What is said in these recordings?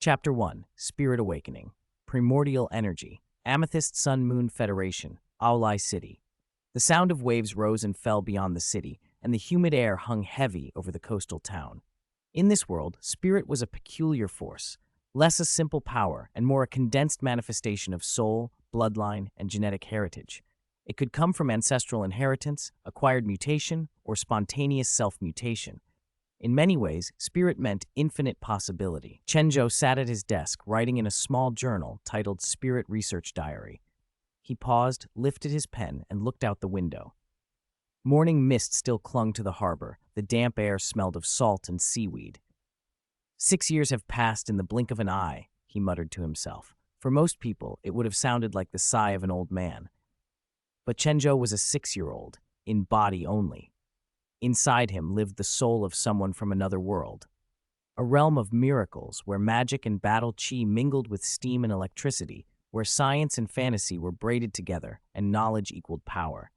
Chapter 1, Spirit Awakening, Primordial Energy, Amethyst Sun Moon Federation, Aulai City. The sound of waves rose and fell beyond the city, and the humid air hung heavy over the coastal town. In this world, spirit was a peculiar force, less a simple power and more a condensed manifestation of soul, bloodline, and genetic heritage. It could come from ancestral inheritance, acquired mutation, or spontaneous self-mutation. In many ways, spirit meant infinite possibility. Chen Zhou sat at his desk, writing in a small journal titled Spirit Research Diary. He paused, lifted his pen, and looked out the window. Morning mist still clung to the harbor. The damp air smelled of salt and seaweed. 6 years have passed in the blink of an eye, he muttered to himself. For most people, it would have sounded like the sigh of an old man. But Chen Zhou was a 6-year-old, in body only. Inside him lived the soul of someone from another world. A realm of miracles where magic and battle chi mingled with steam and electricity, where science and fantasy were braided together and knowledge equaled power.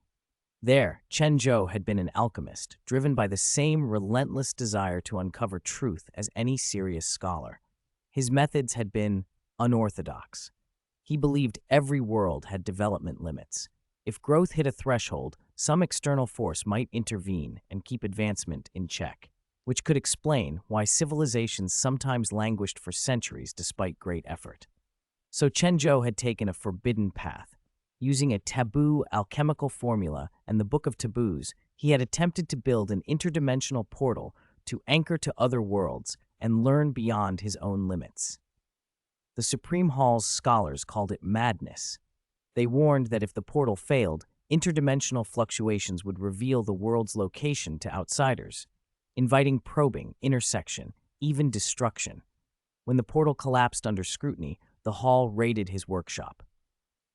There, Chen Zhou had been an alchemist, driven by the same relentless desire to uncover truth as any serious scholar. His methods had been unorthodox. He believed every world had development limits. If growth hit a threshold, some external force might intervene and keep advancement in check, which could explain why civilizations sometimes languished for centuries despite great effort. So Chen Zhou had taken a forbidden path. Using a taboo alchemical formula and the Book of Taboos, he had attempted to build an interdimensional portal to anchor to other worlds and learn beyond his own limits. The Supreme Hall's scholars called it madness. They warned that if the portal failed, interdimensional fluctuations would reveal the world's location to outsiders, inviting probing, intersection, even destruction. When the portal collapsed under scrutiny, the hall raided his workshop.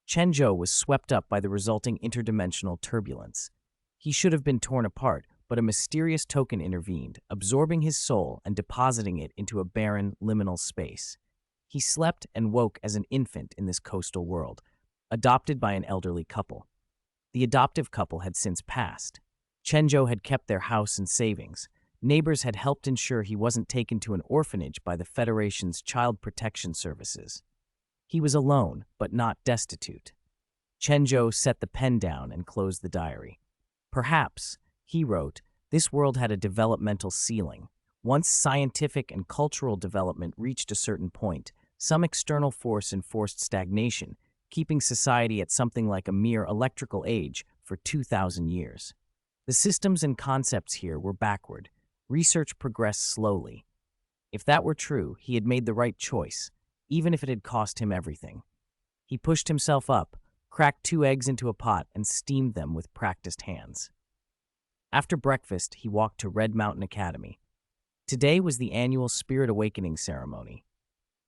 Chen Zhou was swept up by the resulting interdimensional turbulence. He should have been torn apart, but a mysterious token intervened, absorbing his soul and depositing it into a barren, liminal space. He slept and woke as an infant in this coastal world, adopted by an elderly couple. The adoptive couple had since passed. Chen Zhou had kept their house and savings. Neighbors had helped ensure he wasn't taken to an orphanage by the Federation's child protection services. He was alone, but not destitute. Chen Zhou set the pen down and closed the diary. Perhaps, he wrote, this world had a developmental ceiling. Once scientific and cultural development reached a certain point, some external force enforced stagnation, keeping society at something like a mere electrical age for 2,000 years. The systems and concepts here were backward. Research progressed slowly. If that were true, he had made the right choice, even if it had cost him everything. He pushed himself up, cracked 2 eggs into a pot, and steamed them with practiced hands. After breakfast, he walked to Red Mountain Academy. Today was the annual Spirit Awakening ceremony.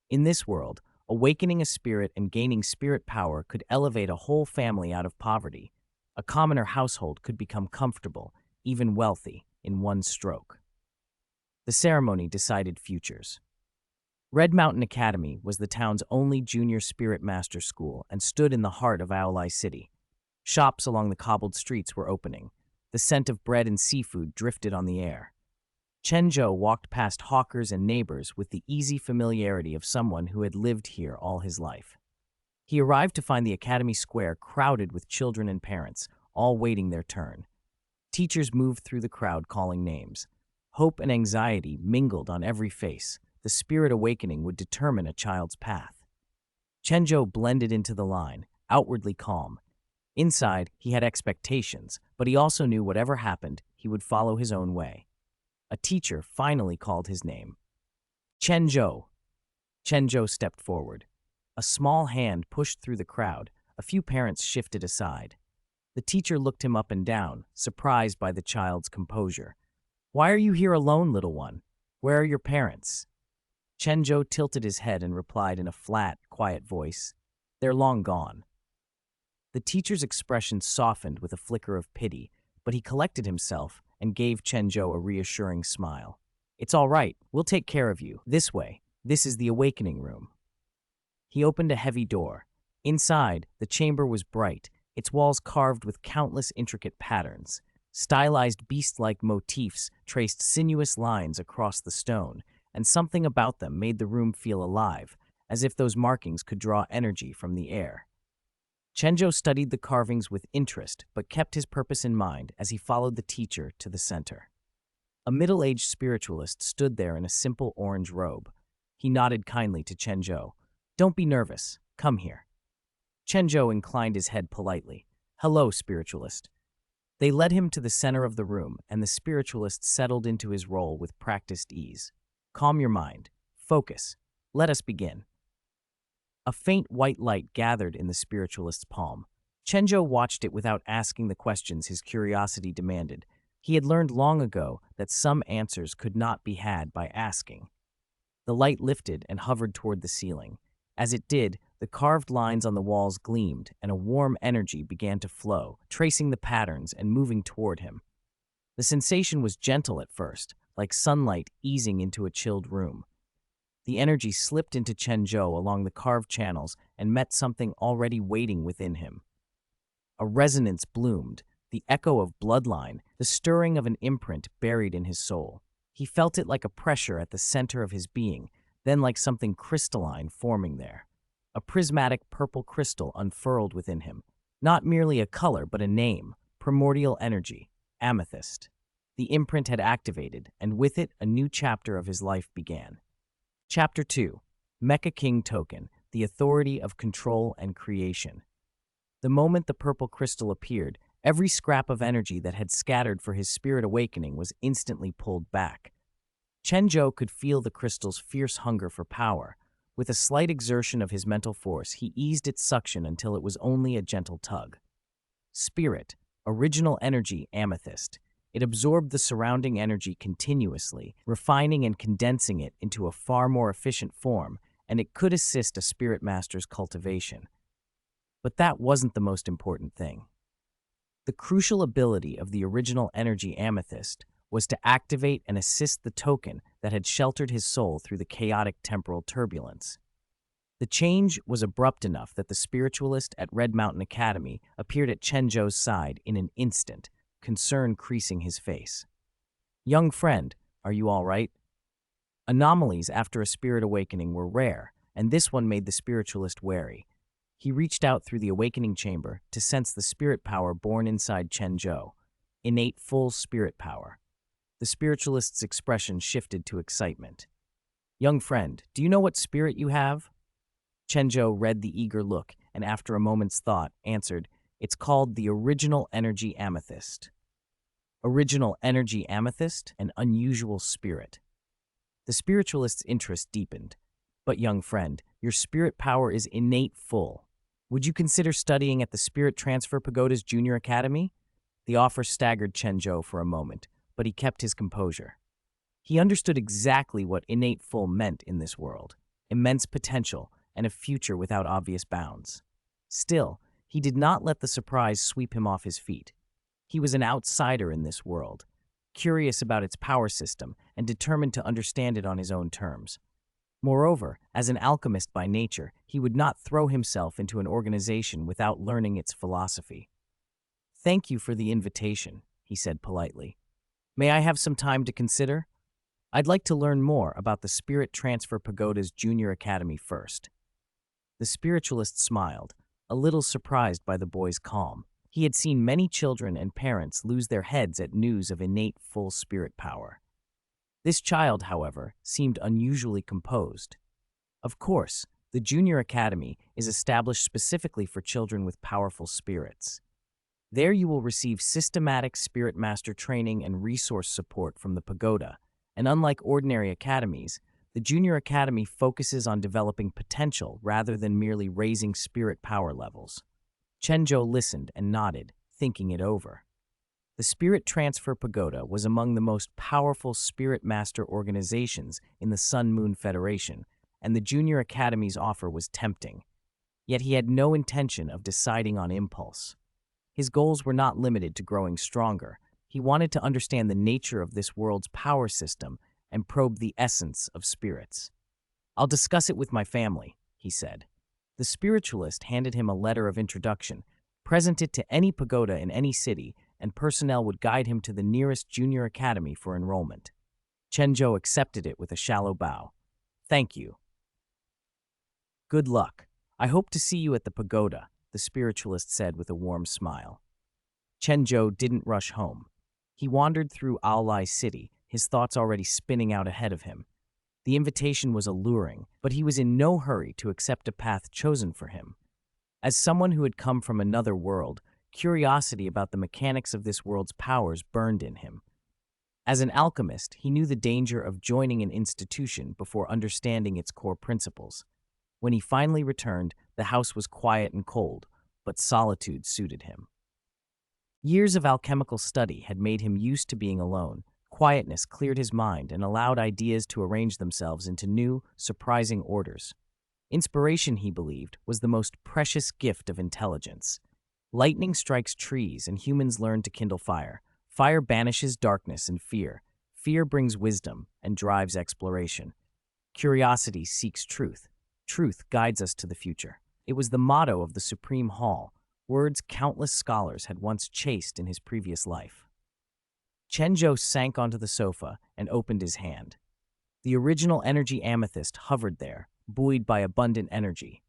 In this world, awakening a spirit and gaining spirit power could elevate a whole family out of poverty. A commoner household could become comfortable, even wealthy, in one stroke. The ceremony decided futures. Red Mountain Academy was the town's only junior spirit master school and stood in the heart of Aulai City. Shops along the cobbled streets were opening. The scent of bread and seafood drifted on the air. Chen Zhou walked past hawkers and neighbors with the easy familiarity of someone who had lived here all his life. He arrived to find the academy square crowded with children and parents, all waiting their turn. Teachers moved through the crowd calling names. Hope and anxiety mingled on every face. The spirit awakening would determine a child's path. Chen Zhou blended into the line, outwardly calm. Inside, he had expectations, but he also knew whatever happened, he would follow his own way. A teacher finally called his name. Chen Zhou. Chen Zhou stepped forward. A small hand pushed through the crowd. A few parents shifted aside. The teacher looked him up and down, surprised by the child's composure. "Why are you here alone, little one? Where are your parents?" Chen Zhou tilted his head and replied in a flat, quiet voice, "They're long gone." The teacher's expression softened with a flicker of pity, but he collected himself and gave Chen Zhou a reassuring smile. "It's all right. We'll take care of you. This way. This is the awakening room." He opened a heavy door. Inside, the chamber was bright, its walls carved with countless intricate patterns. Stylized beast-like motifs traced sinuous lines across the stone, and something about them made the room feel alive, as if those markings could draw energy from the air. Chen Zhou studied the carvings with interest, but kept his purpose in mind as he followed the teacher to the center. A middle-aged spiritualist stood there in a simple orange robe. He nodded kindly to Chen Zhou. "Don't be nervous. Come here." Chen Zhou inclined his head politely. "Hello, spiritualist." They led him to the center of the room, and the spiritualist settled into his role with practiced ease. "Calm your mind. Focus. Let us begin." A faint white light gathered in the spiritualist's palm. Chen Zhou watched it without asking the questions his curiosity demanded. He had learned long ago that some answers could not be had by asking. The light lifted and hovered toward the ceiling. As it did, the carved lines on the walls gleamed, and a warm energy began to flow, tracing the patterns and moving toward him. The sensation was gentle at first, like sunlight easing into a chilled room. The energy slipped into Chen Zhou along the carved channels and met something already waiting within him. A resonance bloomed, the echo of bloodline, the stirring of an imprint buried in his soul. He felt it like a pressure at the center of his being, then like something crystalline forming there. A prismatic purple crystal unfurled within him. Not merely a color, but a name, primordial energy, Amethyst. The imprint had activated, and with it, a new chapter of his life began. Chapter 2. Mecha King Token, the authority of control and creation. The moment the purple crystal appeared, every scrap of energy that had scattered for his spirit awakening was instantly pulled back. Chen Zhou could feel the crystal's fierce hunger for power. With a slight exertion of his mental force, he eased its suction until it was only a gentle tug. Spirit, original energy, Amethyst. It absorbed the surrounding energy continuously, refining and condensing it into a far more efficient form, and it could assist a spirit master's cultivation. But that wasn't the most important thing. The crucial ability of the original energy Amethyst was to activate and assist the token that had sheltered his soul through the chaotic temporal turbulence. The change was abrupt enough that the spiritualist at Red Mountain Academy appeared at Chen Zhou's side in an instant, concern creasing his face. "Young friend, are you all right?" Anomalies after a spirit awakening were rare, and this one made the spiritualist wary. He reached out through the awakening chamber to sense the spirit power born inside Chen Zhou. Innate full spirit power. The spiritualist's expression shifted to excitement. "Young friend, do you know what spirit you have?" Chen Zhou read the eager look and after a moment's thought answered, "It's called the original energy Amethyst." Original energy Amethyst? An unusual spirit. The spiritualist's interest deepened. "But young friend, your spirit power is innate full. Would you consider studying at the Spirit Transfer Pagoda's Junior Academy?" The offer staggered Chen Zhou for a moment, but he kept his composure. He understood exactly what innate full meant in this world: immense potential and a future without obvious bounds. Still, he did not let the surprise sweep him off his feet. He was an outsider in this world, curious about its power system and determined to understand it on his own terms. Moreover, as an alchemist by nature, he would not throw himself into an organization without learning its philosophy. "Thank you for the invitation," he said politely. "May I have some time to consider? I'd like to learn more about the Spirit Transfer Pagoda's Junior Academy first." The spiritualist smiled, a little surprised by the boy's calm. He had seen many children and parents lose their heads at news of innate full spirit power. This child, however, seemed unusually composed. Of course, the Junior Academy is established specifically for children with powerful spirits. There you will receive systematic spirit master training and resource support from the pagoda, and unlike ordinary academies, the Junior Academy focuses on developing potential rather than merely raising spirit power levels. Chen Zhou listened and nodded, thinking it over. The Spirit Transfer Pagoda was among the most powerful spirit master organizations in the Sun-Moon Federation, and the Junior Academy's offer was tempting. Yet he had no intention of deciding on impulse. His goals were not limited to growing stronger. He wanted to understand the nature of this world's power system and probe the essence of spirits. "I'll discuss it with my family," he said. The spiritualist handed him a letter of introduction. Present it to any pagoda in any city, and personnel would guide him to the nearest junior academy for enrollment. Chen Zhou accepted it with a shallow bow. Thank you. Good luck. I hope to see you at the pagoda, the spiritualist said with a warm smile. Chen Zhou didn't rush home. He wandered through Aolai City, his thoughts already spinning out ahead of him. The invitation was alluring, but he was in no hurry to accept a path chosen for him. As someone who had come from another world, curiosity about the mechanics of this world's powers burned in him. As an alchemist, he knew the danger of joining an institution before understanding its core principles. When he finally returned, the house was quiet and cold, but solitude suited him. Years of alchemical study had made him used to being alone. Quietness cleared his mind and allowed ideas to arrange themselves into new, surprising orders. Inspiration, he believed, was the most precious gift of intelligence. Lightning strikes trees and humans learn to kindle fire. Fire banishes darkness and fear. Fear brings wisdom and drives exploration. Curiosity seeks truth. Truth guides us to the future. It was the motto of the Supreme Hall, words countless scholars had once chased in his previous life. Chen Zhou sank onto the sofa and opened his hand. The original energy amethyst hovered there, buoyed by abundant energy.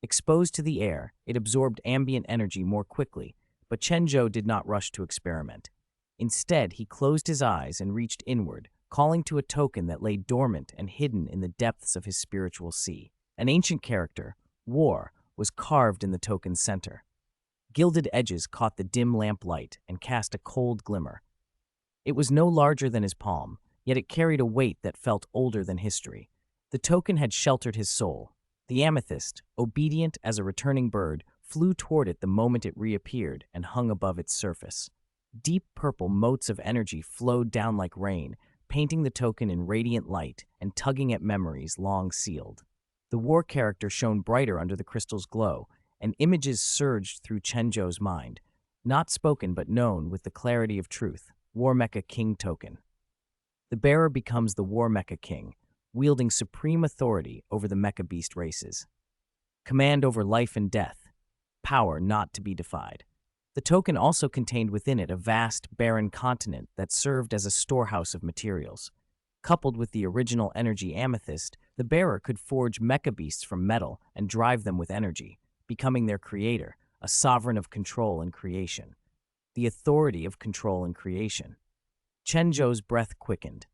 Exposed to the air, it absorbed ambient energy more quickly, but Chen Zhou did not rush to experiment. Instead, he closed his eyes and reached inward, calling to a token that lay dormant and hidden in the depths of his spiritual sea. An ancient character, War, was carved in the token's center. Gilded edges caught the dim lamplight and cast a cold glimmer. It was no larger than his palm, yet it carried a weight that felt older than history. The token had sheltered his soul. The amethyst, obedient as a returning bird, flew toward it the moment it reappeared and hung above its surface. Deep purple motes of energy flowed down like rain, painting the token in radiant light and tugging at memories long sealed. The War character shone brighter under the crystal's glow, and images surged through Chen Zhou's mind, not spoken but known with the clarity of truth. War Mecha King Token. The bearer becomes the War Mecha King, wielding supreme authority over the Mecha Beast races. Command over life and death, power not to be defied. The token also contained within it a vast, barren continent that served as a storehouse of materials. Coupled with the original energy amethyst, the bearer could forge mecha beasts from metal and drive them with energy, becoming their creator, a sovereign of control and creation. The authority of control and creation. Chen Zhou's breath quickened.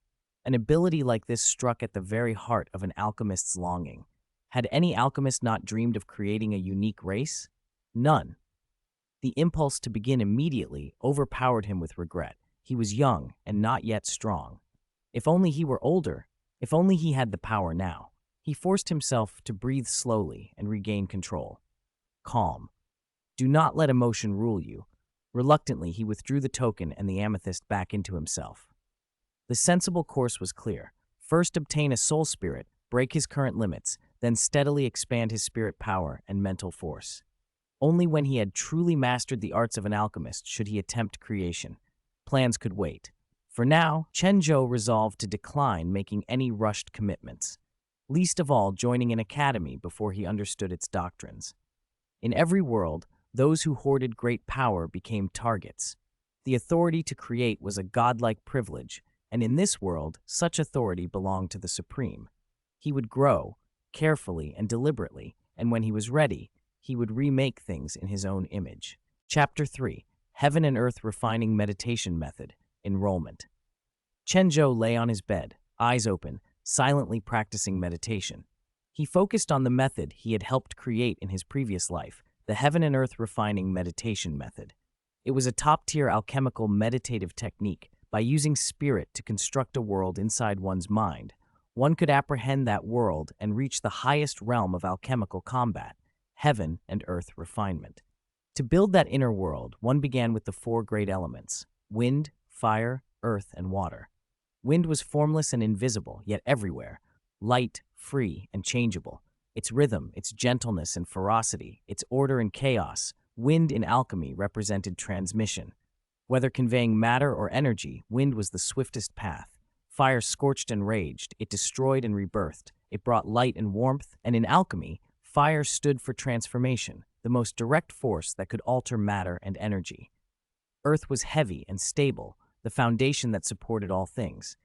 An ability like this struck at the very heart of an alchemist's longing. Had any alchemist not dreamed of creating a unique race? None. The impulse to begin immediately overpowered him with regret. He was young and not yet strong. If only he were older, if only he had the power now. He forced himself to breathe slowly and regain control. Calm. Do not let emotion rule you. Reluctantly, he withdrew the token and the amethyst back into himself. The sensible course was clear. First obtain a soul spirit, break his current limits, then steadily expand his spirit power and mental force. Only when he had truly mastered the arts of an alchemist should he attempt creation. Plans could wait. For now, Chen Zhou resolved to decline making any rushed commitments, least of all joining an academy before he understood its doctrines. In every world, those who hoarded great power became targets. The authority to create was a godlike privilege, and in this world, such authority belonged to the Supreme. He would grow, carefully and deliberately, and when he was ready, he would remake things in his own image. Chapter 3. Heaven and Earth Refining Meditation Method. Enrollment. Chen Zhou lay on his bed, eyes open, silently practicing meditation. He focused on the method he had helped create in his previous life, the Heaven and Earth Refining Meditation Method. It was a top-tier alchemical meditative technique. By using spirit to construct a world inside one's mind, one could apprehend that world and reach the highest realm of alchemical combat, heaven and earth refinement. To build that inner world, one began with the four great elements: wind, fire, earth, and water. Wind was formless and invisible, yet everywhere, light, free, and changeable. Its rhythm, its gentleness and ferocity, its order and chaos. Wind in alchemy represented transmission. Whether conveying matter or energy, wind was the swiftest path. Fire scorched and raged, it destroyed and rebirthed. It brought light and warmth, and in alchemy, fire stood for transformation, the most direct force that could alter matter and energy. Earth was heavy and stable, the foundation that supported all things.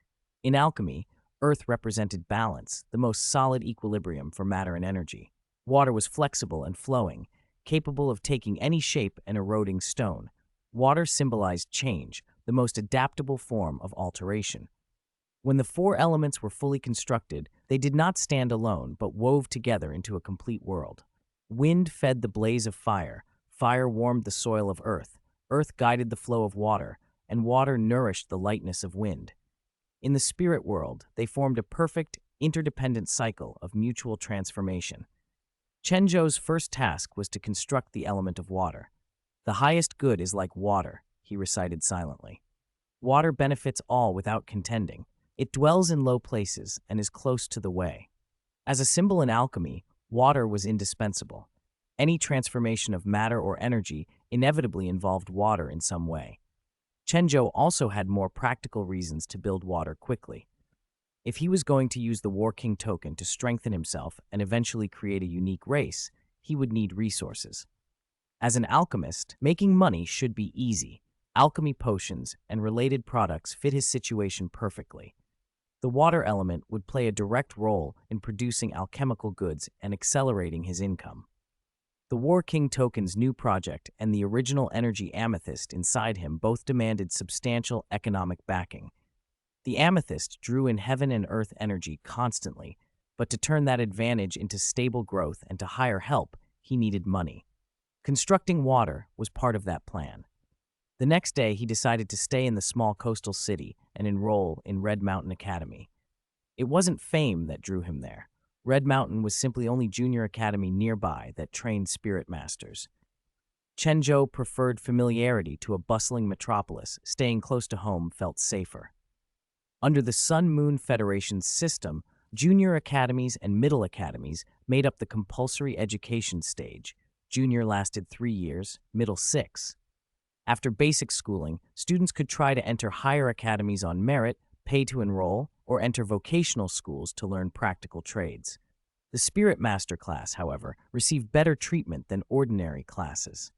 In alchemy, earth represented balance, the most solid equilibrium for matter and energy. Water was flexible and flowing, capable of taking any shape and eroding stone. Water symbolized change, the most adaptable form of alteration. When the four elements were fully constructed, they did not stand alone, but wove together into a complete world. Wind fed the blaze of fire, fire warmed the soil of earth guided the flow of water, and water nourished the lightness of wind. In the spirit world, they formed a perfect, interdependent cycle of mutual transformation. Chen Zhou's first task was to construct the element of water. "The highest good is like water," he recited silently. "Water benefits all without contending. It dwells in low places and is close to the way." As a symbol in alchemy, water was indispensable. Any transformation of matter or energy inevitably involved water in some way. Chen Zhou also had more practical reasons to build water quickly. If he was going to use the War King token to strengthen himself and eventually create a unique race, he would need resources. As an alchemist, making money should be easy. Alchemy potions and related products fit his situation perfectly. The water element would play a direct role in producing alchemical goods and accelerating his income. The War King token's new project and the original energy amethyst inside him both demanded substantial economic backing. The amethyst drew in heaven and earth energy constantly, but to turn that advantage into stable growth and to hire help, he needed money. Constructing water was part of that plan. The next day, he decided to stay in the small coastal city and enroll in Red Mountain Academy. It wasn't fame that drew him there. Red Mountain was simply only junior academy nearby that trained spirit masters. Chen Zhou preferred familiarity to a bustling metropolis. Staying close to home felt safer. Under the Sun-Moon Federation's system, junior academies and middle academies made up the compulsory education stage. Junior lasted 3 years, middle 6. After basic schooling, students could try to enter higher academies on merit, pay to enroll, or enter vocational schools to learn practical trades. The Spirit Master class, however, received better treatment than ordinary classes.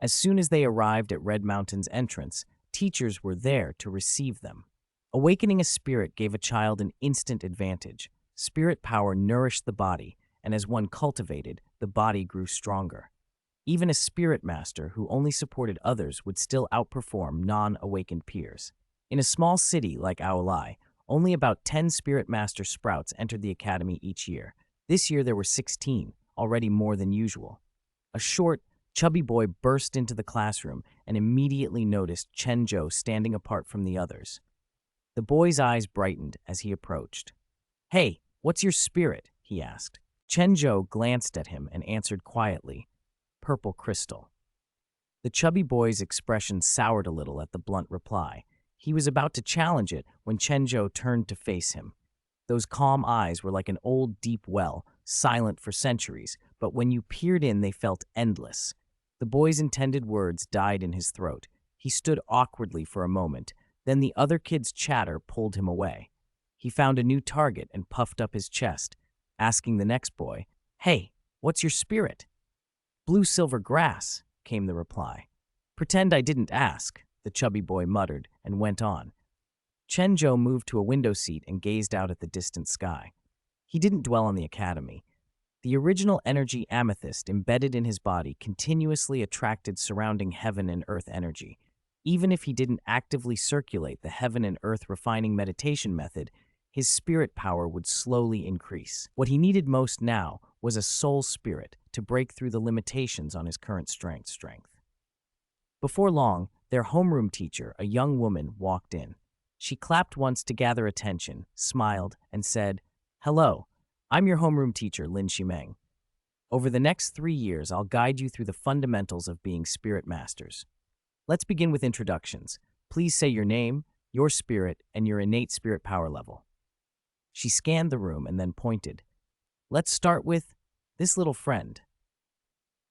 As soon as they arrived at Red Mountain's entrance, teachers were there to receive them. Awakening a spirit gave a child an instant advantage. Spirit power nourished the body, and as one cultivated, the body grew stronger. Even a spirit master who only supported others would still outperform non-awakened peers. In a small city like Aulai, only about 10 spirit master sprouts entered the academy each year. This year there were 16, already more than usual. A short, chubby boy burst into the classroom and immediately noticed Chen Zhou standing apart from the others. The boy's eyes brightened as he approached. "Hey, what's your spirit?" he asked. Chen Zhou glanced at him and answered quietly, "Purple crystal." The chubby boy's expression soured a little at the blunt reply. He was about to challenge it when Chen Zhou turned to face him. Those calm eyes were like an old deep well, silent for centuries, but when you peered in they felt endless. The boy's intended words died in his throat. He stood awkwardly for a moment, then the other kid's chatter pulled him away. He found a new target and puffed up his chest, asking the next boy, "Hey, what's your spirit?" "Blue-silver grass," came the reply. "Pretend I didn't ask," the chubby boy muttered and went on. Chen Zhou moved to a window seat and gazed out at the distant sky. He didn't dwell on the academy. The original energy amethyst embedded in his body continuously attracted surrounding heaven and earth energy. Even if he didn't actively circulate the heaven and earth refining meditation method, his spirit power would slowly increase. What he needed most now was a soul spirit to break through the limitations on his current strength. Before long, their homeroom teacher, a young woman, walked in. She clapped once to gather attention, smiled, and said, "Hello, I'm your homeroom teacher, Lin Shimeng. Over the next 3 years, I'll guide you through the fundamentals of being spirit masters. Let's begin with introductions. Please say your name, your spirit, and your innate spirit power level." She scanned the room and then pointed. "Let's start with this little friend."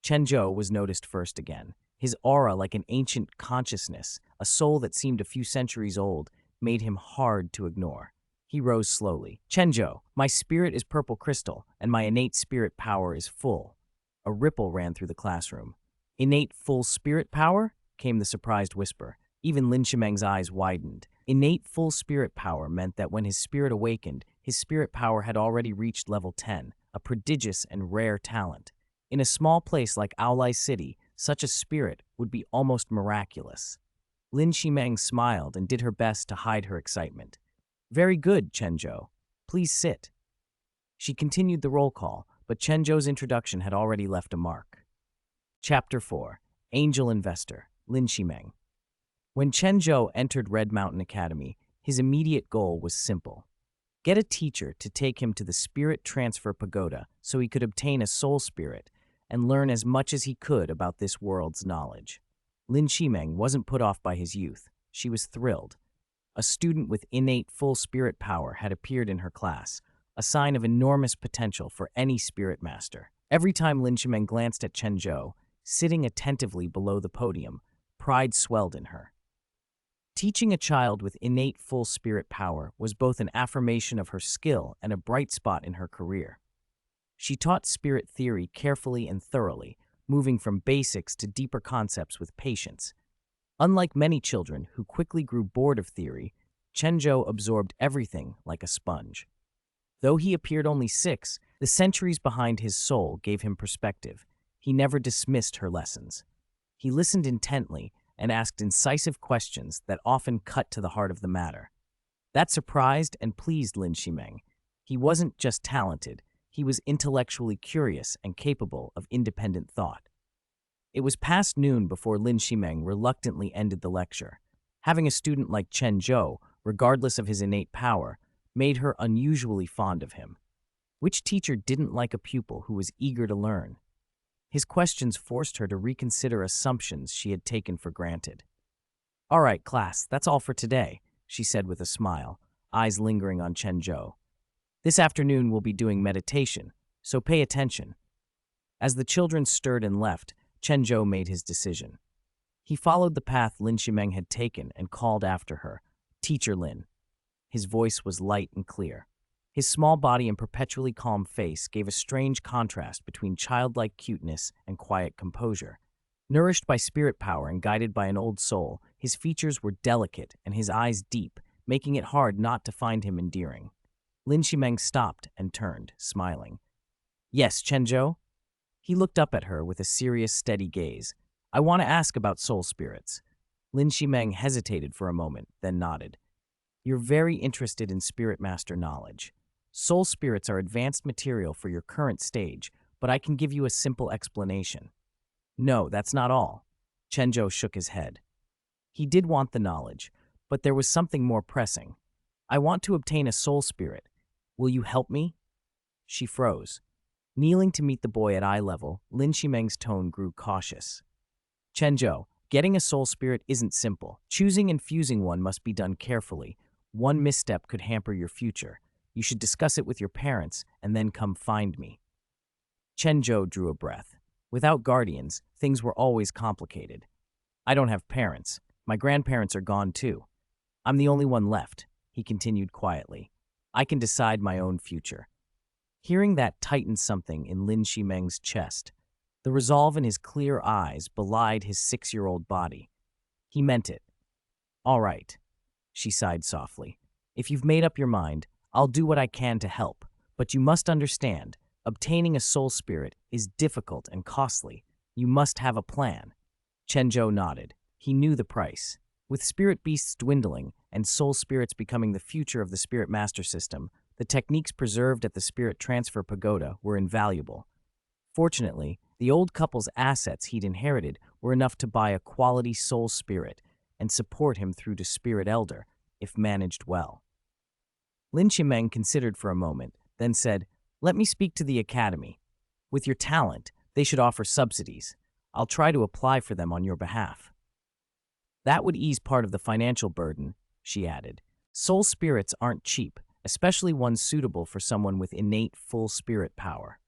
Chen Zhou was noticed first again. His aura, like an ancient consciousness, a soul that seemed a few centuries old, made him hard to ignore. He rose slowly. "Chen Zhou, my spirit is purple crystal, and my innate spirit power is full." A ripple ran through the classroom. "Innate full spirit power?" came the surprised whisper. Even Lin Shimeng's eyes widened. Innate full spirit power meant that when his spirit awakened, his spirit power had already reached level 10, a prodigious and rare talent. In a small place like Aolai City, such a spirit would be almost miraculous. Lin Shimeng smiled and did her best to hide her excitement. Very good, Chen Zhou. Please sit. She continued the roll call, but Chen Zhou's introduction had already left a mark. Chapter 4. Angel Investor, Lin Shimeng. When Chen Zhou entered Red Mountain Academy, his immediate goal was simple. Get a teacher to take him to the Spirit Transfer Pagoda so he could obtain a soul spirit and learn as much as he could about this world's knowledge. Lin Shimeng wasn't put off by his youth. She was thrilled. A student with innate full spirit power had appeared in her class, a sign of enormous potential for any spirit master. Every time Lin Shimeng glanced at Chen Zhou, sitting attentively below the podium, pride swelled in her. Teaching a child with innate full spirit power was both an affirmation of her skill and a bright spot in her career. She taught spirit theory carefully and thoroughly, moving from basics to deeper concepts with patience. Unlike many children who quickly grew bored of theory, Chen Zhou absorbed everything like a sponge. Though he appeared only 6, the centuries behind his soul gave him perspective. He never dismissed her lessons. He listened intently and asked incisive questions that often cut to the heart of the matter. That surprised and pleased Lin Shimeng. He wasn't just talented, he was intellectually curious and capable of independent thought. It was past noon before Lin Shimeng reluctantly ended the lecture. Having a student like Chen Zhou, regardless of his innate power, made her unusually fond of him. Which teacher didn't like a pupil who was eager to learn? His questions forced her to reconsider assumptions she had taken for granted. "All right, class, that's all for today," she said with a smile, eyes lingering on Chen Zhou. "This afternoon we'll be doing meditation, so pay attention." As the children stirred and left, Chen Zhou made his decision. He followed the path Lin Shimeng had taken and called after her, "Teacher Lin." His voice was light and clear. His small body and perpetually calm face gave a strange contrast between childlike cuteness and quiet composure. Nourished by spirit power and guided by an old soul, his features were delicate and his eyes deep, making it hard not to find him endearing. Lin Shimeng stopped and turned, smiling. "Yes, Chen Zhou?" He looked up at her with a serious, steady gaze. "I want to ask about soul spirits." Lin Shimeng hesitated for a moment, then nodded. "You're very interested in spirit master knowledge. Soul spirits are advanced material for your current stage, but I can give you a simple explanation." "No, that's not all." Chen Zhou shook his head. He did want the knowledge, but there was something more pressing. "I want to obtain a soul spirit. Will you help me?" She froze. Kneeling to meet the boy at eye level, Lin Shimeng's tone grew cautious. "Chen Zhou, getting a soul spirit isn't simple. Choosing and fusing one must be done carefully. One misstep could hamper your future. You should discuss it with your parents and then come find me." Chen Zhou drew a breath. Without guardians, things were always complicated. "I don't have parents. My grandparents are gone too. I'm the only one left," he continued quietly. "I can decide my own future." Hearing that tightened something in Lin Shimeng's chest. The resolve in his clear eyes belied his 6-year-old body. He meant it. "All right," she sighed softly. "If you've made up your mind, I'll do what I can to help, but you must understand, obtaining a soul spirit is difficult and costly. You must have a plan." Chen Zhou nodded. He knew the price. With spirit beasts dwindling and soul spirits becoming the future of the spirit master system, the techniques preserved at the Spirit Transfer Pagoda were invaluable. Fortunately, the old couple's assets he'd inherited were enough to buy a quality soul spirit and support him through to Spirit Elder, if managed well. Lin Shimeng considered for a moment, then said, "Let me speak to the academy. With your talent, they should offer subsidies. I'll try to apply for them on your behalf." "That would ease part of the financial burden," she added. "Soul spirits aren't cheap, especially ones suitable for someone with innate full spirit power."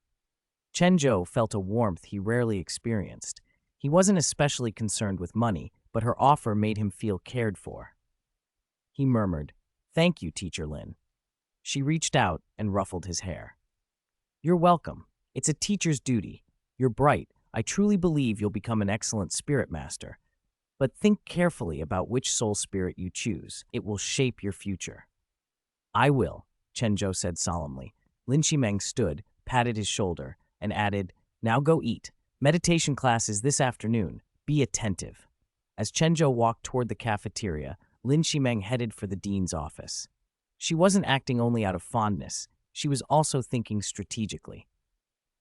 Chen Zhou felt a warmth he rarely experienced. He wasn't especially concerned with money, but her offer made him feel cared for. He murmured, "Thank you, Teacher Lin." She reached out and ruffled his hair. "You're welcome. It's a teacher's duty. You're bright. I truly believe you'll become an excellent spirit master. But think carefully about which soul spirit you choose. It will shape your future. I will, Chen Zhou said solemnly. Lin Shimeng stood, patted his shoulder, and added, now go eat. Meditation class is this afternoon. Be attentive. As Chen Zhou walked toward the cafeteria, Lin Shimeng headed for the dean's office. She wasn't acting only out of fondness. She was also thinking strategically.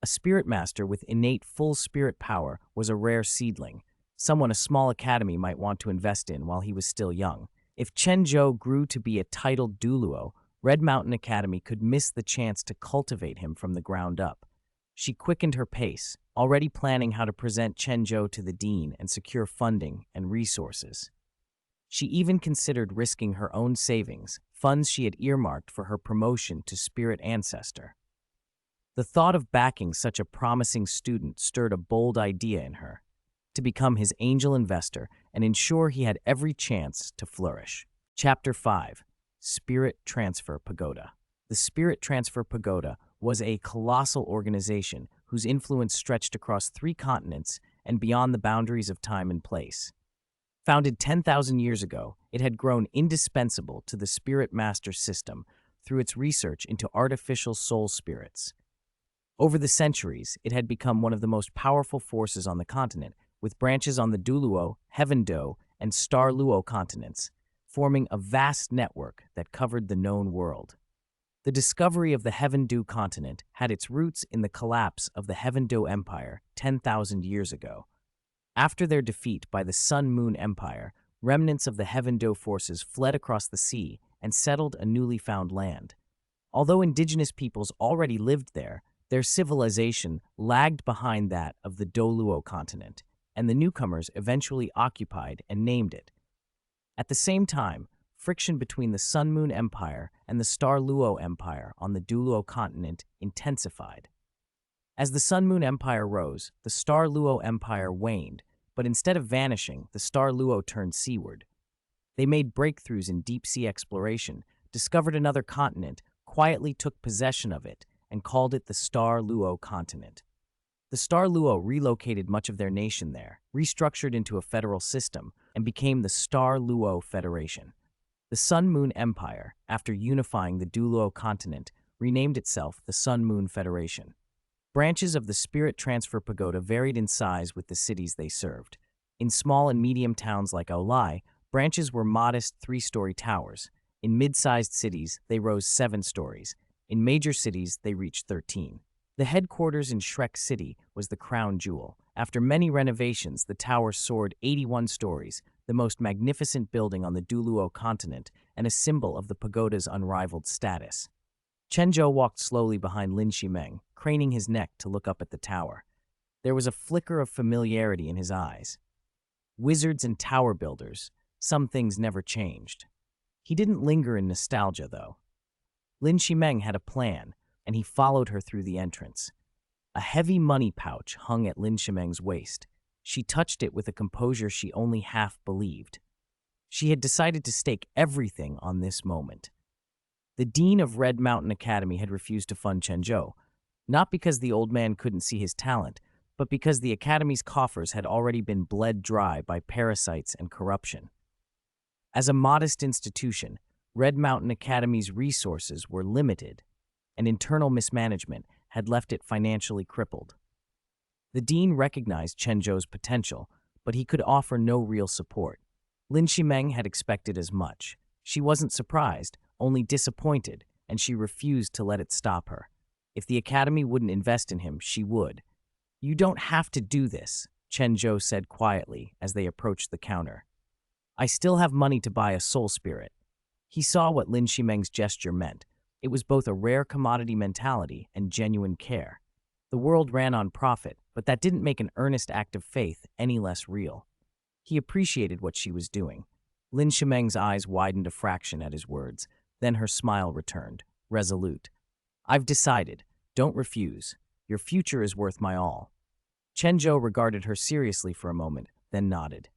A spirit master with innate full spirit power was a rare seedling, someone a small academy might want to invest in while he was still young. If Chen Zhou grew to be a titled Douluo, Red Mountain Academy could miss the chance to cultivate him from the ground up. She quickened her pace, already planning how to present Chen Zhou to the dean and secure funding and resources. She even considered risking her own savings, funds she had earmarked for her promotion to Spirit Ancestor. The thought of backing such a promising student stirred a bold idea in her, to become his angel investor and ensure he had every chance to flourish. Chapter 5. Spirit Transfer Pagoda. The Spirit Transfer Pagoda was a colossal organization whose influence stretched across 3 continents and beyond the boundaries of time and place. Founded 10,000 years ago, it had grown indispensable to the Spirit Master system through its research into artificial soul spirits. Over the centuries, it had become one of the most powerful forces on the continent, with branches on the Douluo, Heaven Do, and Star Luo continents, forming a vast network that covered the known world. The discovery of the Heaven Do continent had its roots in the collapse of the Heaven Do Empire 10,000 years ago. After their defeat by the Sun Moon Empire, remnants of the Heaven Do forces fled across the sea and settled a newly found land. Although indigenous peoples already lived there, their civilization lagged behind that of the Douluo continent, and the newcomers eventually occupied and named it. At the same time, friction between the Sun Moon Empire and the Star Luo Empire on the Douluo continent intensified. As the Sun Moon Empire rose, the Star Luo Empire waned, but instead of vanishing, the Star Luo turned seaward. They made breakthroughs in deep-sea exploration, discovered another continent, quietly took possession of it, and called it the Star Luo continent. The Star Luo relocated much of their nation there, restructured into a federal system, and became the Star Luo Federation. The Sun Moon Empire, after unifying the Douluo continent, renamed itself the Sun Moon Federation. Branches of the Spirit Transfer Pagoda varied in size with the cities they served. In small and medium towns like Aulai, branches were modest 3-story towers. In mid-sized cities, they rose 7 stories. In major cities, they reached 13. The headquarters in Shrek City was the crown jewel. After many renovations, the tower soared 81 stories, the most magnificent building on the Douluo continent and a symbol of the pagoda's unrivaled status. Chen Zhou walked slowly behind Lin Shimeng, craning his neck to look up at the tower. There was a flicker of familiarity in his eyes. Wizards and tower builders, some things never changed. He didn't linger in nostalgia, though. Lin Shimeng had a plan, and he followed her through the entrance. A heavy money pouch hung at Lin Shimeng's waist. She touched it with a composure she only half believed. She had decided to stake everything on this moment. The dean of Red Mountain Academy had refused to fund Chen Zhou, not because the old man couldn't see his talent, but because the academy's coffers had already been bled dry by parasites and corruption. As a modest institution, Red Mountain Academy's resources were limited, and internal mismanagement had left it financially crippled. The dean recognized Chen Zhou's potential, but he could offer no real support. Lin Shimeng had expected as much. She wasn't surprised, only disappointed, and she refused to let it stop her. If the academy wouldn't invest in him, she would. "You don't have to do this," Chen Zhou said quietly as they approached the counter. "I still have money to buy a soul spirit." He saw what Lin Shimeng's gesture meant. It was both a rare commodity mentality and genuine care. The world ran on profit, but that didn't make an earnest act of faith any less real. He appreciated what she was doing. Lin Shimeng's eyes widened a fraction at his words. Then her smile returned, resolute. "I've decided. Don't refuse. Your future is worth my all." Chen Zhou regarded her seriously for a moment, then nodded.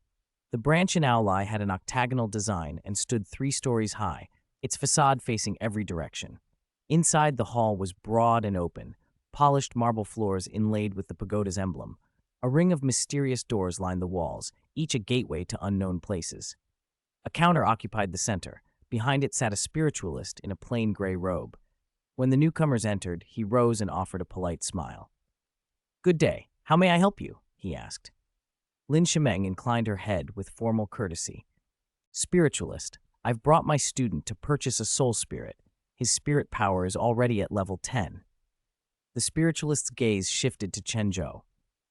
The branch in Aulai had an octagonal design and stood 3 stories high, its facade facing every direction. Inside, the hall was broad and open, polished marble floors inlaid with the pagoda's emblem. A ring of mysterious doors lined the walls, each a gateway to unknown places. A counter occupied the center. Behind it sat a spiritualist in a plain gray robe. When the newcomers entered, he rose and offered a polite smile. "Good day. How may I help you?" he asked. Lin Shimeng inclined her head with formal courtesy. "Spiritualist, I've brought my student to purchase a soul spirit. His spirit power is already at level 10. The spiritualist's gaze shifted to Chen Zhou.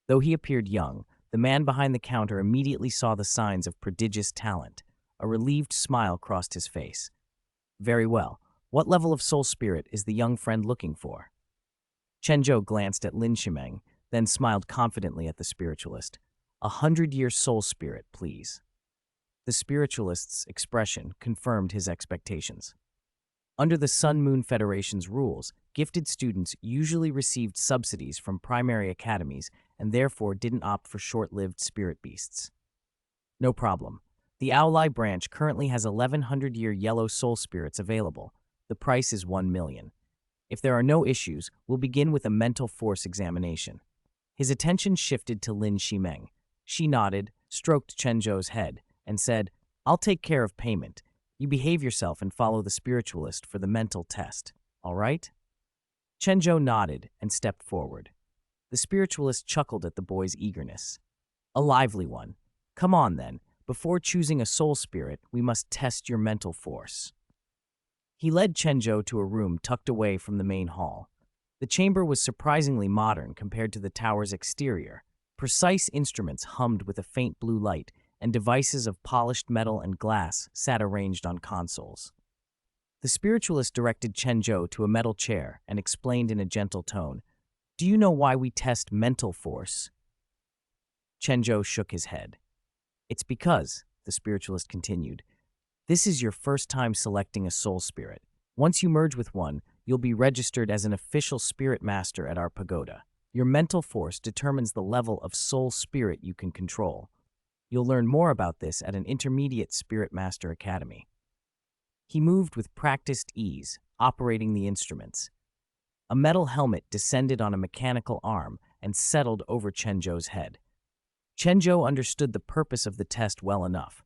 Though he appeared young, the man behind the counter immediately saw the signs of prodigious talent. A relieved smile crossed his face. "Very well. What level of soul spirit is the young friend looking for?" Chen Zhou glanced at Lin Shimeng, then smiled confidently at the spiritualist. "A 100-year soul spirit, please." The spiritualist's expression confirmed his expectations. Under the Sun-Moon Federation's rules, gifted students usually received subsidies from primary academies and therefore didn't opt for short-lived spirit beasts. "No problem. The Aolai branch currently has 1100-year yellow soul spirits available. The price is 1 million. If there are no issues, we'll begin with a mental force examination." His attention shifted to Lin Shimeng. She nodded, stroked Chen Zhou's head, and said, "I'll take care of payment. You behave yourself and follow the spiritualist for the mental test, all right?" Chen Zhou nodded and stepped forward. The spiritualist chuckled at the boy's eagerness. "A lively one. Come on, then. Before choosing a soul spirit, we must test your mental force." He led Chen Zhou to a room tucked away from the main hall. The chamber was surprisingly modern compared to the tower's exterior. Precise instruments hummed with a faint blue light, and devices of polished metal and glass sat arranged on consoles. The spiritualist directed Chen Zhou to a metal chair and explained in a gentle tone, "Do you know why we test mental force?" Chen Zhou shook his head. "It's because," the spiritualist continued, "this is your first time selecting a soul spirit. Once you merge with one, you'll be registered as an official spirit master at our pagoda. Your mental force determines the level of soul spirit you can control. You'll learn more about this at an intermediate Spirit Master Academy." He moved with practiced ease, operating the instruments. A metal helmet descended on a mechanical arm and settled over Chen Zhou's head. Chen Zhou understood the purpose of the test well enough.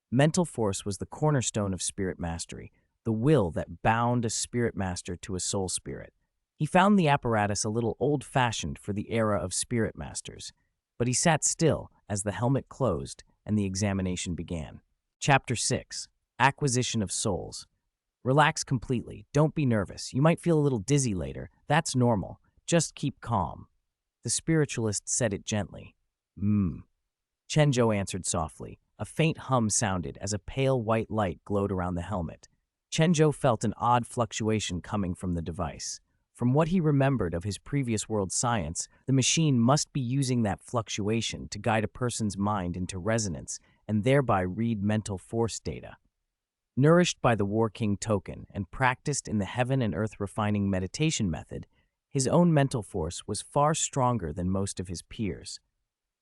Mental force was the cornerstone of spirit mastery, the will that bound a spirit master to a soul spirit. He found the apparatus a little old-fashioned for the era of spirit masters, but he sat still as the helmet closed and the examination began. Chapter 6. Acquisition of Souls. Relax completely. Don't be nervous. You might feel a little dizzy later. That's normal. Just keep calm. The spiritualist said it gently. Chen Zhou answered softly. A faint hum sounded as a pale white light glowed around the helmet. Chen Zhou felt an odd fluctuation coming from the device. From what he remembered of his previous world science, the machine must be using that fluctuation to guide a person's mind into resonance and thereby read mental force data. Nourished by the War King Token and practiced in the heaven and earth refining meditation method, his own mental force was far stronger than most of his peers.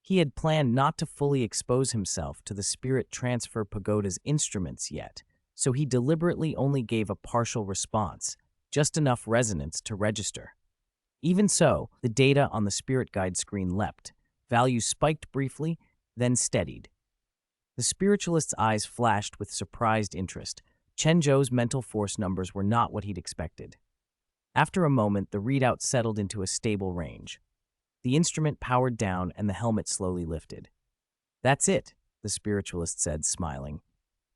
He had planned not to fully expose himself to the Spirit Transfer Pagoda's instruments yet, so he deliberately only gave a partial response, just enough resonance to register. Even so, the data on the Spirit Guide screen leapt. Values spiked briefly, then steadied. The spiritualist's eyes flashed with surprised interest. Chen Zhou's mental force numbers were not what he'd expected. After a moment, the readout settled into a stable range. The instrument powered down and the helmet slowly lifted. "That's it," the spiritualist said, smiling.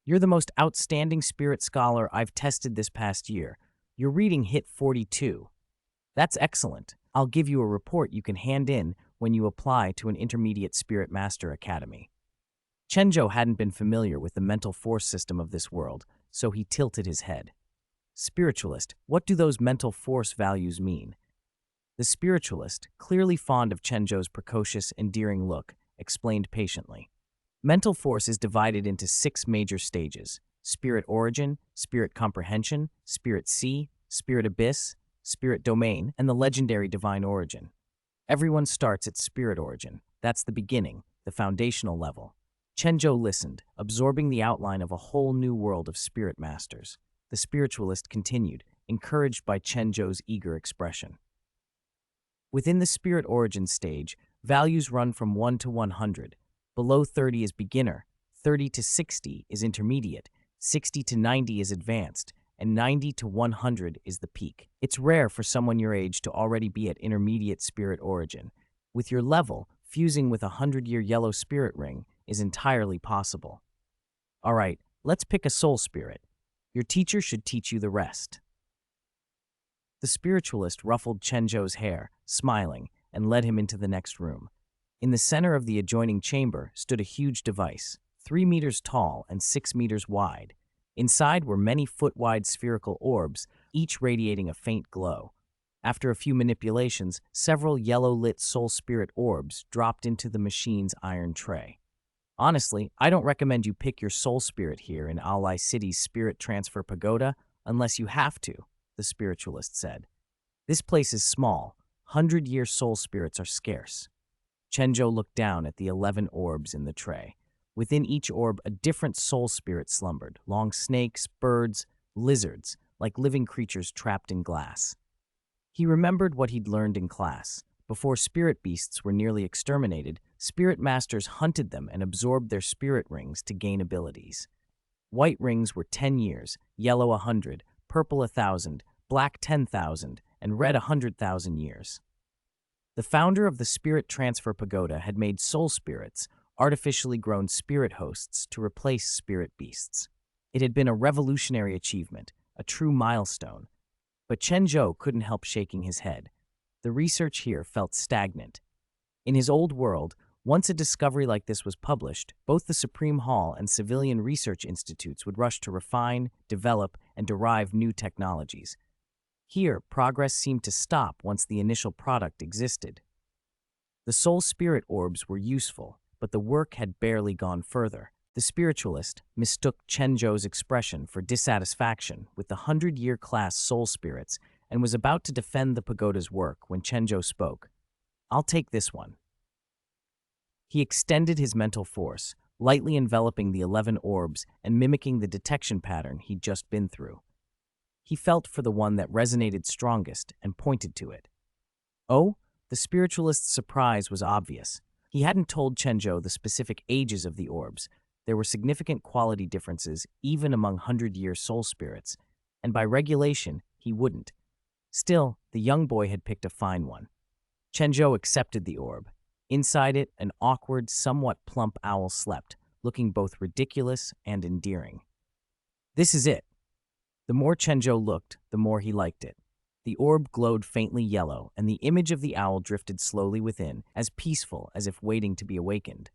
"You're the most outstanding spirit scholar I've tested this past year. Your reading hit 42. That's excellent. I'll give you a report you can hand in when you apply to an intermediate Spirit Master Academy." Chen Zhou hadn't been familiar with the mental force system of this world, so he tilted his head. "Spiritualist, what do those mental force values mean?" The spiritualist, clearly fond of Chen Zhou's precocious, endearing look, explained patiently. Mental force is divided into 6 major stages: Spirit Origin, Spirit Comprehension, Spirit Sea, Spirit Abyss, Spirit Domain, and the legendary Divine Origin. Everyone starts at Spirit Origin. That's the beginning, the foundational level. Chen Zhou listened, absorbing the outline of a whole new world of spirit masters. The spiritualist continued, encouraged by Chen Zhou's eager expression. Within the Spirit Origin stage, values run from 1 to 100. Below 30 is beginner, 30 to 60 is intermediate, 60 to 90 is advanced, and 90 to 100 is the peak. It's rare for someone your age to already be at intermediate spirit origin. With your level, fusing with a 100-year yellow spirit ring is entirely possible. All right, let's pick a soul spirit. Your teacher should teach you the rest. The spiritualist ruffled Chen Zhou's hair, smiling, and led him into the next room. In the center of the adjoining chamber stood a huge device, 3 meters tall and 6 meters wide. Inside were many foot-wide spherical orbs, each radiating a faint glow. After a few manipulations, several yellow-lit soul spirit orbs dropped into the machine's iron tray. Honestly, I don't recommend you pick your soul spirit here in Aulai City's Spirit Transfer Pagoda unless you have to, the spiritualist said. This place is small. 100-year soul spirits are scarce. Chen Zhou looked down at the 11 orbs in the tray. Within each orb, a different soul spirit slumbered, long snakes, birds, lizards, like living creatures trapped in glass. He remembered what he'd learned in class. Before spirit beasts were nearly exterminated, spirit masters hunted them and absorbed their spirit rings to gain abilities. White rings were 10 years, yellow 100, purple 1,000, black 10,000, and red 100,000 years. The founder of the Spirit Transfer Pagoda had made soul spirits, artificially grown spirit hosts, to replace spirit beasts. It had been a revolutionary achievement, a true milestone. But Chen Zhou couldn't help shaking his head. The research here felt stagnant. In his old world, once a discovery like this was published, both the Supreme Hall and civilian research institutes would rush to refine, develop, and derive new technologies. Here, progress seemed to stop once the initial product existed. The soul spirit orbs were useful, but the work had barely gone further. The spiritualist mistook Chen Zhou's expression for dissatisfaction with the 100-year class soul spirits and was about to defend the pagoda's work when Chen Zhou spoke. "I'll take this one." He extended his mental force, lightly enveloping the 11 orbs and mimicking the detection pattern he'd just been through. He felt for the one that resonated strongest and pointed to it. Oh, the spiritualist's surprise was obvious. He hadn't told Chen Zhou the specific ages of the orbs. There were significant quality differences even among 100-year soul spirits, and by regulation, he wouldn't. Still, the young boy had picked a fine one. Chen Zhou accepted the orb. Inside it, an awkward, somewhat plump owl slept, looking both ridiculous and endearing. This is it. The more Chen Zhou looked, the more he liked it. The orb glowed faintly yellow, and the image of the owl drifted slowly within, as peaceful as if waiting to be awakened.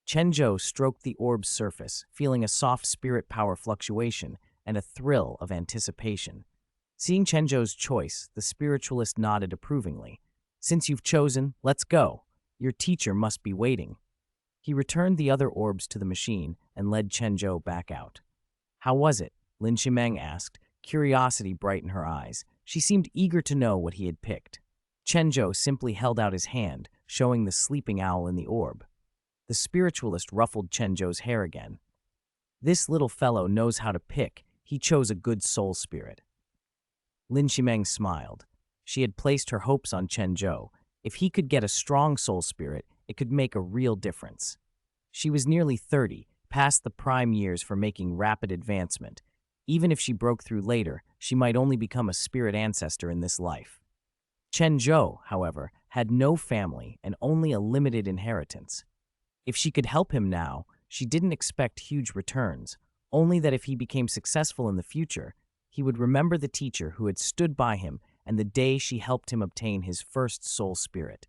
Chen Zhou stroked the orb's surface, feeling a soft spirit power fluctuation and a thrill of anticipation. Seeing Chen Zhou's choice, the spiritualist nodded approvingly. "Since you've chosen, let's go. Your teacher must be waiting." He returned the other orbs to the machine and led Chen Zhou back out. "How was it?" Lin Shimeng asked, curiosity bright in her eyes. She seemed eager to know what he had picked. Chen Zhou simply held out his hand, showing the sleeping owl in the orb. The spiritualist ruffled Chen Zhou's hair again. "This little fellow knows how to pick. He chose a good soul spirit." Lin Shimeng smiled. She had placed her hopes on Chen Zhou. If he could get a strong soul spirit, it could make a real difference. She was nearly 30, past the prime years for making rapid advancement. Even if she broke through later, she might only become a spirit ancestor in this life. Chen Zhou, however, had no family and only a limited inheritance. If she could help him now, she didn't expect huge returns, only that if he became successful in the future, he would remember the teacher who had stood by him and the day she helped him obtain his first soul spirit.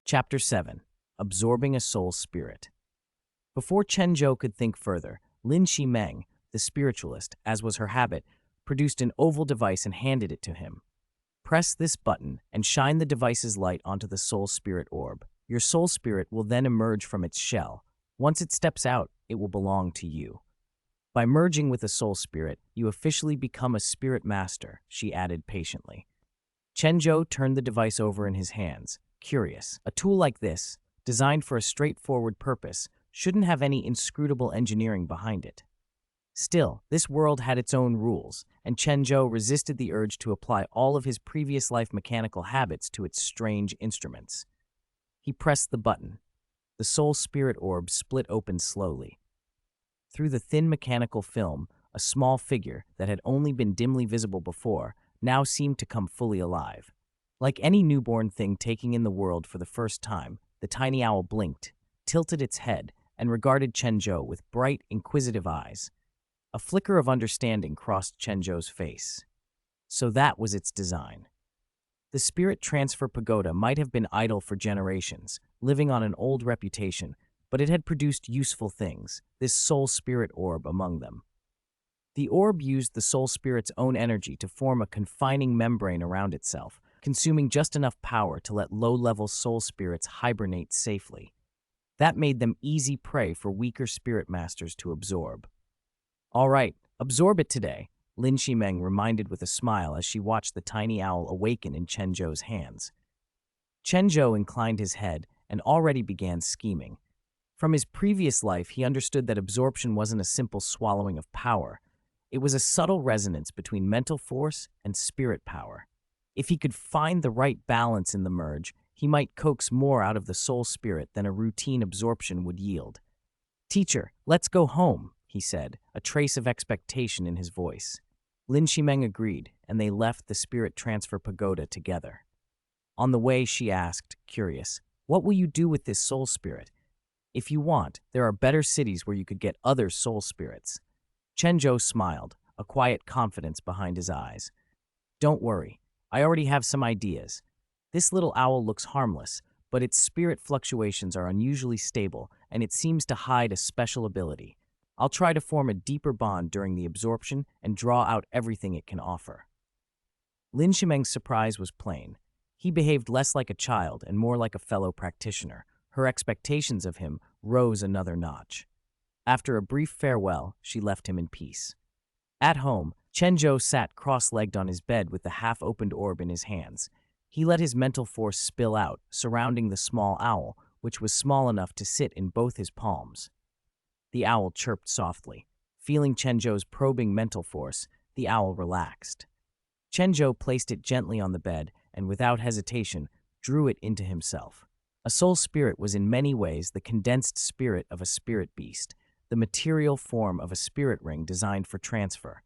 Chapter 7. Absorbing a Soul Spirit. Before Chen Zhou could think further, Lin Shimeng, the spiritualist, as was her habit, produced an oval device and handed it to him. "Press this button and shine the device's light onto the soul spirit orb. Your soul spirit will then emerge from its shell. Once it steps out, it will belong to you." By merging with a soul spirit, you officially become a spirit master, she added patiently. Chen Zhou turned the device over in his hands, curious. A tool like this, designed for a straightforward purpose, shouldn't have any inscrutable engineering behind it. Still, this world had its own rules, and Chen Zhou resisted the urge to apply all of his previous life mechanical habits to its strange instruments. He pressed the button. The soul spirit orb split open slowly. Through the thin mechanical film, a small figure that had only been dimly visible before now seemed to come fully alive. Like any newborn thing taking in the world for the first time, the tiny owl blinked, tilted its head, and regarded Chen Zhou with bright, inquisitive eyes. A flicker of understanding crossed Chen Zhou's face. So that was its design. The spirit transfer pagoda might have been idle for generations, living on an old reputation, but it had produced useful things, this soul spirit orb among them. The orb used the soul spirit's own energy to form a confining membrane around itself, consuming just enough power to let low-level soul spirits hibernate safely. That made them easy prey for weaker spirit masters to absorb. "All right, absorb it today," Lin Shimeng reminded with a smile as she watched the tiny owl awaken in Chen Zhou's hands. Chen Zhou inclined his head and already began scheming. From his previous life, he understood that absorption wasn't a simple swallowing of power. It was a subtle resonance between mental force and spirit power. If he could find the right balance in the merge, he might coax more out of the soul spirit than a routine absorption would yield. "Teacher, let's go home," he said, a trace of expectation in his voice. Lin Shimeng agreed, and they left the spirit transfer pagoda together. On the way, she asked, curious, "What will you do with this soul spirit? If you want, there are better cities where you could get other soul spirits." Chen Zhou smiled, a quiet confidence behind his eyes. "Don't worry, I already have some ideas. This little owl looks harmless, but its spirit fluctuations are unusually stable, and it seems to hide a special ability. I'll try to form a deeper bond during the absorption and draw out everything it can offer." Lin Shimeng's surprise was plain. He behaved less like a child and more like a fellow practitioner. Her expectations of him rose another notch. After a brief farewell, she left him in peace. At home, Chen Zhou sat cross-legged on his bed with the half-opened orb in his hands. He let his mental force spill out, surrounding the small owl, which was small enough to sit in both his palms. The owl chirped softly. Feeling Chen Zhou's probing mental force, the owl relaxed. Chen Zhou placed it gently on the bed and, without hesitation, drew it into himself. A soul spirit was in many ways the condensed spirit of a spirit beast, the material form of a spirit ring designed for transfer.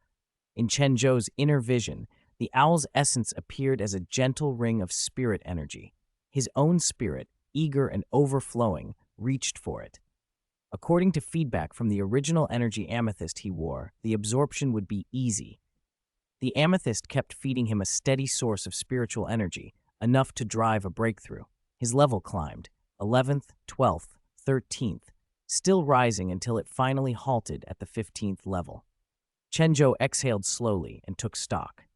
In Chen Zhou's inner vision, the owl's essence appeared as a gentle ring of spirit energy. His own spirit, eager and overflowing, reached for it. According to feedback from the original energy amethyst he wore, the absorption would be easy. The amethyst kept feeding him a steady source of spiritual energy, enough to drive a breakthrough. His level climbed, 11th, 12th, 13th, still rising until it finally halted at the 15th level. Chen Zhou exhaled slowly and took stock.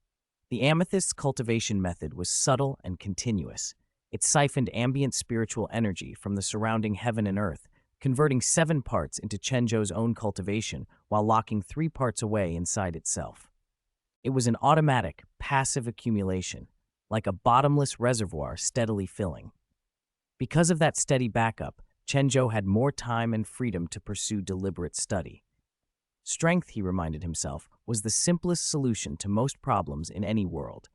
The amethyst's cultivation method was subtle and continuous. It siphoned ambient spiritual energy from the surrounding heaven and earth, converting 7 parts into Chen Zhou's own cultivation while locking 3 parts away inside itself. It was an automatic, passive accumulation, like a bottomless reservoir steadily filling. Because of that steady backup, Chen Zhou had more time and freedom to pursue deliberate study. Strength, he reminded himself, was the simplest solution to most problems in any world.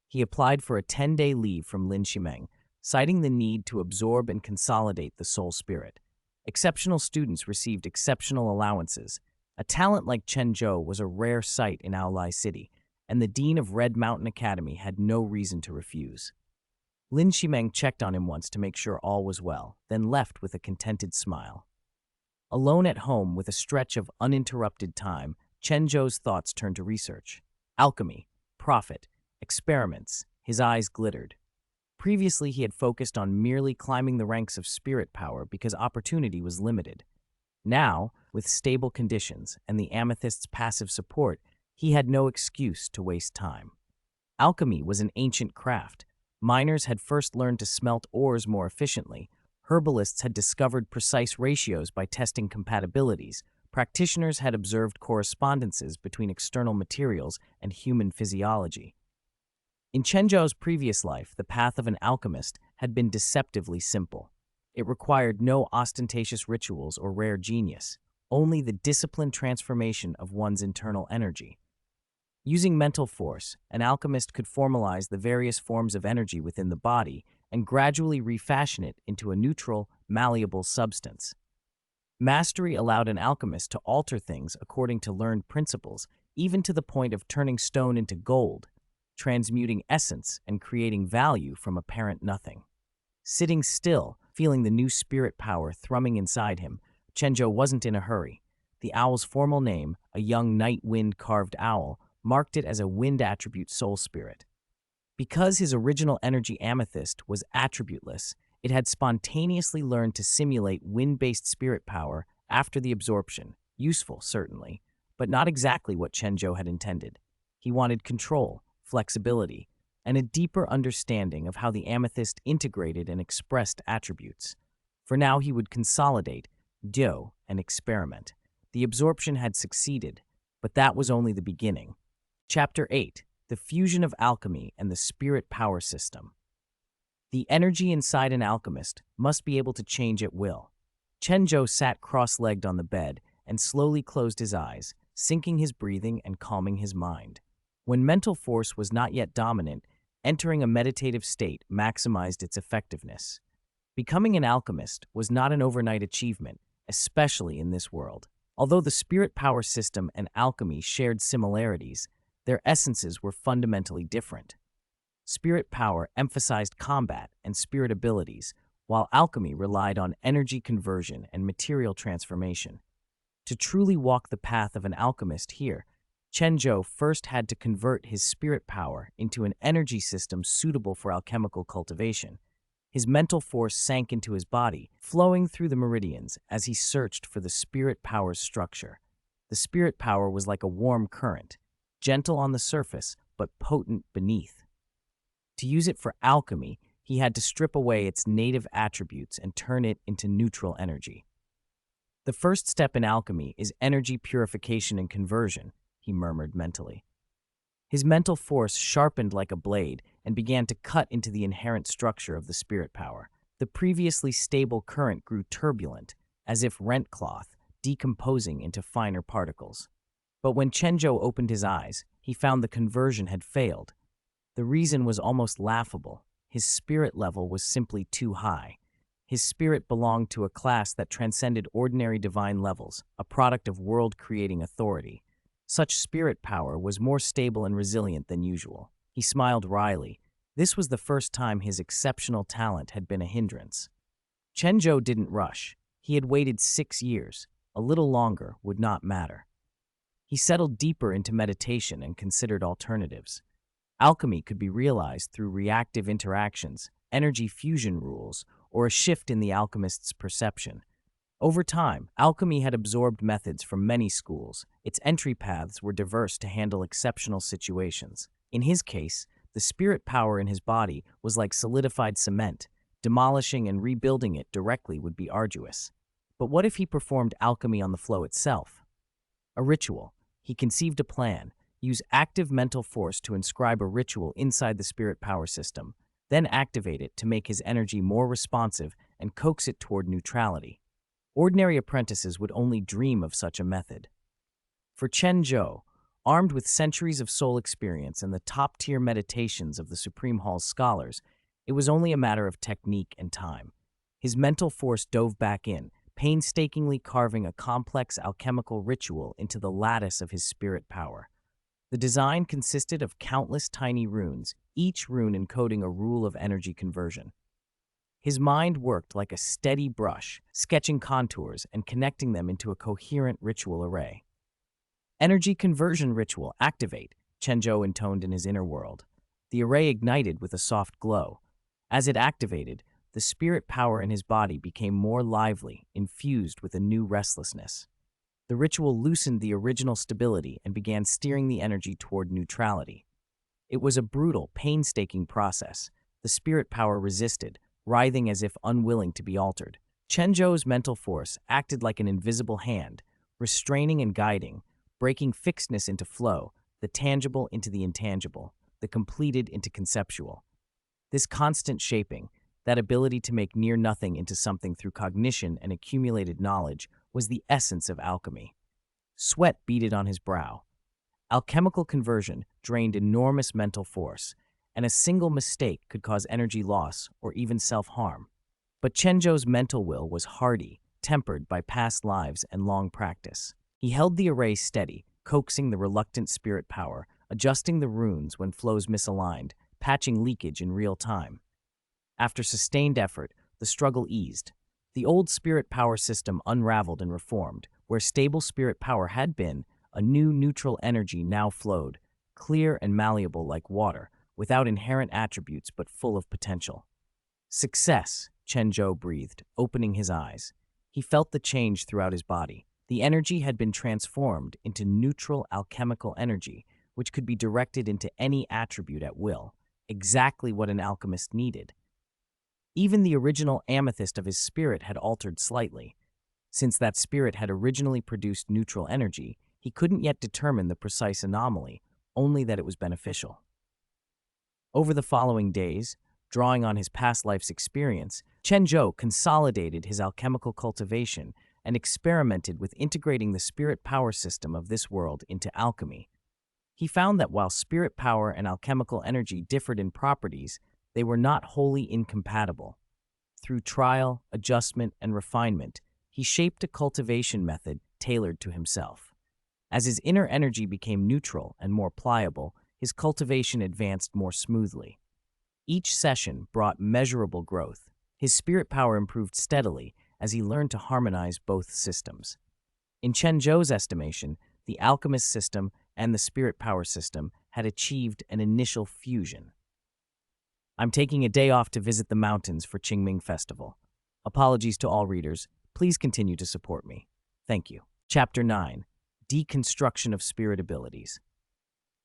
He applied for a 10-day leave from Lin Shimeng, citing the need to absorb and consolidate the soul spirit. Exceptional students received exceptional allowances. A talent like Chen Zhou was a rare sight in Aolai City, and the dean of Red Mountain Academy had no reason to refuse. Lin Shimeng checked on him once to make sure all was well, then left with a contented smile. Alone at home with a stretch of uninterrupted time, Chen Zhou's thoughts turned to research. Alchemy, profit, experiments, his eyes glittered. Previously, he had focused on merely climbing the ranks of spirit power because opportunity was limited. Now, with stable conditions and the amethyst's passive support, he had no excuse to waste time. Alchemy was an ancient craft. Miners had first learned to smelt ores more efficiently. Herbalists had discovered precise ratios by testing compatibilities. Practitioners had observed correspondences between external materials and human physiology. In Chen Zhou's previous life, the path of an alchemist had been deceptively simple. It required no ostentatious rituals or rare genius, only the disciplined transformation of one's internal energy. Using mental force, an alchemist could formalize the various forms of energy within the body and gradually refashion it into a neutral, malleable substance. Mastery allowed an alchemist to alter things according to learned principles, even to the point of turning stone into gold, transmuting essence and creating value from apparent nothing. Sitting still, feeling the new spirit power thrumming inside him, Chen Zhou wasn't in a hurry. The owl's formal name, a young night wind carved owl, marked it as a wind attribute soul spirit. Because his original energy amethyst was attributeless, it had spontaneously learned to simulate wind-based spirit power after the absorption. Useful, certainly, but not exactly what Chen Zhou had intended. He wanted control, flexibility, and a deeper understanding of how the amethyst integrated and expressed attributes. For now, he would consolidate, do, and experiment. The absorption had succeeded, but that was only the beginning. Chapter 8. The Fusion of Alchemy and the Spirit Power System. The energy inside an alchemist must be able to change at will. Chen Zhou sat cross-legged on the bed and slowly closed his eyes, syncing his breathing and calming his mind. When mental force was not yet dominant, entering a meditative state maximized its effectiveness. Becoming an alchemist was not an overnight achievement, especially in this world. Although the spirit power system and alchemy shared similarities, their essences were fundamentally different. Spirit power emphasized combat and spirit abilities, while alchemy relied on energy conversion and material transformation. To truly walk the path of an alchemist here, Chen Zhou first had to convert his spirit power into an energy system suitable for alchemical cultivation. His mental force sank into his body, flowing through the meridians as he searched for the spirit power's structure. The spirit power was like a warm current, gentle on the surface, but potent beneath. To use it for alchemy, he had to strip away its native attributes and turn it into neutral energy. The first step in alchemy is energy purification and conversion, he murmured mentally. His mental force sharpened like a blade and began to cut into the inherent structure of the spirit power. The previously stable current grew turbulent, as if rent cloth, decomposing into finer particles. But when Chen Zhou opened his eyes, he found the conversion had failed. The reason was almost laughable. His spirit level was simply too high. His spirit belonged to a class that transcended ordinary divine levels, a product of world-creating authority. Such spirit power was more stable and resilient than usual. He smiled wryly. This was the first time his exceptional talent had been a hindrance. Chen Zhou didn't rush. He had waited 6 years. A little longer would not matter. He settled deeper into meditation and considered alternatives. Alchemy could be realized through reactive interactions, energy fusion rules, or a shift in the alchemist's perception. Over time, alchemy had absorbed methods from many schools. Its entry paths were diverse to handle exceptional situations. In his case, the spirit power in his body was like solidified cement. Demolishing and rebuilding it directly would be arduous. But what if he performed alchemy on the flow itself? A ritual. He conceived a plan. Use active mental force to inscribe a ritual inside the spirit power system, then activate it to make his energy more responsive and coax it toward neutrality. Ordinary apprentices would only dream of such a method. For Chen Zhou, armed with centuries of soul experience and the top-tier meditations of the Supreme Hall's scholars, it was only a matter of technique and time. His mental force dove back in, painstakingly carving a complex alchemical ritual into the lattice of his spirit power. The design consisted of countless tiny runes, each rune encoding a rule of energy conversion. His mind worked like a steady brush, sketching contours and connecting them into a coherent ritual array. Energy conversion ritual, activate, Chen Zhou intoned in his inner world. The array ignited with a soft glow. As it activated, the spirit power in his body became more lively, infused with a new restlessness. The ritual loosened the original stability and began steering the energy toward neutrality. It was a brutal, painstaking process. The spirit power resisted, writhing as if unwilling to be altered. Chen Zhou's mental force acted like an invisible hand, restraining and guiding, breaking fixedness into flow, the tangible into the intangible, the completed into conceptual. This constant shaping, that ability to make near nothing into something through cognition and accumulated knowledge, was the essence of alchemy. Sweat beaded on his brow. Alchemical conversion drained enormous mental force, and a single mistake could cause energy loss or even self-harm. But Chen Zhou's mental will was hardy, tempered by past lives and long practice. He held the array steady, coaxing the reluctant spirit power, adjusting the runes when flows misaligned, patching leakage in real time. After sustained effort, the struggle eased. The old spirit power system unraveled and reformed. Where stable spirit power had been, a new neutral energy now flowed, clear and malleable like water, without inherent attributes but full of potential. Success, Chen Zhou breathed, opening his eyes. He felt the change throughout his body. The energy had been transformed into neutral alchemical energy, which could be directed into any attribute at will, exactly what an alchemist needed. Even the original amethyst of his spirit had altered slightly. Since that spirit had originally produced neutral energy, he couldn't yet determine the precise anomaly, only that it was beneficial. Over the following days, drawing on his past life's experience, Chen Zhou consolidated his alchemical cultivation and experimented with integrating the spirit power system of this world into alchemy. He found that while spirit power and alchemical energy differed in properties, they were not wholly incompatible. Through trial, adjustment, and refinement, he shaped a cultivation method tailored to himself. As his inner energy became neutral and more pliable, his cultivation advanced more smoothly. Each session brought measurable growth. His spirit power improved steadily as he learned to harmonize both systems. In Chen Zhou's estimation, the alchemist system and the spirit power system had achieved an initial fusion. I'm taking a day off to visit the mountains for Qingming Festival. Apologies to all readers. Please continue to support me. Thank you. Chapter 9. Deconstruction of Spirit Abilities.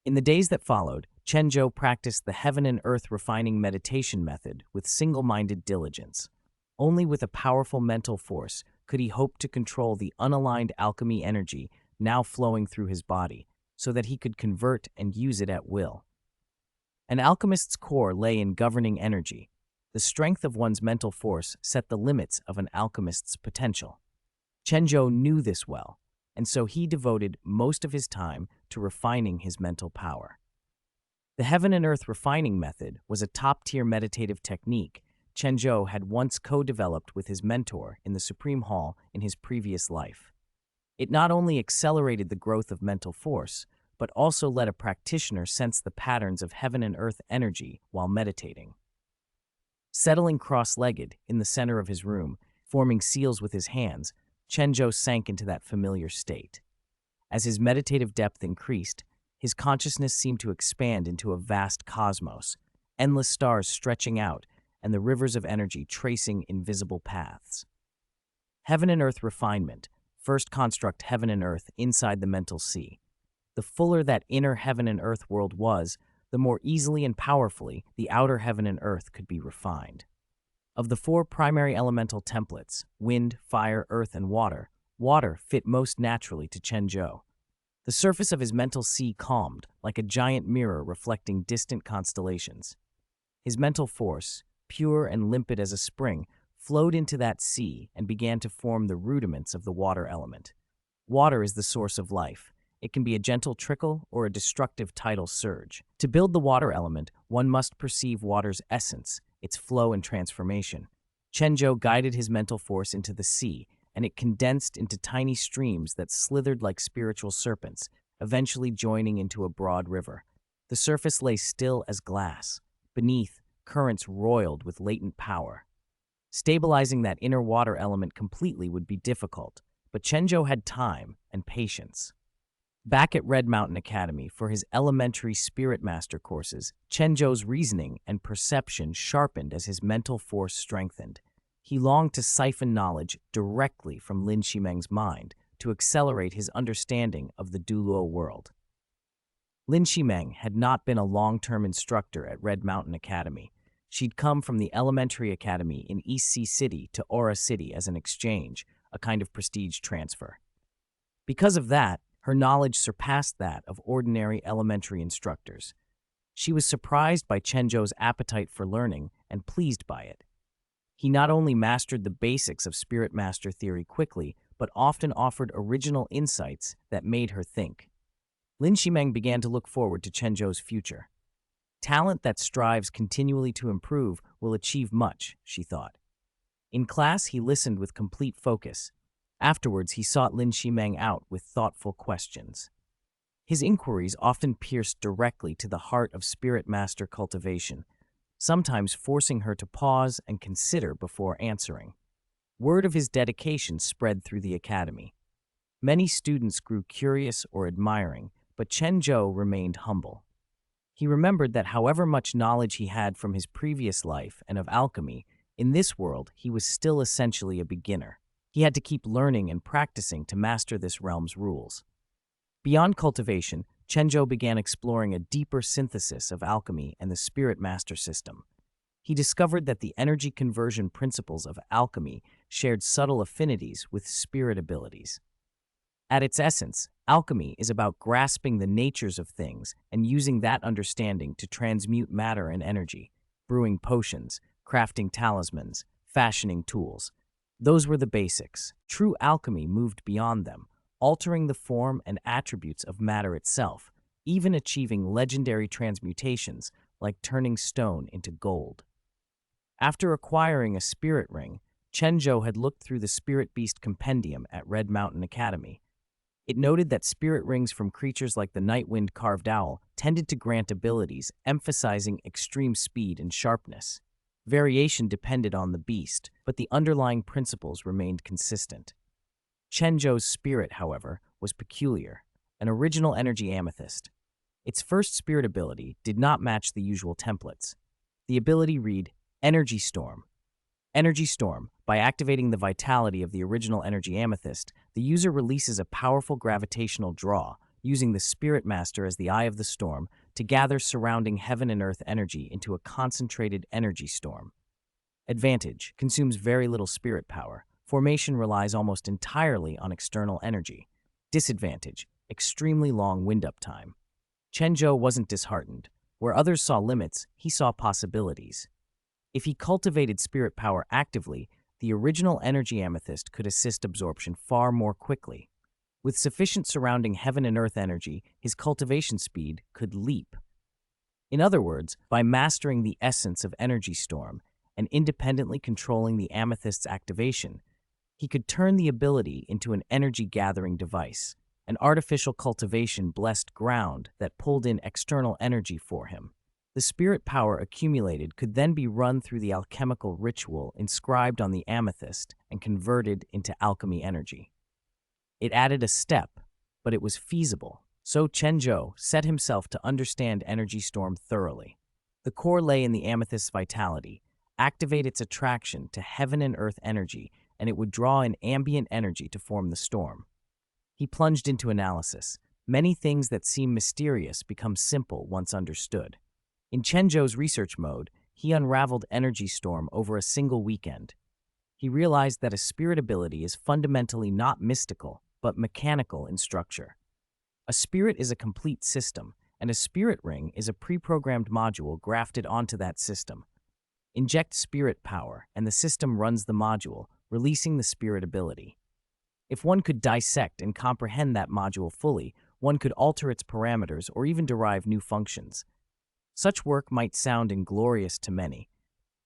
In the days that followed, Chen Zhou practiced the heaven and earth refining meditation method with single-minded diligence. Only with a powerful mental force could he hope to control the unaligned alchemy energy now flowing through his body, so that he could convert and use it at will. An alchemist's core lay in governing energy. The strength of one's mental force set the limits of an alchemist's potential. Chen Zhou knew this well, and so he devoted most of his time to refining his mental power. The heaven and earth refining method was a top-tier meditative technique Chen Zhou had once co-developed with his mentor in the Supreme Hall in his previous life. It not only accelerated the growth of mental force, but also let a practitioner sense the patterns of heaven and earth energy while meditating. Settling cross-legged in the center of his room, forming seals with his hands, Chen Zhou sank into that familiar state. As his meditative depth increased, his consciousness seemed to expand into a vast cosmos, endless stars stretching out and the rivers of energy tracing invisible paths. Heaven and earth refinement. First construct heaven and earth inside the mental sea. The fuller that inner heaven and earth world was, the more easily and powerfully the outer heaven and earth could be refined. Of the 4 primary elemental templates, wind, fire, earth, and water, water fit most naturally to Chen Zhou. The surface of his mental sea calmed, like a giant mirror reflecting distant constellations. His mental force, pure and limpid as a spring, flowed into that sea and began to form the rudiments of the water element. Water is the source of life. It can be a gentle trickle or a destructive tidal surge. To build the water element, one must perceive water's essence, its flow and transformation. Chen Zhou guided his mental force into the sea, and it condensed into tiny streams that slithered like spiritual serpents, eventually joining into a broad river. The surface lay still as glass. Beneath, currents roiled with latent power. Stabilizing that inner water element completely would be difficult, but Chen Zhou had time and patience. Back at Red Mountain Academy for his elementary Spirit Master courses, Chen Zhou's reasoning and perception sharpened as his mental force strengthened. He longed to siphon knowledge directly from Lin Shimeng's mind to accelerate his understanding of the Douluo world. Lin Shimeng had not been a long-term instructor at Red Mountain Academy. She'd come from the elementary academy in East Sea City to Aura City as an exchange, a kind of prestige transfer. Because of that, her knowledge surpassed that of ordinary elementary instructors. She was surprised by Chen Zhou's appetite for learning and pleased by it. He not only mastered the basics of Spirit Master theory quickly, but often offered original insights that made her think. Lin Shimeng began to look forward to Chen Zhou's future. Talent that strives continually to improve will achieve much, she thought. In class, he listened with complete focus. Afterwards, he sought Lin Shimeng out with thoughtful questions. His inquiries often pierced directly to the heart of Spirit Master cultivation, sometimes forcing her to pause and consider before answering. Word of his dedication spread through the academy. Many students grew curious or admiring, but Chen Zhou remained humble. He remembered that however much knowledge he had from his previous life and of alchemy, in this world he was still essentially a beginner. He had to keep learning and practicing to master this realm's rules. Beyond cultivation, Chen Zhou began exploring a deeper synthesis of alchemy and the Spirit Master system. He discovered that the energy conversion principles of alchemy shared subtle affinities with spirit abilities. At its essence, alchemy is about grasping the natures of things and using that understanding to transmute matter and energy, brewing potions, crafting talismans, fashioning tools. Those were the basics. True alchemy moved beyond them, altering the form and attributes of matter itself, even achieving legendary transmutations like turning stone into gold. After acquiring a spirit ring, Chen Zhou had looked through the Spirit Beast Compendium at Red Mountain Academy. It noted that spirit rings from creatures like the Nightwind carved owl tended to grant abilities emphasizing extreme speed and sharpness. Variation depended on the beast, but the underlying principles remained consistent. Chen Zhou's spirit, however, was peculiar, an original energy amethyst. Its first spirit ability did not match the usual templates. The ability read, Energy Storm. Energy Storm. By activating the vitality of the original energy amethyst, the user releases a powerful gravitational draw, using the Spirit Master as the eye of the storm to gather surrounding heaven and earth energy into a concentrated energy storm. Advantage: consumes very little spirit power. Formation relies almost entirely on external energy. Disadvantage: extremely long wind-up time. Chen Zhou wasn't disheartened. Where others saw limits, he saw possibilities. If he cultivated spirit power actively, the original energy amethyst could assist absorption far more quickly. With sufficient surrounding heaven and earth energy, his cultivation speed could leap. In other words, by mastering the essence of Energy Storm and independently controlling the amethyst's activation, he could turn the ability into an energy-gathering device, an artificial cultivation-blessed ground that pulled in external energy for him. The spirit power accumulated could then be run through the alchemical ritual inscribed on the amethyst and converted into alchemy energy. It added a step, but it was feasible, so Chen Zhou set himself to understand Energy Storm thoroughly. The core lay in the amethyst's vitality. Activate its attraction to heaven and earth energy, and it would draw in ambient energy to form the storm. He plunged into analysis. Many things that seem mysterious become simple once understood. In Chen Zhou's research mode, he unraveled Energy Storm over a single weekend. He realized that a spirit ability is fundamentally not mystical, but mechanical in structure. A spirit is a complete system, and a spirit ring is a pre-programmed module grafted onto that system. Inject spirit power, and the system runs the module, releasing the spirit ability. If one could dissect and comprehend that module fully, one could alter its parameters or even derive new functions. Such work might sound inglorious to many.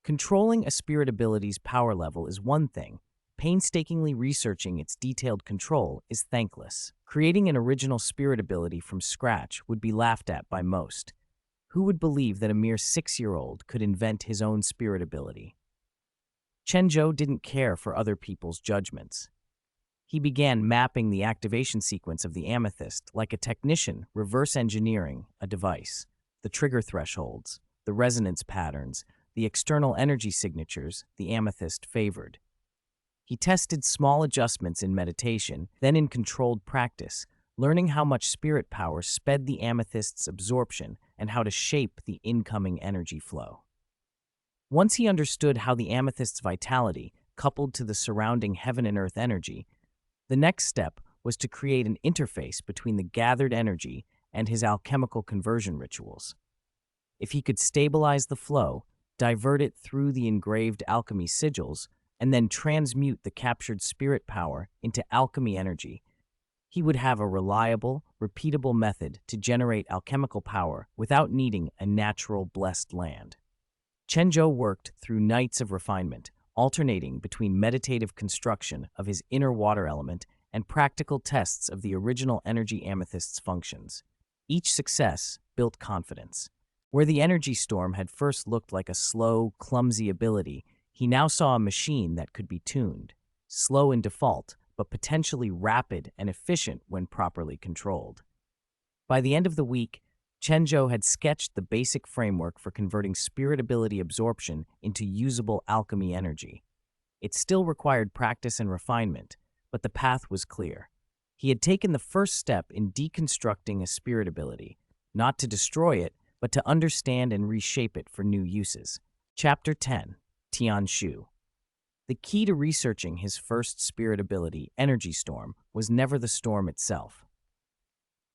Controlling a spirit ability's power level is one thing. Painstakingly researching its detailed control is thankless. Creating an original spirit ability from scratch would be laughed at by most. Who would believe that a mere 6-year-old could invent his own spirit ability? Chen Zhou didn't care for other people's judgments. He began mapping the activation sequence of the amethyst like a technician reverse engineering a device. The trigger thresholds, the resonance patterns, the external energy signatures the amethyst favored. He tested small adjustments in meditation, then in controlled practice, learning how much spirit power sped the amethyst's absorption and how to shape the incoming energy flow. Once he understood how the amethyst's vitality coupled to the surrounding heaven and earth energy, the next step was to create an interface between the gathered energy and his alchemical conversion rituals. If he could stabilize the flow, divert it through the engraved alchemy sigils, and then transmute the captured spirit power into alchemy energy, he would have a reliable, repeatable method to generate alchemical power without needing a natural blessed land. Chen Zhou worked through nights of refinement, alternating between meditative construction of his inner water element and practical tests of the original energy amethyst's functions. Each success built confidence. Where the energy storm had first looked like a slow, clumsy ability, he now saw a machine that could be tuned, slow in default, but potentially rapid and efficient when properly controlled. By the end of the week, Chen Zhou had sketched the basic framework for converting spirit ability absorption into usable alchemy energy. It still required practice and refinement, but the path was clear. He had taken the first step in deconstructing a spirit ability, not to destroy it, but to understand and reshape it for new uses. Chapter 10. Tian Shu. The key to researching his first spirit ability, Energy Storm, was never the storm itself.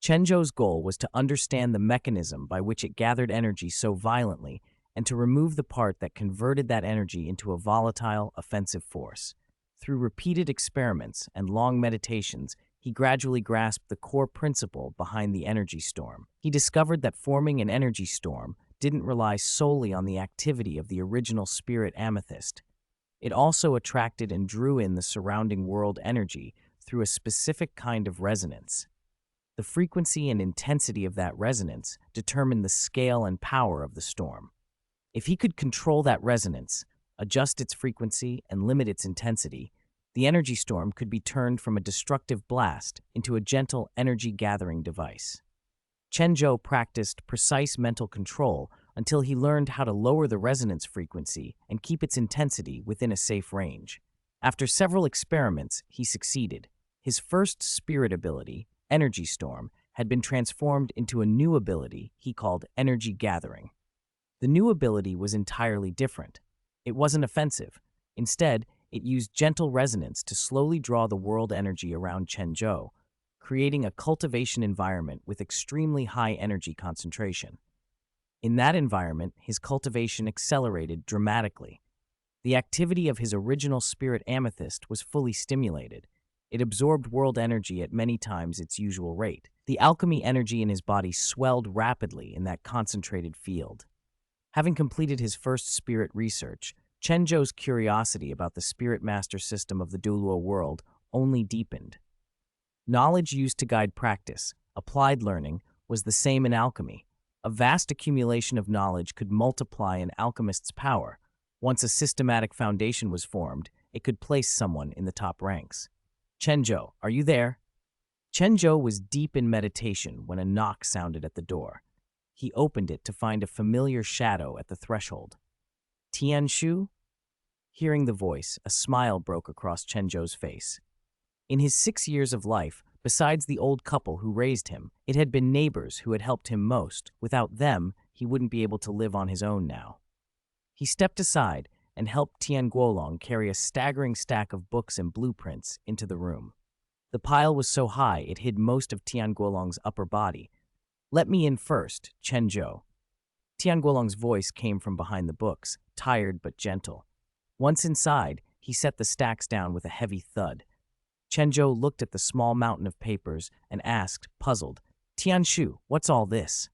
Chen Zhou's goal was to understand the mechanism by which it gathered energy so violently and to remove the part that converted that energy into a volatile, offensive force. Through repeated experiments and long meditations, he gradually grasped the core principle behind the energy storm. He discovered that forming an energy storm didn't rely solely on the activity of the original spirit amethyst. It also attracted and drew in the surrounding world energy through a specific kind of resonance. The frequency and intensity of that resonance determined the scale and power of the storm. If he could control that resonance, adjust its frequency, and limit its intensity, the energy storm could be turned from a destructive blast into a gentle energy-gathering device. Chen Zhou practiced precise mental control until he learned how to lower the resonance frequency and keep its intensity within a safe range. After several experiments, he succeeded. His first spirit ability, Energy Storm, had been transformed into a new ability he called Energy Gathering. The new ability was entirely different. It wasn't offensive. Instead, it used gentle resonance to slowly draw the world energy around Chen Zhou, creating a cultivation environment with extremely high energy concentration. In that environment, his cultivation accelerated dramatically. The activity of his original spirit amethyst was fully stimulated. It absorbed world energy at many times its usual rate. The alchemy energy in his body swelled rapidly in that concentrated field. Having completed his first spirit research, Chen Zhou's curiosity about the spirit master system of the Douluo world only deepened. Knowledge used to guide practice, applied learning, was the same in alchemy. A vast accumulation of knowledge could multiply an alchemist's power. Once a systematic foundation was formed, it could place someone in the top ranks. Chen Zhou, are you there? Chen Zhou was deep in meditation when a knock sounded at the door. He opened it to find a familiar shadow at the threshold. Tian Shu? Hearing the voice, a smile broke across Chen Zhou's face. In his 6 years of life, besides the old couple who raised him, it had been neighbors who had helped him most. Without them, he wouldn't be able to live on his own now. He stepped aside and helped Tian Guolong carry a staggering stack of books and blueprints into the room. The pile was so high it hid most of Tian Guolong's upper body. Let me in first, Chen Zhou. Tian Guolong's voice came from behind the books, tired but gentle. Once inside, he set the stacks down with a heavy thud. Chen Zhou looked at the small mountain of papers and asked, puzzled, Tian Shu, what's all this?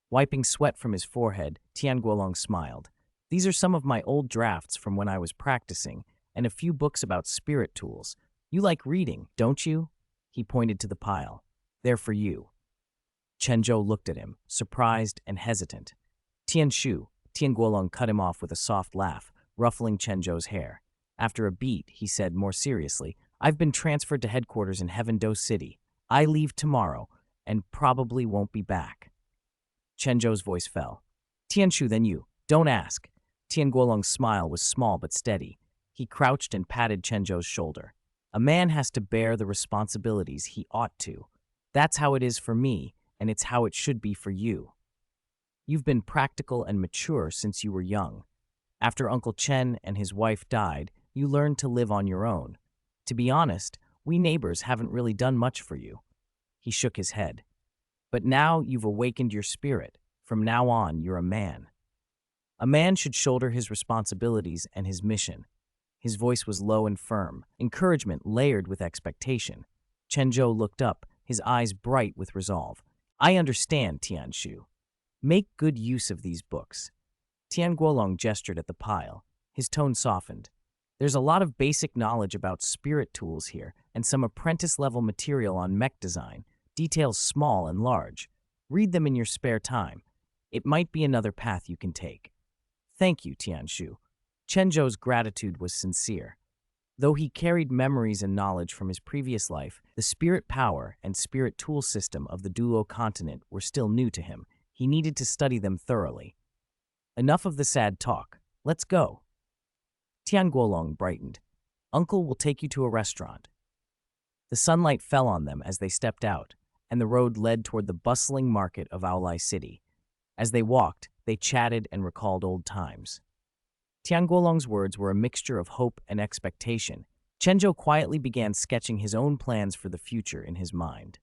Wiping sweat from his forehead, Tian Guolong smiled. These are some of my old drafts from when I was practicing, and a few books about spirit tools. You like reading, don't you? He pointed to the pile. They're for you. Chen Zhou looked at him, surprised and hesitant. Tian Shu, Tian Guolong cut him off with a soft laugh, ruffling Chen Zhou's hair. After a beat, he said more seriously, I've been transferred to headquarters in Heaven-Do City. I leave tomorrow, and probably won't be back. Chen Zhou's voice fell. Tian Shu, then you. Don't ask. Tian Guolong's smile was small but steady. He crouched and patted Chen Zhou's shoulder. A man has to bear the responsibilities he ought to. That's how it is for me, and it's how it should be for you. You've been practical and mature since you were young. After Uncle Chen and his wife died, you learned to live on your own. To be honest, we neighbors haven't really done much for you. He shook his head. But now you've awakened your spirit. From now on, you're a man. A man should shoulder his responsibilities and his mission. His voice was low and firm, encouragement layered with expectation. Chen Zhou looked up, his eyes bright with resolve. I understand, Tian Shu. Make good use of these books. Tian Guolong gestured at the pile. His tone softened. There's a lot of basic knowledge about spirit tools here and some apprentice-level material on mech design, details small and large. Read them in your spare time. It might be another path you can take. Thank you, Tianshu. Chen Zhou's gratitude was sincere. Though he carried memories and knowledge from his previous life, the spirit power and spirit tool system of the Douluo continent were still new to him. He needed to study them thoroughly. Enough of the sad talk. Let's go. Tian Guolong brightened. Uncle will take you to a restaurant. The sunlight fell on them as they stepped out, and the road led toward the bustling market of Aolai City. As they walked, they chatted and recalled old times. Tian Guolong's words were a mixture of hope and expectation. Chen Zhou quietly began sketching his own plans for the future in his mind.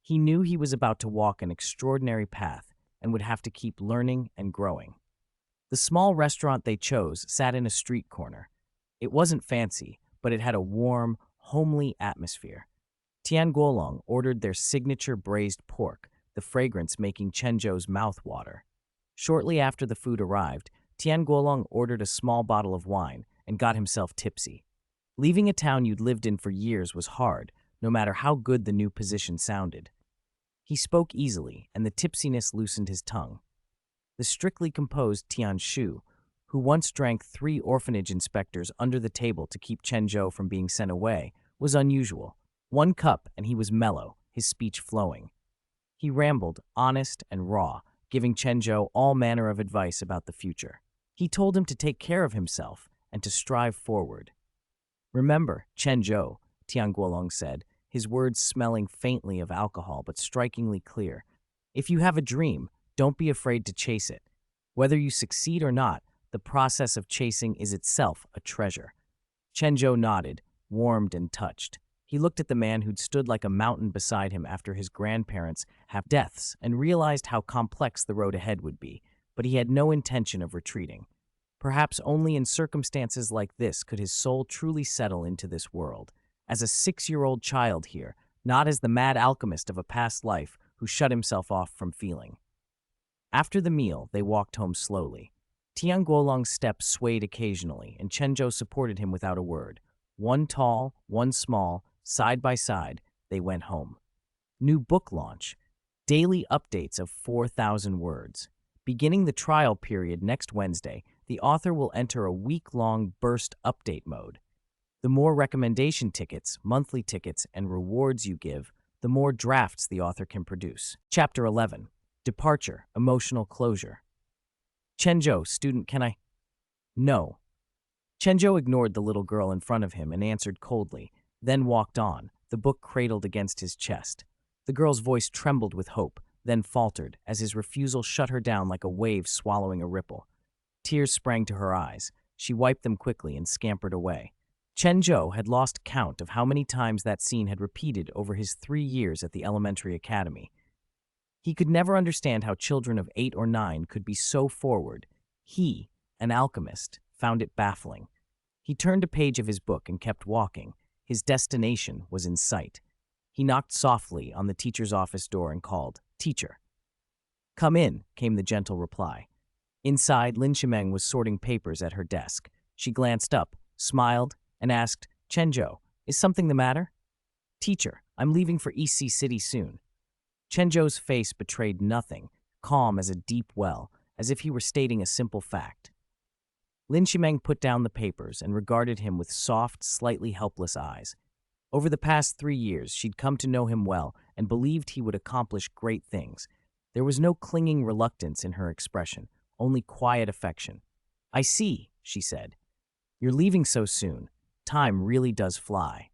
He knew he was about to walk an extraordinary path and would have to keep learning and growing. The small restaurant they chose sat in a street corner. It wasn't fancy, but it had a warm, homely atmosphere. Tian Guolong ordered their signature braised pork, the fragrance making Chen Zhou's mouth water. Shortly after the food arrived, Tian Guolong ordered a small bottle of wine and got himself tipsy. Leaving a town you'd lived in for years was hard, no matter how good the new position sounded. He spoke easily, and the tipsiness loosened his tongue. The strictly composed Tian Shu, who once drank 3 orphanage inspectors under the table to keep Chen Zhou from being sent away, was unusual. 1 cup and he was mellow, his speech flowing. He rambled, honest and raw, giving Chen Zhou all manner of advice about the future. He told him to take care of himself and to strive forward. Remember, Chen Zhou, Tian Guolong said, his words smelling faintly of alcohol but strikingly clear. If you have a dream, don't be afraid to chase it. Whether you succeed or not, the process of chasing is itself a treasure. Chen Zhou nodded, warmed and touched. He looked at the man who'd stood like a mountain beside him after his grandparents had deaths and realized how complex the road ahead would be, but he had no intention of retreating. Perhaps only in circumstances like this could his soul truly settle into this world. As a 6-year-old child here, not as the mad alchemist of a past life who shut himself off from feeling. After the meal, they walked home slowly. Tian Guolong's steps swayed occasionally, and Chen Zhou supported him without a word. 1 tall, 1 small, side by side, they went home. New book launch. Daily updates of 4,000 words. Beginning the trial period next Wednesday, the author will enter a week-long burst update mode. The more recommendation tickets, monthly tickets, and rewards you give, the more drafts the author can produce. Chapter 11. Departure, Emotional Closure. Chen Zhou, student, can I? No. Chen Zhou ignored the little girl in front of him and answered coldly, then walked on, the book cradled against his chest. The girl's voice trembled with hope, then faltered as his refusal shut her down like a wave swallowing a ripple. Tears sprang to her eyes. She wiped them quickly and scampered away. Chen Zhou had lost count of how many times that scene had repeated over his 3 years at the elementary academy. He could never understand how children of 8 or 9 could be so forward. He, an alchemist, found it baffling. He turned a page of his book and kept walking. His destination was in sight. He knocked softly on the teacher's office door and called, "Teacher." "Come in," came the gentle reply. Inside, Lin Shimeng was sorting papers at her desk. She glanced up, smiled, and asked, "Chen Zhou, is something the matter?" "Teacher, I'm leaving for EC City soon." Chen Zhou's face betrayed nothing, calm as a deep well, as if he were stating a simple fact. Lin Shimeng put down the papers and regarded him with soft, slightly helpless eyes. Over the past 3 years, she'd come to know him well and believed he would accomplish great things. There was no clinging reluctance in her expression, only quiet affection. "I see," she said. "You're leaving so soon. Time really does fly."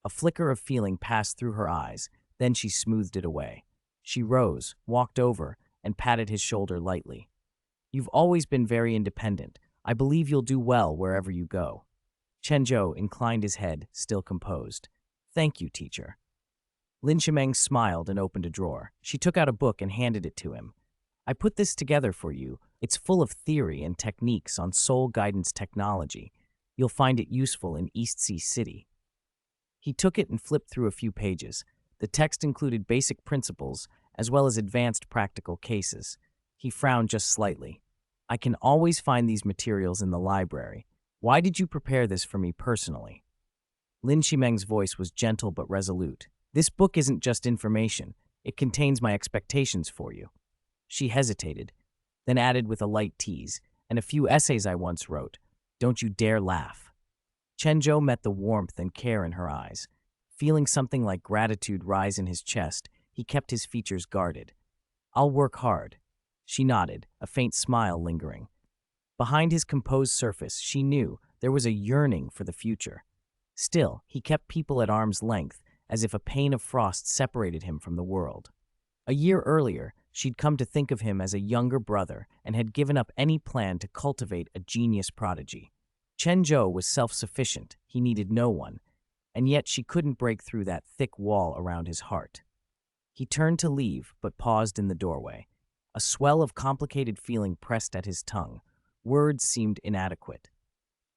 A flicker of feeling passed through her eyes, then she smoothed it away. She rose, walked over, and patted his shoulder lightly. "You've always been very independent. I believe you'll do well wherever you go." Chen Zhou inclined his head, still composed. "Thank you, teacher." Lin Shimeng smiled and opened a drawer. She took out a book and handed it to him. "I put this together for you. It's full of theory and techniques on soul guidance technology. You'll find it useful in East Sea City." He took it and flipped through a few pages. The text included basic principles as well as advanced practical cases. He frowned just slightly. "I can always find these materials in the library. Why did you prepare this for me personally? Lin Shimeng's voice was gentle but resolute. This book isn't just information. It contains my expectations for you. She hesitated, then added with a light tease, and a few essays I once wrote. Don't you dare laugh. Chen Zhou met the warmth and care in her eyes. Feeling something like gratitude rise in his chest, he kept his features guarded. I'll work hard. She nodded, a faint smile lingering. Behind his composed surface, she knew there was a yearning for the future. Still, he kept people at arm's length, as if a pane of frost separated him from the world. A year earlier, she'd come to think of him as a younger brother and had given up any plan to cultivate a genius prodigy. Chen Zhou was self-sufficient, he needed no one, and yet she couldn't break through that thick wall around his heart. He turned to leave, but paused in the doorway. A swell of complicated feeling pressed at his tongue. Words seemed inadequate.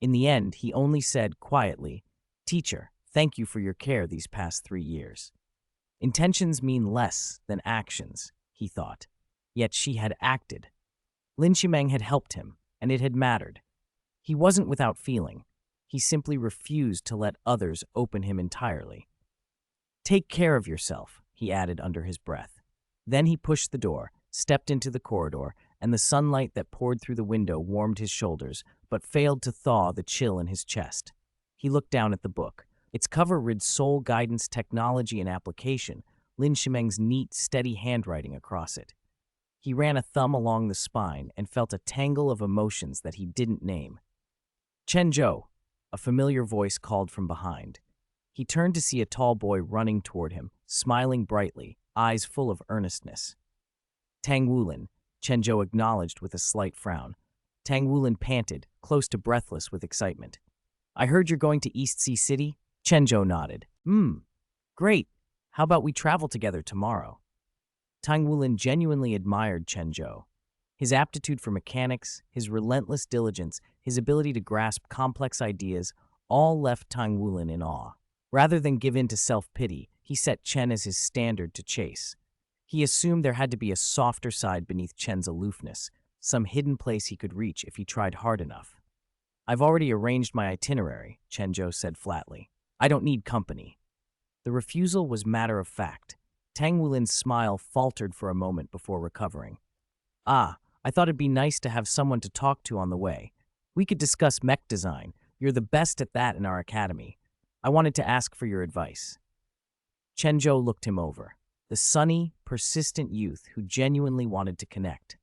In the end, he only said quietly, "Teacher, thank you for your care these past 3 years." Intentions mean less than actions, he thought. Yet she had acted. Lin Shimeng had helped him, and it had mattered. He wasn't without feeling. He simply refused to let others open him entirely. Take care of yourself, he added under his breath. Then he pushed the door, stepped into the corridor, and the sunlight that poured through the window warmed his shoulders, but failed to thaw the chill in his chest. He looked down at the book. Its cover read Soul Guidance Technology and Application, Lin Shimeng's neat, steady handwriting across it. He ran a thumb along the spine and felt a tangle of emotions that he didn't name. Chen Zhou, a familiar voice called from behind. He turned to see a tall boy running toward him, smiling brightly, eyes full of earnestness. Tang Wulin, Chen Zhou acknowledged with a slight frown. Tang Wulin panted, close to breathless with excitement. I heard you're going to East Sea City? Chen Zhou nodded. Great. How about we travel together tomorrow? Tang Wulin genuinely admired Chen Zhou. His aptitude for mechanics, his relentless diligence, his ability to grasp complex ideas, all left Tang Wulin in awe. Rather than give in to self-pity, he set Chen as his standard to chase. He assumed there had to be a softer side beneath Chen's aloofness, some hidden place he could reach if he tried hard enough. I've already arranged my itinerary, Chen Zhou said flatly. I don't need company. The refusal was matter of fact. Tang Wulin's smile faltered for a moment before recovering. I thought it'd be nice to have someone to talk to on the way. We could discuss mech design. You're the best at that in our academy. I wanted to ask for your advice. Chen Zhou looked him over. The sunny, persistent youth who genuinely wanted to connect.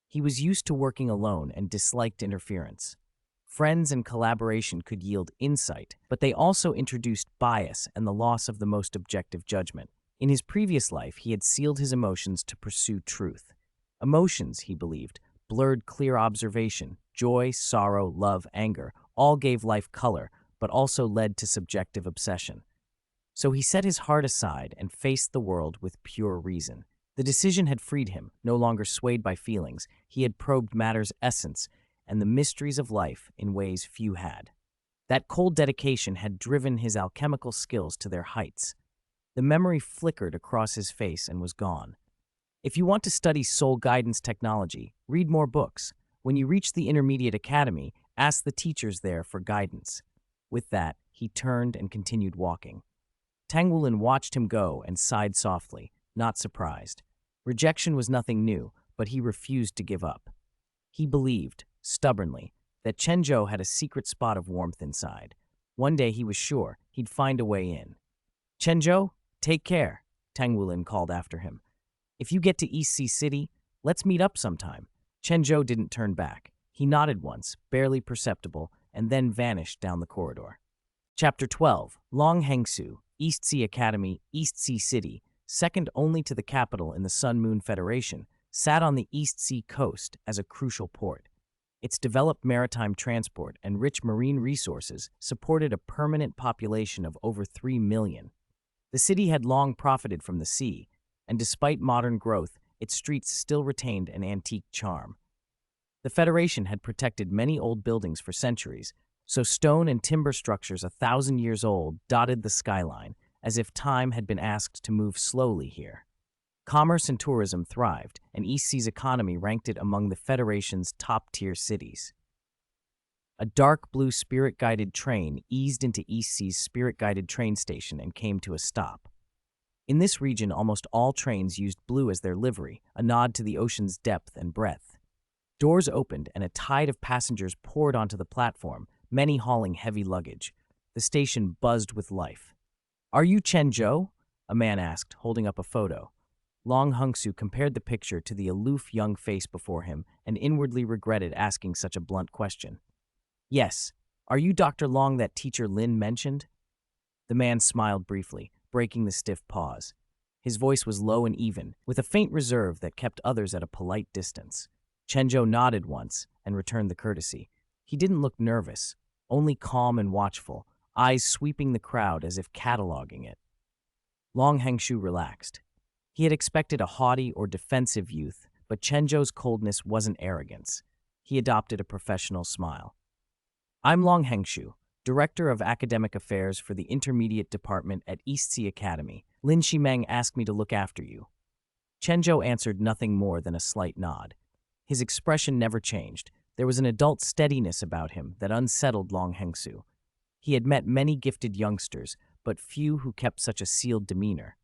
He was used to working alone and disliked interference. Friends and collaboration could yield insight, but they also introduced bias and the loss of the most objective judgment. In his previous life, he had sealed his emotions to pursue truth. Emotions, he believed, blurred clear observation. Joy, sorrow, love, anger, all gave life color, but also led to subjective obsession. So he set his heart aside and faced the world with pure reason. The decision had freed him, no longer swayed by feelings. He had probed matter's essence and the mysteries of life in ways few had. That cold dedication had driven his alchemical skills to their heights. The memory flickered across his face and was gone. If you want to study soul guidance technology, read more books. When you reach the intermediate academy, ask the teachers there for guidance. With that, he turned and continued walking. Tang Wulin watched him go and sighed softly, not surprised. Rejection was nothing new, but he refused to give up. He believed, stubbornly, that Chen Zhou had a secret spot of warmth inside. One day he was sure he'd find a way in. Chen Zhou, take care, Tang Wulin called after him. If you get to East Sea City, let's meet up sometime. Chen Zhou didn't turn back. He nodded once, barely perceptible, and then vanished down the corridor. Chapter 12, Long Hengsu, East Sea Academy, East Sea City, second only to the capital in the Sun Moon Federation, sat on the East Sea coast as a crucial port. Its developed maritime transport and rich marine resources supported a permanent population of over 3 million. The city had long profited from the sea, and despite modern growth, its streets still retained an antique charm. The Federation had protected many old buildings for centuries, so stone and timber structures 1,000 years old dotted the skyline, as if time had been asked to move slowly here. Commerce and tourism thrived, and East Sea's economy ranked it among the Federation's top-tier cities. A dark blue spirit-guided train eased into East Sea's spirit-guided train station and came to a stop. In this region, almost all trains used blue as their livery, a nod to the ocean's depth and breadth. Doors opened and a tide of passengers poured onto the platform, many hauling heavy luggage. The station buzzed with life. "Are you Chen Zhou?" a man asked, holding up a photo. Long Hungsu compared the picture to the aloof young face before him and inwardly regretted asking such a blunt question. "Yes. Are you Dr. Long that teacher Lin mentioned?" The man smiled briefly, breaking the stiff pause. His voice was low and even, with a faint reserve that kept others at a polite distance. Chen Zhou nodded once and returned the courtesy. He didn't look nervous, only calm and watchful, eyes sweeping the crowd as if cataloging it. Long Hangshu relaxed. He had expected a haughty or defensive youth, but Chen Zhou's coldness wasn't arrogance. He adopted a professional smile. "I'm Long Hangshu, Director of Academic Affairs for the Intermediate Department at East Sea Academy. Lin Shimeng asked me to look after you." Chen Zhou answered nothing more than a slight nod. His expression never changed. There was an adult steadiness about him that unsettled Long Hengsu. He had met many gifted youngsters, but few who kept such a sealed demeanor.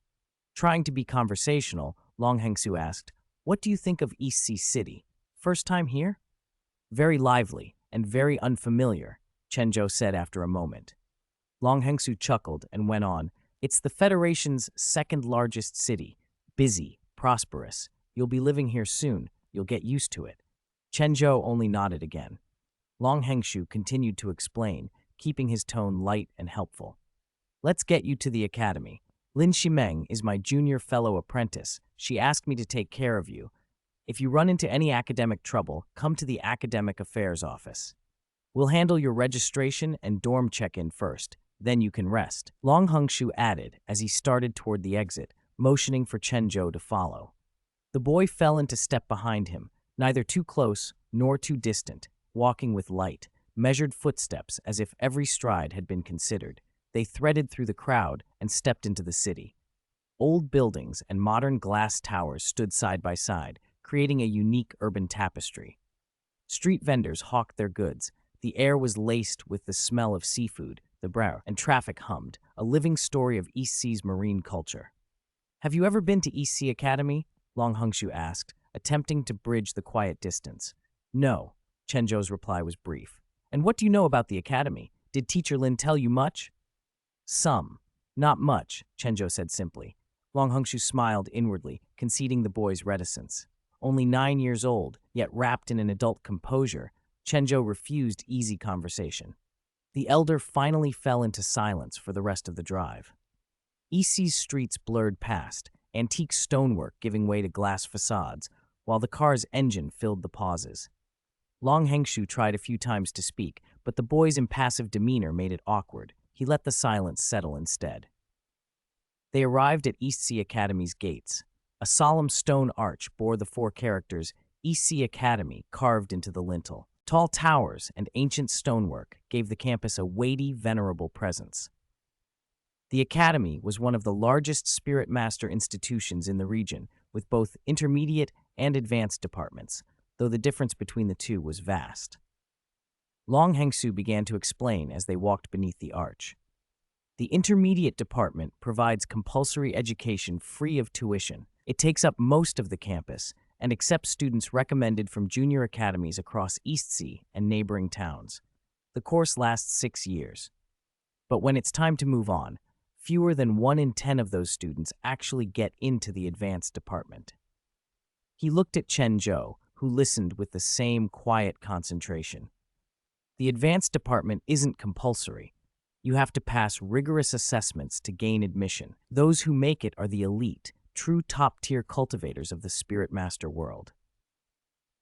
Trying to be conversational, Long Hengsu asked, "What do you think of East Sea City? First time here?" "Very lively and very unfamiliar," Chen Zhou said after a moment. Long Hengsu chuckled and went on, "It's the Federation's second largest city. Busy, prosperous. You'll be living here soon. You'll get used to it." Chen Zhou only nodded again. Long Hengshu continued to explain, keeping his tone light and helpful. "Let's get you to the academy. Lin Shimeng is my junior fellow apprentice. She asked me to take care of you. If you run into any academic trouble, come to the Academic Affairs office. We'll handle your registration and dorm check-in first, then you can rest." Long Hengshu added as he started toward the exit, motioning for Chen Zhou to follow. The boy fell into step behind him, neither too close nor too distant, walking with light, measured footsteps as if every stride had been considered. They threaded through the crowd and stepped into the city. Old buildings and modern glass towers stood side by side, creating a unique urban tapestry. Street vendors hawked their goods. The air was laced with the smell of seafood, the brer, and traffic hummed, a living story of East Sea's marine culture. "Have you ever been to East Sea Academy?" Long Hengshu asked, attempting to bridge the quiet distance. "No," Chen Zhou's reply was brief. "And what do you know about the academy? Did Teacher Lin tell you much?" "Some. Not much," Chen Zhou said simply. Long Hengshu smiled inwardly, conceding the boy's reticence. Only 9 years old, yet wrapped in an adult composure, Chen Zhou refused easy conversation. The elder finally fell into silence for the rest of the drive. East Sea's streets blurred past, antique stonework giving way to glass facades, while the car's engine filled the pauses. Long Hengshu tried a few times to speak, but the boy's impassive demeanor made it awkward. He let the silence settle instead. They arrived at East Sea Academy's gates. A solemn stone arch bore the 4 characters East Sea Academy carved into the lintel. Tall towers and ancient stonework gave the campus a weighty, venerable presence. The academy was one of the largest spirit master institutions in the region, with both intermediate and advanced departments, though the difference between the two was vast. Long Hengsu began to explain as they walked beneath the arch. The intermediate department provides compulsory education free of tuition. It takes up most of the campus and accepts students recommended from junior academies across East Sea and neighboring towns. The course lasts 6 years. But when it's time to move on, fewer than 1 in 10 of those students actually get into the advanced department. He looked at Chen Zhou, who listened with the same quiet concentration. The advanced department isn't compulsory. You have to pass rigorous assessments to gain admission. Those who make it are the elite, true top-tier cultivators of the Spirit Master world.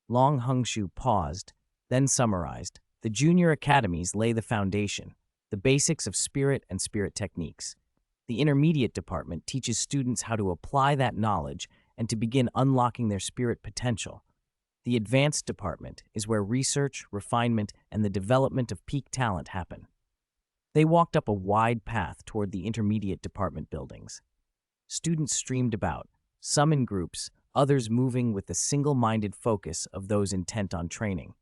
Long Hengshu paused, then summarized. The junior academies lay the foundation, the basics of spirit and spirit techniques. The intermediate department teaches students how to apply that knowledge and to begin unlocking their spirit potential. The advanced department is where research, refinement, and the development of peak talent happen. They walked up a wide path toward the intermediate department buildings. Students streamed about, some in groups, others moving with the single-minded focus of those intent on training.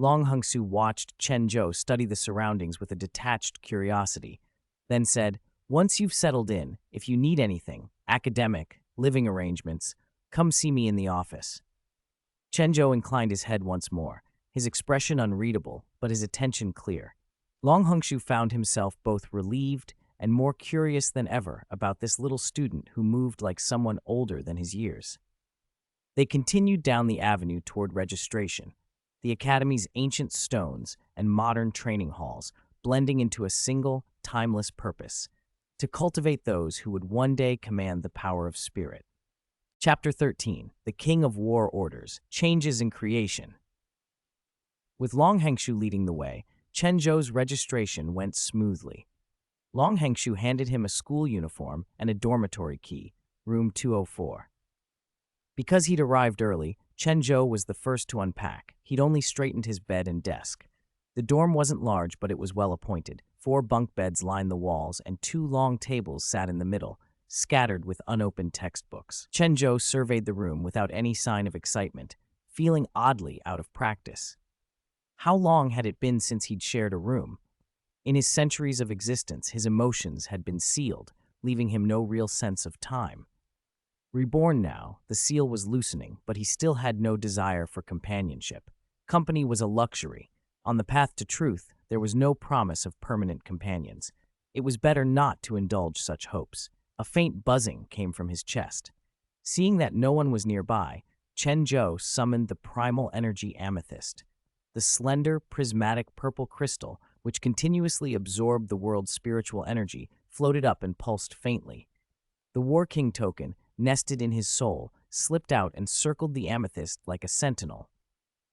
Long Hungsu watched Chen Zhou study the surroundings with a detached curiosity, then said, "Once you've settled in, if you need anything, academic, living arrangements, come see me in the office." Chen Zhou inclined his head once more, his expression unreadable, but his attention clear. Long Hungshu found himself both relieved and more curious than ever about this little student who moved like someone older than his years. They continued down the avenue toward registration, the academy's ancient stones and modern training halls blending into a single, timeless purpose: to cultivate those who would one day command the power of spirit. Chapter 13, The King of War Orders, Changes in Creation. With Long Hangshu leading the way, Chen Zhou's registration went smoothly. Long Hangshu handed him a school uniform and a dormitory key, room 204. Because he'd arrived early, Chen Zhou was the first to unpack. He'd only straightened his bed and desk. The dorm wasn't large, but it was well appointed. 4 bunk beds lined the walls, and 2 long tables sat in the middle, scattered with unopened textbooks. Chen Zhou surveyed the room without any sign of excitement, feeling oddly out of practice. How long had it been since he'd shared a room? In his centuries of existence, his emotions had been sealed, leaving him no real sense of time. Reborn now, the seal was loosening, but he still had no desire for companionship. Company was a luxury. On the path to truth, there was no promise of permanent companions. It was better not to indulge such hopes. A faint buzzing came from his chest. Seeing that no one was nearby, Chen Zhou summoned the primal energy Amethyst. The slender, prismatic purple crystal, which continuously absorbed the world's spiritual energy, floated up and pulsed faintly. The War King Token, nested in his soul, slipped out and circled the amethyst like a sentinel.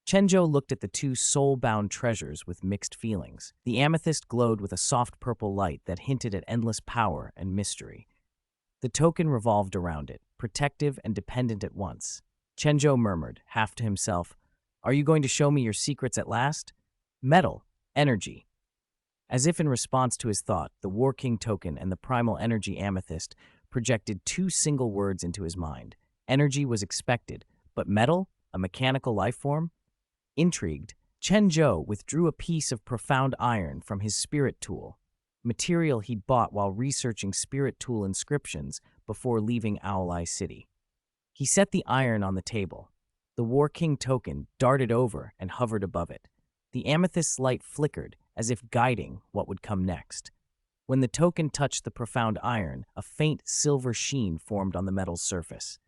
Chen Zhou looked at the 2 soul-bound treasures with mixed feelings. The amethyst glowed with a soft purple light that hinted at endless power and mystery. The token revolved around it, protective and dependent at once. Chen Zhou murmured, half to himself, "Are you going to show me your secrets at last?" Metal, energy. As if in response to his thought, the War King Token and the primal energy amethyst projected 2 single words into his mind. Energy was expected, but metal, a mechanical life form? Intrigued, Chen Zhou withdrew a piece of profound iron from his spirit tool, material he'd bought while researching spirit tool inscriptions before leaving Owleye City. He set the iron on the table. The War King Token darted over and hovered above it. The amethyst's light flickered, as if guiding what would come next. When the token touched the profound iron, a faint silver sheen formed on the metal's surface.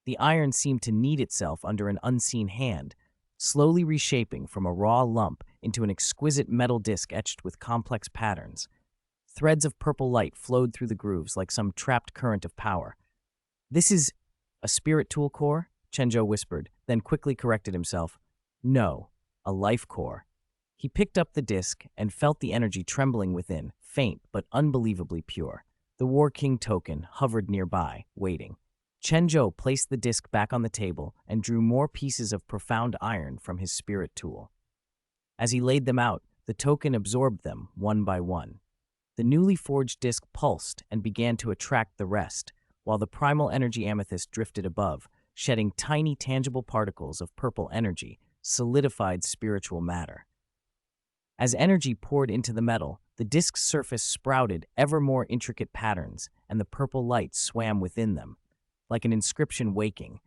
The iron seemed to knead itself under an unseen hand, slowly reshaping from a raw lump into an exquisite metal disc etched with complex patterns. Threads of purple light flowed through the grooves like some trapped current of power. "This is a spirit tool core?" Chen Zhou whispered, then quickly corrected himself. "No, a life core." He picked up the disc and felt the energy trembling within, faint but unbelievably pure. The War King Token hovered nearby, waiting. Chen Zhou placed the disc back on the table and drew more pieces of profound iron from his spirit tool. As he laid them out, the token absorbed them one by one. The newly forged disc pulsed and began to attract the rest, while the primal energy amethyst drifted above, shedding tiny tangible particles of purple energy, solidified spiritual matter. As energy poured into the metal, the disc's surface sprouted ever more intricate patterns, and the purple light swam within them, like an inscription waking.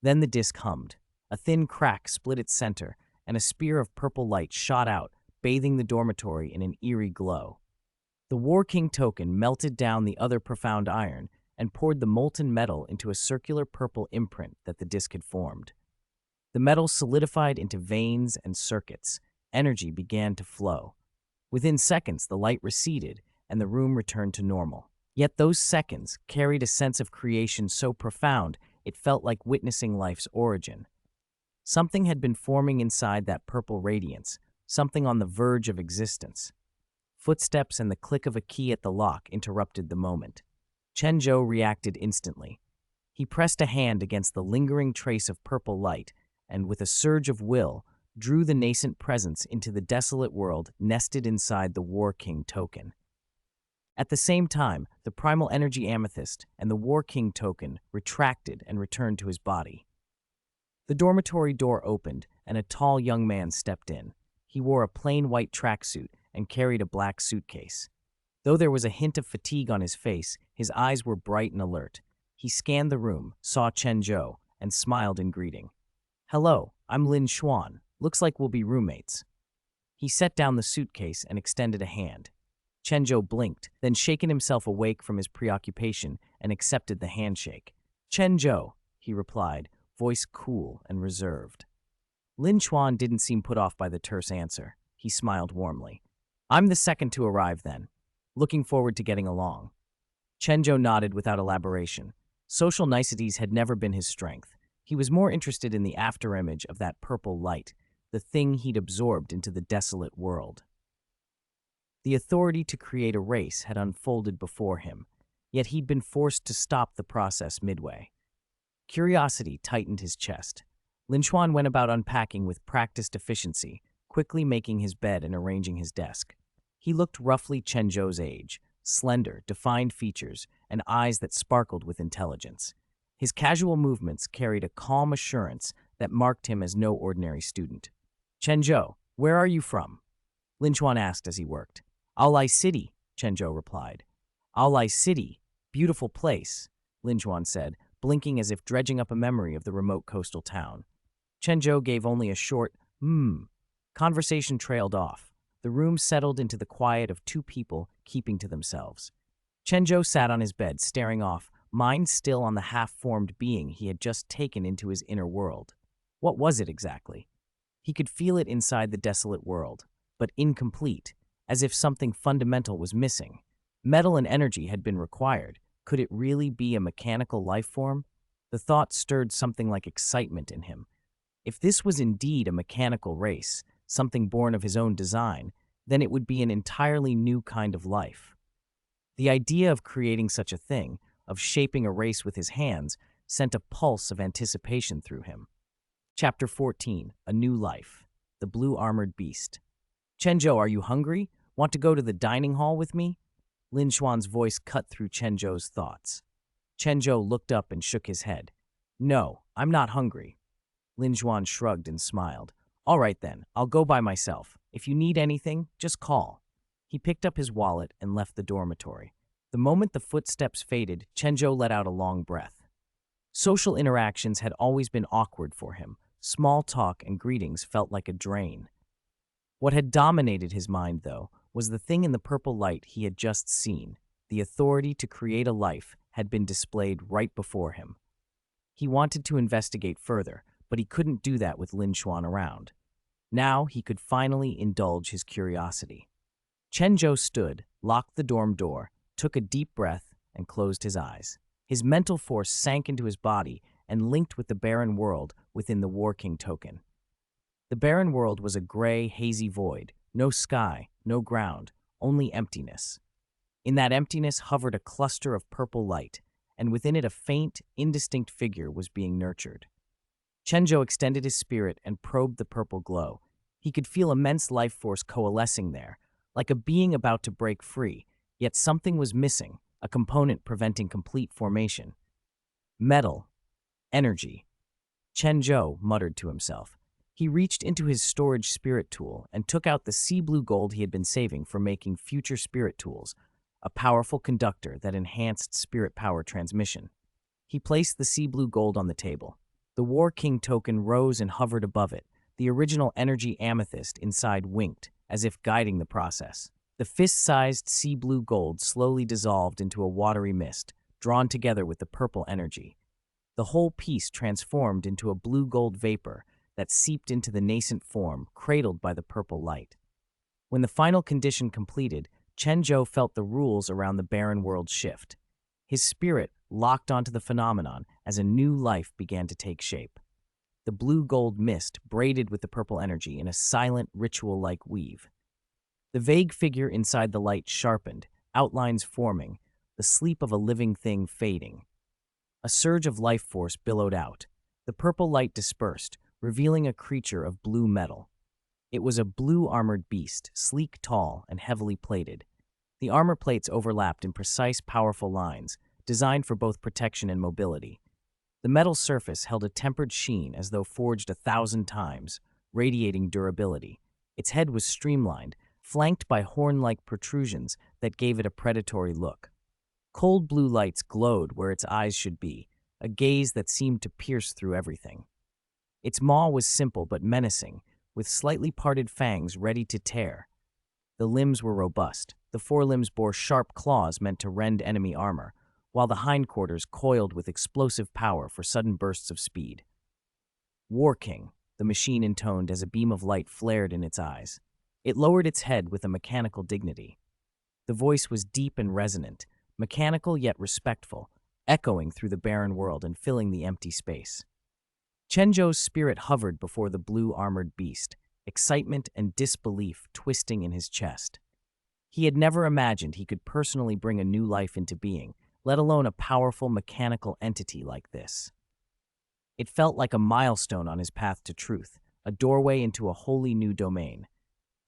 Then the disc hummed. A thin crack split its center, and a spear of purple light shot out, bathing the dormitory in an eerie glow. The War King Token melted down the other profound iron and poured the molten metal into a circular purple imprint that the disc had formed. The metal solidified into veins and circuits. Energy began to flow. Within seconds, the light receded, and the room returned to normal. Yet those seconds carried a sense of creation so profound it felt like witnessing life's origin. Something had been forming inside that purple radiance, something on the verge of existence. Footsteps and the click of a key at the lock interrupted the moment. Chen Zhou reacted instantly. He pressed a hand against the lingering trace of purple light and, with a surge of will, drew the nascent presence into the desolate world nested inside the War King Token. At the same time, the primal energy amethyst and the War King Token retracted and returned to his body. The dormitory door opened, and a tall young man stepped in. He wore a plain white tracksuit and carried a black suitcase. Though there was a hint of fatigue on his face, his eyes were bright and alert. He scanned the room, saw Chen Zhou, and smiled in greeting. "Hello, I'm Lin Xuan. Looks like we'll be roommates." He set down the suitcase and extended a hand. Chen Zhou blinked, then shaken himself awake from his preoccupation and accepted the handshake. "Chen Zhou," he replied, voice cool and reserved. Lin Xuan didn't seem put off by the terse answer. He smiled warmly. "I'm the second to arrive then. Looking forward to getting along." Chen Zhou nodded without elaboration. Social niceties had never been his strength. He was more interested in the afterimage of that purple light, the thing he'd absorbed into the desolate world. The authority to create a race had unfolded before him, yet he'd been forced to stop the process midway. Curiosity tightened his chest. Lin Xuan went about unpacking with practiced efficiency, quickly making his bed and arranging his desk. He looked roughly Chen Zhou's age, slender, defined features, and eyes that sparkled with intelligence. His casual movements carried a calm assurance that marked him as no ordinary student. "Chen Zhou, where are you from?" Lin Xuan asked as he worked. "Aulai City," Chen Zhou replied. "Aulai City, beautiful place," Lin Xuan said, blinking as if dredging up a memory of the remote coastal town. Chen Zhou gave only a short, Conversation trailed off. The room settled into the quiet of two people keeping to themselves. Chen Zhou sat on his bed, staring off, mind still on the half-formed being he had just taken into his inner world. What was it exactly? He could feel it inside the desolate world, but incomplete, as if something fundamental was missing. Metal and energy had been required. Could it really be a mechanical life form? The thought stirred something like excitement in him. If this was indeed a mechanical race, something born of his own design, then it would be an entirely new kind of life. The idea of creating such a thing, of shaping a race with his hands, sent a pulse of anticipation through him. Chapter 14, A New Life, The Blue-Armored Beast. "Chen Zhou, are you hungry? Want to go to the dining hall with me?" Lin Xuan's voice cut through Chen Zhou's thoughts. Chen Zhou looked up and shook his head. "No, I'm not hungry." Lin Xuan shrugged and smiled. "All right then, I'll go by myself. If you need anything, just call." He picked up his wallet and left the dormitory. The moment the footsteps faded, Chen Zhou let out a long breath. Social interactions had always been awkward for him. Small talk and greetings felt like a drain. What had dominated his mind, though, was the thing in the purple light he had just seen. The authority to create a life had been displayed right before him. He wanted to investigate further, but he couldn't do that with Lin Xuan around. Now he could finally indulge his curiosity. Chen Zhou stood, locked the dorm door, took a deep breath, and closed his eyes. His mental force sank into his body and linked with the barren world within the War King Token. The barren world was a gray, hazy void, no sky, no ground, only emptiness. In that emptiness hovered a cluster of purple light, and within it a faint, indistinct figure was being nurtured. Chen Zhou extended his spirit and probed the purple glow. He could feel immense life force coalescing there, like a being about to break free, yet something was missing, a component preventing complete formation. Metal. Energy. Chen Zhou muttered to himself. He reached into his storage spirit tool and took out the sea blue gold he had been saving for making future spirit tools, a powerful conductor that enhanced spirit power transmission. He placed the sea blue gold on the table. The War King token rose and hovered above it. The original energy amethyst inside winked, as if guiding the process. The fist-sized sea blue gold slowly dissolved into a watery mist, drawn together with the purple energy. The whole piece transformed into a blue-gold vapor that seeped into the nascent form, cradled by the purple light. When the final condition completed, Chen Zhou felt the rules around the barren world shift. His spirit locked onto the phenomenon as a new life began to take shape. The blue-gold mist braided with the purple energy in a silent, ritual-like weave. The vague figure inside the light sharpened, outlines forming, the sleep of a living thing fading. A surge of life force billowed out. The purple light dispersed, revealing a creature of blue metal. It was a blue-armored beast, sleek, tall, and heavily plated. The armor plates overlapped in precise, powerful lines, designed for both protection and mobility. The metal surface held a tempered sheen as though forged 1,000 times, radiating durability. Its head was streamlined, flanked by horn-like protrusions that gave it a predatory look. Cold blue lights glowed where its eyes should be, a gaze that seemed to pierce through everything. Its maw was simple but menacing, with slightly parted fangs ready to tear. The limbs were robust. The forelimbs bore sharp claws meant to rend enemy armor, while the hindquarters coiled with explosive power for sudden bursts of speed. "War King," the machine intoned as a beam of light flared in its eyes. It lowered its head with a mechanical dignity. The voice was deep and resonant, mechanical yet respectful, echoing through the barren world and filling the empty space. Chen Zhou's spirit hovered before the blue-armored beast, excitement and disbelief twisting in his chest. He had never imagined he could personally bring a new life into being, let alone a powerful mechanical entity like this. It felt like a milestone on his path to truth, a doorway into a wholly new domain.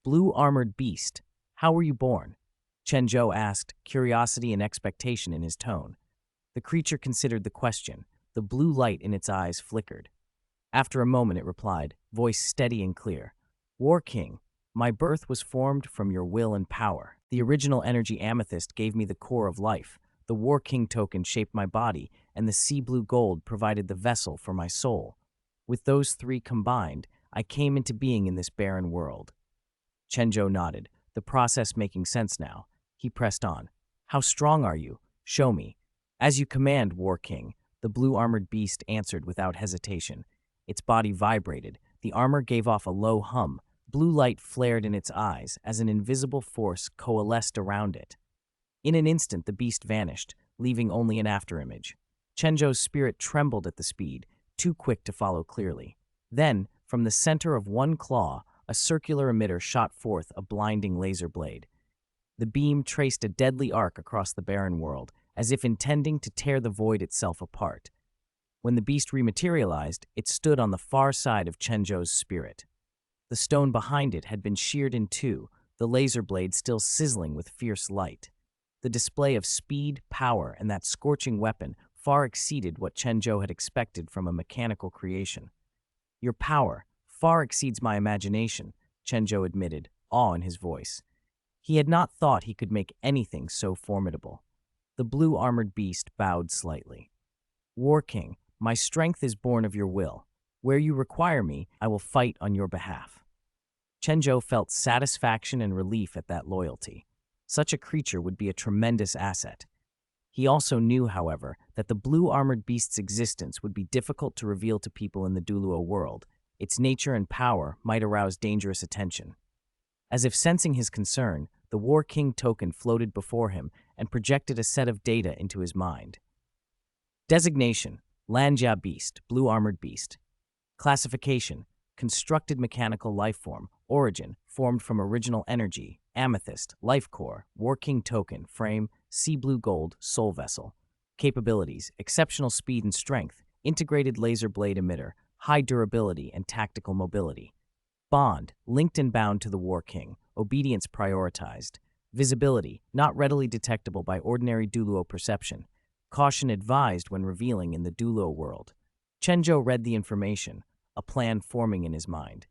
"Blue-armored beast, how were you born?" Chen Zhou asked, curiosity and expectation in his tone. The creature considered the question. The blue light in its eyes flickered. After a moment it replied, voice steady and clear. "War King, my birth was formed from your will and power. The original energy amethyst gave me the core of life. The War King token shaped my body, and the sea blue gold provided the vessel for my soul. With those three combined, I came into being in this barren world." Chen Zhou nodded, the process making sense now. He pressed on. "How strong are you? Show me." "As you command, War King," the blue-armored beast answered without hesitation. Its body vibrated. The armor gave off a low hum. Blue light flared in its eyes as an invisible force coalesced around it. In an instant, the beast vanished, leaving only an afterimage. Chen Zhou's spirit trembled at the speed, too quick to follow clearly. Then, from the center of one claw, a circular emitter shot forth a blinding laser blade. The beam traced a deadly arc across the barren world, as if intending to tear the void itself apart. When the beast rematerialized, it stood on the far side of Chen Zhou's spirit. The stone behind it had been sheared in two, the laser blade still sizzling with fierce light. The display of speed, power, and that scorching weapon far exceeded what Chen Zhou had expected from a mechanical creation. "Your power far exceeds my imagination," Chen Zhou admitted, awe in his voice. He had not thought he could make anything so formidable. The blue-armored beast bowed slightly. "War King, my strength is born of your will. Where you require me, I will fight on your behalf." Chen Zhou felt satisfaction and relief at that loyalty. Such a creature would be a tremendous asset. He also knew, however, that the blue-armored beast's existence would be difficult to reveal to people in the Douluo world. Its nature and power might arouse dangerous attention. As if sensing his concern, the War King token floated before him and projected a set of data into his mind. Designation: Lanjia Beast, Blue-Armored Beast. Classification: Constructed Mechanical Lifeform. Origin: Formed from Original Energy. Amethyst, Life Core, War King Token, Frame, Sea Blue Gold, Soul Vessel. Capabilities: Exceptional Speed and Strength, Integrated Laser Blade Emitter, High Durability and Tactical Mobility. Bond: Linked and bound to the War King. Obedience prioritized. Visibility: Not readily detectable by ordinary Douluo perception. Caution advised when revealing in the Douluo world. Chen Zhou read the information, a plan forming in his mind.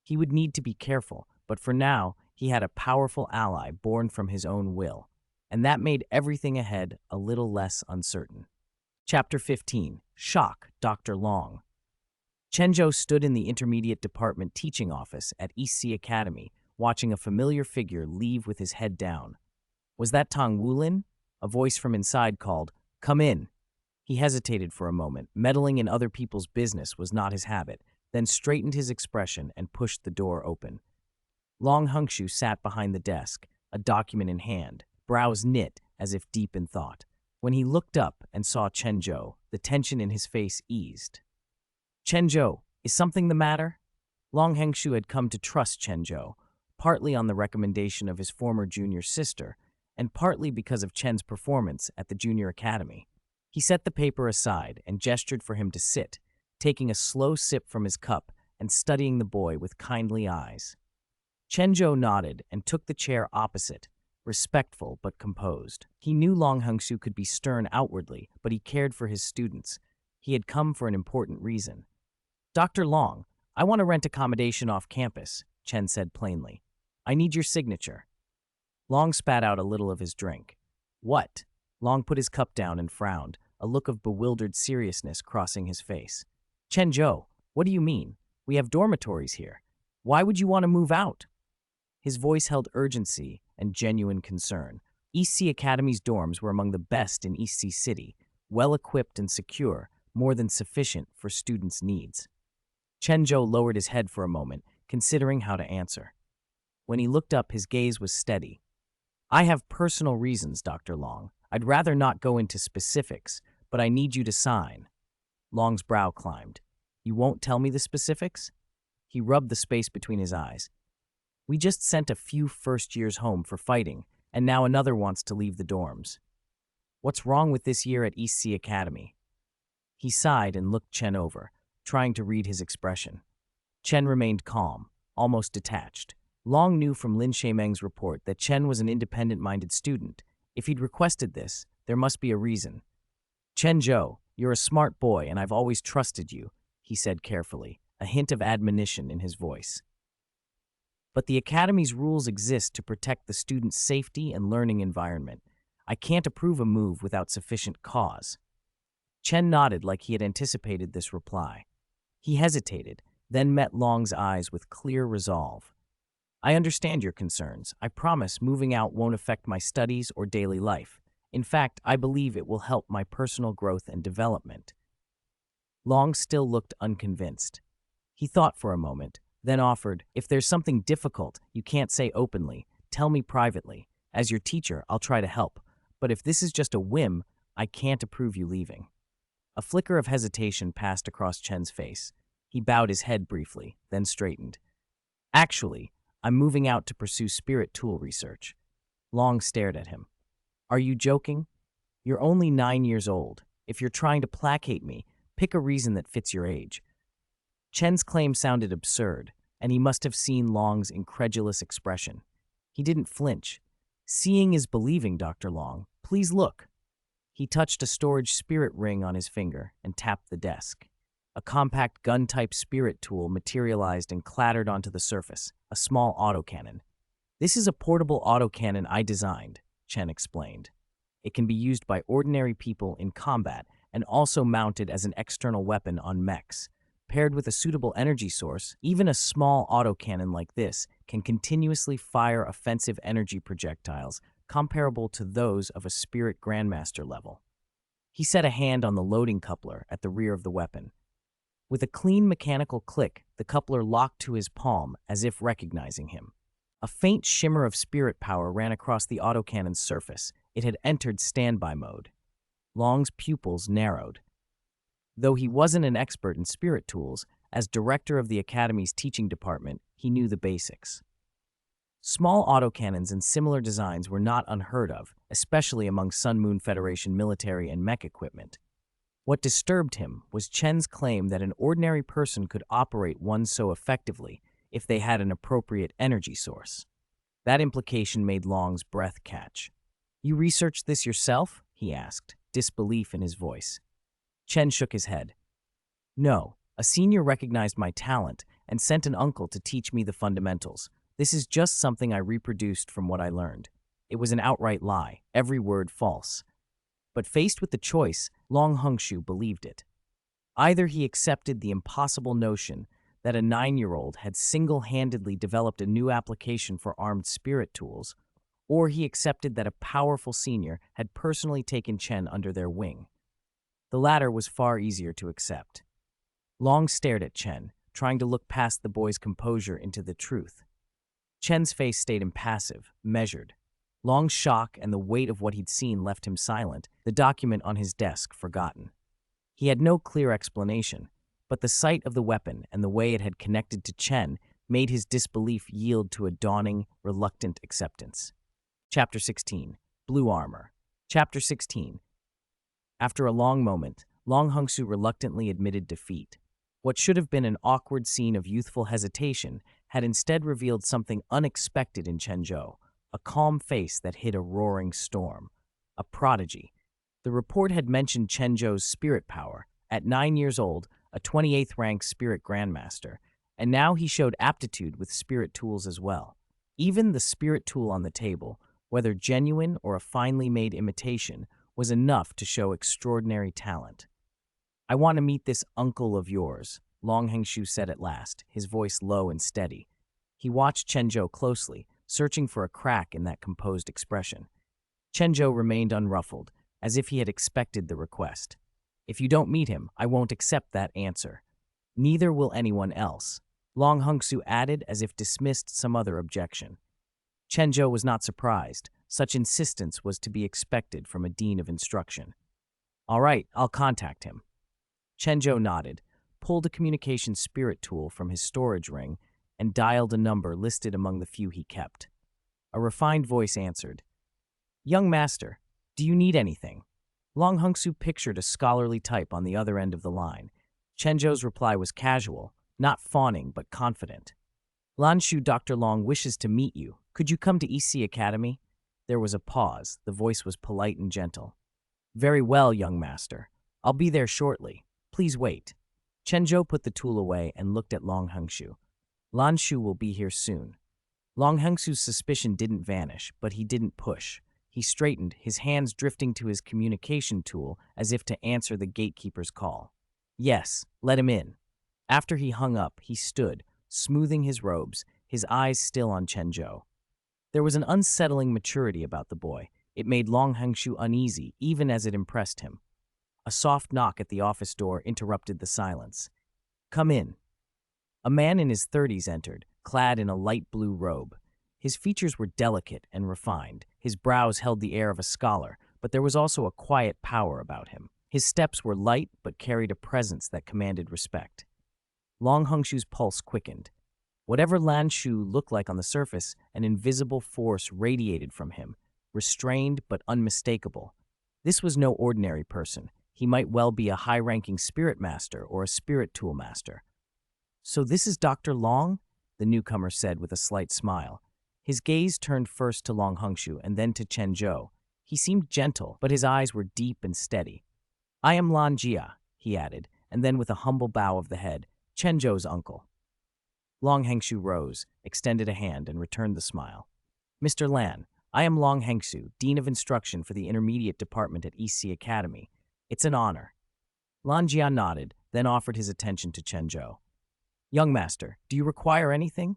He would need to be careful, but for now, he had a powerful ally born from his own will, and that made everything ahead a little less uncertain. Chapter 15. Shock, Dr. Long. Chen Zhou stood in the Intermediate Department teaching office at East Sea Academy, watching a familiar figure leave with his head down. Was that Tang Wulin? A voice from inside called, "Come in." He hesitated for a moment. Meddling in other people's business was not his habit, then straightened his expression and pushed the door open. Long Hongshu sat behind the desk, a document in hand, brows knit as if deep in thought. When he looked up and saw Chen Zhou, the tension in his face eased. "Chen Zhou, is something the matter?" Long Hongshu had come to trust Chen Zhou, partly on the recommendation of his former junior sister, and partly because of Chen's performance at the junior academy. He set the paper aside and gestured for him to sit, taking a slow sip from his cup and studying the boy with kindly eyes. Chen Zhou nodded and took the chair opposite, respectful but composed. He knew Long Hongshu could be stern outwardly, but he cared for his students. He had come for an important reason. "Dr. Long, I want to rent accommodation off campus. Chen said plainly. I need your signature. Long spat out a little of his drink. What? Long put his cup down and frowned, a look of bewildered seriousness crossing his face. Chen Zhou, what do you mean? We have dormitories here. Why would you want to move out? His voice held urgency and genuine concern. East Sea Academy's dorms were among the best in East Sea City, well-equipped and secure, more than sufficient for students' needs. Chen Zhou lowered his head for a moment, considering how to answer. When he looked up, his gaze was steady. I have personal reasons, Dr. Long. I'd rather not go into specifics, but I need you to sign. Long's brow climbed. You won't tell me the specifics? He rubbed the space between his eyes. We just sent a few first years home for fighting, and now another wants to leave the dorms. What's wrong with this year at East Sea Academy? He sighed and looked Chen over, trying to read his expression. Chen remained calm, almost detached. Long knew from Lin Shaimeng's report that Chen was an independent-minded student. If he'd requested this, there must be a reason. Chen Zhou, you're a smart boy and I've always trusted you, he said carefully, a hint of admonition in his voice. But the Academy's rules exist to protect the student's safety and learning environment. I can't approve a move without sufficient cause. Chen nodded like he had anticipated this reply. He hesitated, then met Long's eyes with clear resolve. I understand your concerns. I promise moving out won't affect my studies or daily life. In fact, I believe it will help my personal growth and development. Long still looked unconvinced. He thought for a moment, then offered, if there's something difficult you can't say openly, tell me privately. As your teacher, I'll try to help. But if this is just a whim, I can't approve you leaving. A flicker of hesitation passed across Chen's face. He bowed his head briefly, then straightened. Actually, I'm moving out to pursue spirit tool research. Long stared at him. Are you joking? You're only 9 years old. If you're trying to placate me, pick a reason that fits your age. Chen's claim sounded absurd, and he must have seen Long's incredulous expression. He didn't flinch. Seeing is believing, Dr. Long. Please look. He touched a storage spirit ring on his finger and tapped the desk. A compact gun-type spirit tool materialized and clattered onto the surface, a small autocannon. This is a portable autocannon I designed, Chen explained. It can be used by ordinary people in combat and also mounted as an external weapon on mechs. Paired with a suitable energy source, even a small autocannon like this can continuously fire offensive energy projectiles comparable to those of a spirit grandmaster level. He set a hand on the loading coupler at the rear of the weapon. With a clean mechanical click, the coupler locked to his palm as if recognizing him. A faint shimmer of spirit power ran across the autocannon's surface. It had entered standby mode. Long's pupils narrowed. Though he wasn't an expert in spirit tools, as director of the Academy's teaching department, he knew the basics. Small autocannons and similar designs were not unheard of, especially among Sun Moon Federation military and mech equipment. What disturbed him was Chen's claim that an ordinary person could operate one so effectively if they had an appropriate energy source. That implication made Long's breath catch. You researched this yourself? He asked, disbelief in his voice. Chen shook his head. No, a senior recognized my talent and sent an uncle to teach me the fundamentals. This is just something I reproduced from what I learned. It was an outright lie, every word false. But faced with the choice, Long Hongshu believed it. Either he accepted the impossible notion that a 9-year-old had single-handedly developed a new application for armed spirit tools, or he accepted that a powerful senior had personally taken Chen under their wing. The latter was far easier to accept. Long stared at Chen, trying to look past the boy's composure into the truth. Chen's face stayed impassive, measured. Long's shock and the weight of what he'd seen left him silent, the document on his desk forgotten. He had no clear explanation, but the sight of the weapon and the way it had connected to Chen made his disbelief yield to a dawning, reluctant acceptance. Chapter 16. Blue Armor. Chapter 16. After a long moment, Long Hongshu reluctantly admitted defeat. What should have been an awkward scene of youthful hesitation had instead revealed something unexpected in Chen Zhou, a calm face that hid a roaring storm. A prodigy. The report had mentioned Chen Zhou's spirit power, at 9 years old, a 28th-rank spirit grandmaster, and now he showed aptitude with spirit tools as well. Even the spirit tool on the table, whether genuine or a finely made imitation, was enough to show extraordinary talent. "I want to meet this uncle of yours," Long Hengshu said at last, his voice low and steady. He watched Chen Zhou closely, searching for a crack in that composed expression. Chen Zhou remained unruffled, as if he had expected the request. "If you don't meet him, I won't accept that answer. Neither will anyone else," Long Hengsu added as if dismissed some other objection. Chen Zhou was not surprised. Such insistence was to be expected from a dean of instruction. "All right, I'll contact him." Chen Zhou nodded, pulled a communication spirit tool from his storage ring, and dialed a number listed among the few he kept. A refined voice answered. "Young master, do you need anything?" Long Hengsu pictured a scholarly type on the other end of the line. Chen Zhou's reply was casual, not fawning but confident. "Lanshu, Dr. Long wishes to meet you. Could you come to EC Academy?" There was a pause. The voice was polite and gentle. "Very well, young master. I'll be there shortly. Please wait." Chen Zhou put the tool away and looked at Long Hengsu. "Lanshu will be here soon." Long Hengsu's suspicion didn't vanish, but he didn't push. He straightened, his hands drifting to his communication tool as if to answer the gatekeeper's call. "Yes, let him in." After he hung up, he stood, smoothing his robes, his eyes still on Chen Zhou. There was an unsettling maturity about the boy. It made Long Hengsu uneasy, even as it impressed him. A soft knock at the office door interrupted the silence. "Come in." A man in his 30s entered, clad in a light blue robe. His features were delicate and refined. His brows held the air of a scholar, but there was also a quiet power about him. His steps were light but carried a presence that commanded respect. Long Hengshu's pulse quickened. Whatever Lan Shu looked like on the surface, an invisible force radiated from him, restrained but unmistakable. This was no ordinary person. He might well be a high-ranking spirit master or a spirit tool master. "So this is Dr. Long?" the newcomer said with a slight smile. His gaze turned first to Long Hengshu and then to Chen Zhou. He seemed gentle, but his eyes were deep and steady. "I am Lan Jia," he added, and then with a humble bow of the head, "Chen Zhou's uncle." Long Hengshu rose, extended a hand, and returned the smile. "Mr. Lan, I am Long Hengshu, Dean of Instruction for the Intermediate Department at EC Academy. It's an honor." Lan Jia nodded, then offered his attention to Chen Zhou. "Young master, do you require anything?"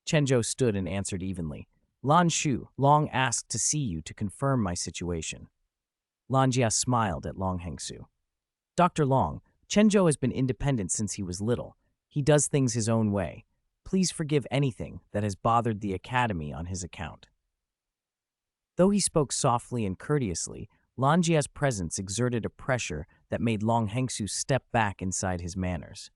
Chen Zhou stood and answered evenly. "Lan Shu, Long asked to see you to confirm my situation." Lan Jia smiled at Long Hengsu. "Dr. Long, Chen Zhou has been independent since he was little. He does things his own way. Please forgive anything that has bothered the academy on his account." Though he spoke softly and courteously, Lan Jia's presence exerted a pressure that made Long Hengsu step back inside his manners.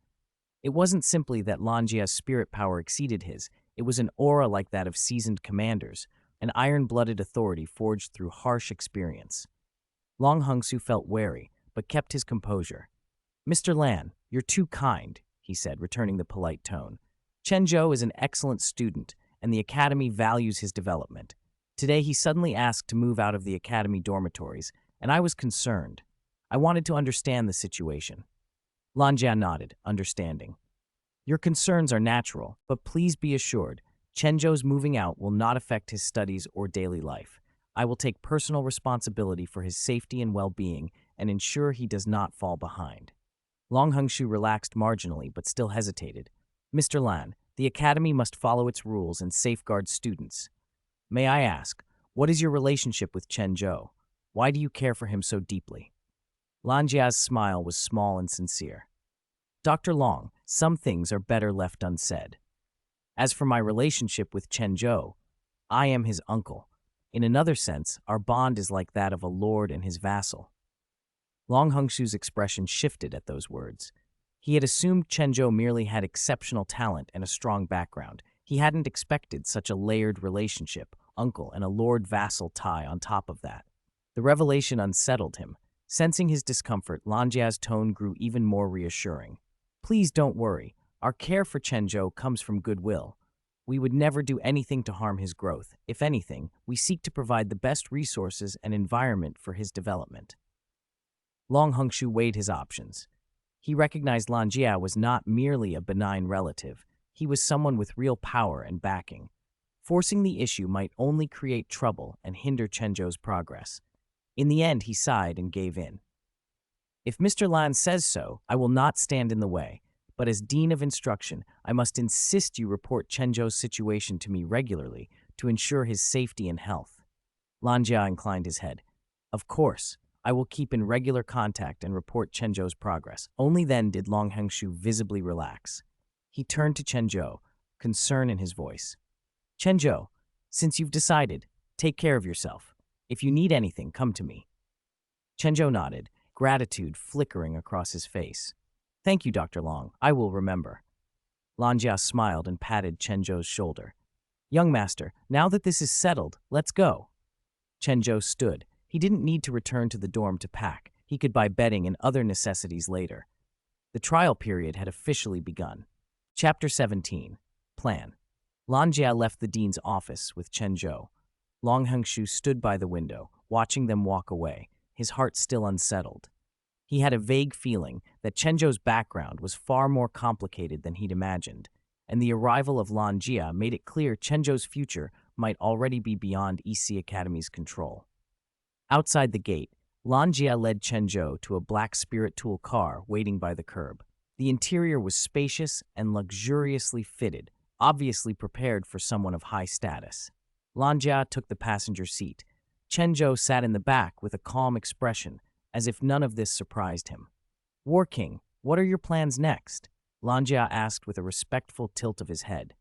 It wasn't simply that Lan Jia's spirit power exceeded his, it was an aura like that of seasoned commanders, an iron-blooded authority forged through harsh experience. Long Hengsu felt wary, but kept his composure. "Mr. Lan, you're too kind," he said, returning the polite tone. "Chen Zhou is an excellent student, and the academy values his development. Today he suddenly asked to move out of the academy dormitories, and I was concerned. I wanted to understand the situation." Lan Jia nodded, understanding. "Your concerns are natural, but please be assured, Chen Zhou's moving out will not affect his studies or daily life. I will take personal responsibility for his safety and well-being and ensure he does not fall behind." Long Hengshu relaxed marginally but still hesitated. "Mr. Lan, the academy must follow its rules and safeguard students. May I ask, what is your relationship with Chen Zhou? Why do you care for him so deeply?" Lan Jia's smile was small and sincere. "Dr. Long, some things are better left unsaid. As for my relationship with Chen Zhou, I am his uncle. In another sense, our bond is like that of a lord and his vassal." Long Hengshu's expression shifted at those words. He had assumed Chen Zhou merely had exceptional talent and a strong background. He hadn't expected such a layered relationship, uncle and a lord-vassal tie on top of that. The revelation unsettled him. Sensing his discomfort, Lan Jia's tone grew even more reassuring. "Please don't worry. Our care for Chen Zhou comes from goodwill. We would never do anything to harm his growth. If anything, we seek to provide the best resources and environment for his development." Long Hengshu weighed his options. He recognized Lan Jia was not merely a benign relative. He was someone with real power and backing. Forcing the issue might only create trouble and hinder Chen Zhou's progress. In the end, he sighed and gave in. If Mr. Lan says so, I will not stand in the way. But as Dean of Instruction, I must insist you report Chen Zhou's situation to me regularly to ensure his safety and health. Lan Jia inclined his head. Of course, I will keep in regular contact and report Chen Zhou's progress. Only then did Long Hengshu visibly relax. He turned to Chen Zhou, concern in his voice. Chen Zhou, since you've decided, take care of yourself. If you need anything, come to me. Chen Zhou nodded, gratitude flickering across his face. Thank you, Dr. Long. I will remember. Lan Jia smiled and patted Chen Zhou's shoulder. Young master, now that this is settled, let's go. Chen Zhou stood. He didn't need to return to the dorm to pack. He could buy bedding and other necessities later. The trial period had officially begun. Chapter 17. Plan. Lan Jia left the dean's office with Chen Zhou. Long Hengshu stood by the window, watching them walk away, his heart still unsettled. He had a vague feeling that Chen Zhou's background was far more complicated than he'd imagined, and the arrival of Lan Jia made it clear Chen Zhou's future might already be beyond EC Academy's control. Outside the gate, Lan Jia led Chen Zhou to a black spirit tool car waiting by the curb. The interior was spacious and luxuriously fitted, obviously prepared for someone of high status. Lan Jia took the passenger seat. Chen Zhou sat in the back with a calm expression, as if none of this surprised him. War King, what are your plans next? Lan Jia asked with a respectful tilt of his head.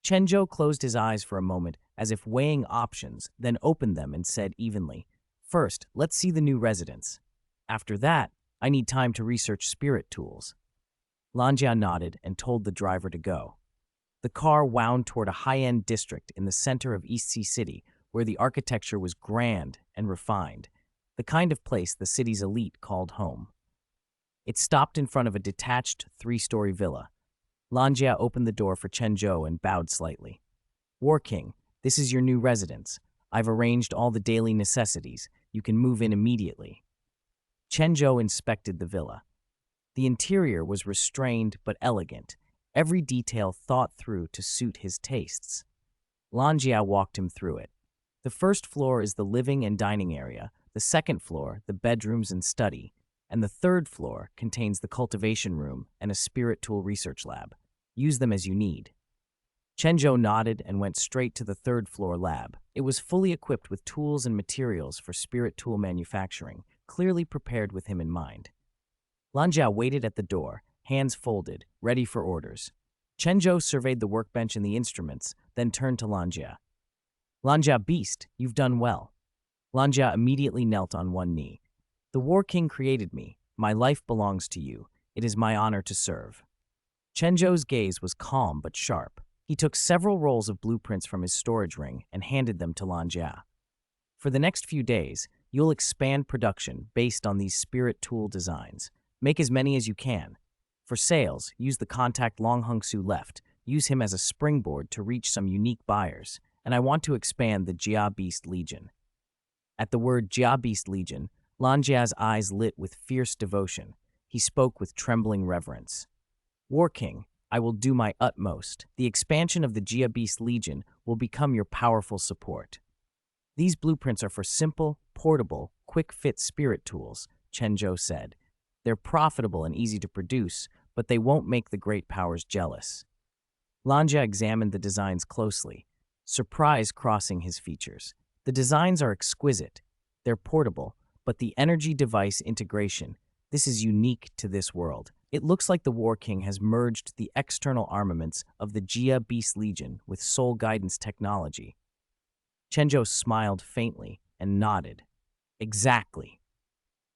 Chen Zhou closed his eyes for a moment, as if weighing options, then opened them and said evenly, First, let's see the new residence. After that, I need time to research spirit tools. Lan Jia nodded and told the driver to go. The car wound toward a high-end district in the center of East Sea City, where the architecture was grand and refined, the kind of place the city's elite called home. It stopped in front of a detached 3-story villa. Lan Jia opened the door for Chen Zhou and bowed slightly. War King, this is your new residence. I've arranged all the daily necessities. You can move in immediately. Chen Zhou inspected the villa. The interior was restrained but elegant, every detail thought through to suit his tastes. Lan Jia walked him through it. The first floor is the living and dining area, the second floor, the bedrooms and study, and the third floor contains the cultivation room and a spirit tool research lab. Use them as you need. Chen Zhou nodded and went straight to the third-floor lab. It was fully equipped with tools and materials for spirit tool manufacturing, clearly prepared with him in mind. Lan Jia waited at the door, hands folded, ready for orders. Chen Zhou surveyed the workbench and the instruments, then turned to Lan Jia. Lan Jia Beast, you've done well. Lan Jia immediately knelt on one knee. The War King created me. My life belongs to you. It is my honor to serve. Chen Zhou's gaze was calm but sharp. He took several rolls of blueprints from his storage ring and handed them to Lan Jia. For the next few days, you'll expand production based on these spirit tool designs. Make as many as you can. For sales, use the contact Long Hengshu left. Use him as a springboard to reach some unique buyers. And I want to expand the Jia Beast Legion. At the word Jia Beast Legion, Lan Jia's eyes lit with fierce devotion. He spoke with trembling reverence. War King, I will do my utmost. The expansion of the Jia Beast Legion will become your powerful support. These blueprints are for simple, portable, quick-fit spirit tools, Chen Zhou said. They're profitable and easy to produce, but they won't make the great powers jealous. Lan Jia examined the designs closely, surprise crossing his features. The designs are exquisite. They're portable, but the energy device integration, this is unique to this world. It looks like the War King has merged the external armaments of the Jia Beast Legion with soul guidance technology. Chen Zhou smiled faintly and nodded. Exactly.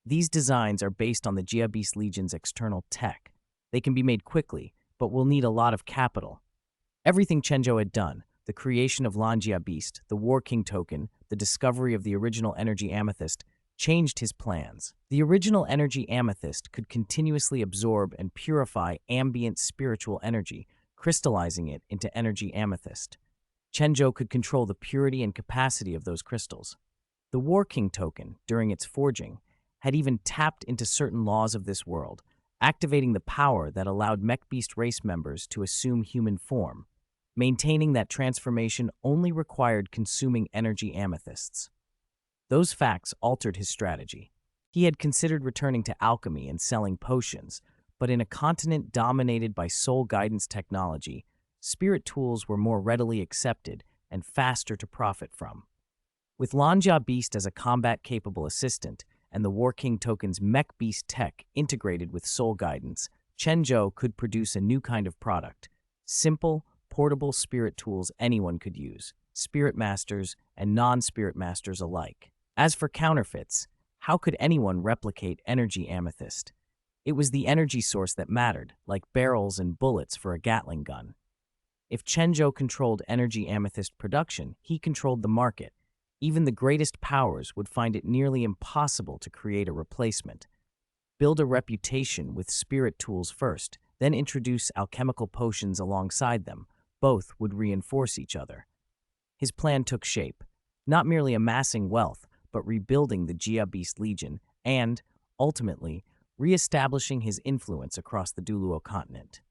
These designs are based on the Jia Beast Legion's external tech. They can be made quickly, but will need a lot of capital. Everything Chen Zhou had done, the creation of Lan Jia Beast, the War King Token, the discovery of the original energy amethyst, changed his plans. The original energy amethyst could continuously absorb and purify ambient spiritual energy, crystallizing it into energy amethyst. Chen Zhou could control the purity and capacity of those crystals. The War King Token, during its forging, had even tapped into certain laws of this world, activating the power that allowed Mech Beast race members to assume human form, maintaining that transformation only required consuming energy amethysts. Those facts altered his strategy. He had considered returning to alchemy and selling potions, but in a continent dominated by soul guidance technology, spirit tools were more readily accepted and faster to profit from. With Mecha Beast as a combat-capable assistant and the War King Token's Mecha Beast tech integrated with soul guidance, Chen Zhou could produce a new kind of product: simple, portable spirit tools anyone could use, spirit masters and non-spirit masters alike. As for counterfeits, how could anyone replicate energy amethyst? It was the energy source that mattered, like barrels and bullets for a Gatling gun. If Chen Zhou controlled energy amethyst production, he controlled the market. Even the greatest powers would find it nearly impossible to create a replacement. Build a reputation with spirit tools first, then introduce alchemical potions alongside them. Both would reinforce each other. His plan took shape, not merely amassing wealth, but rebuilding the Mecha Beast Legion and, ultimately, re-establishing his influence across the Douluo continent.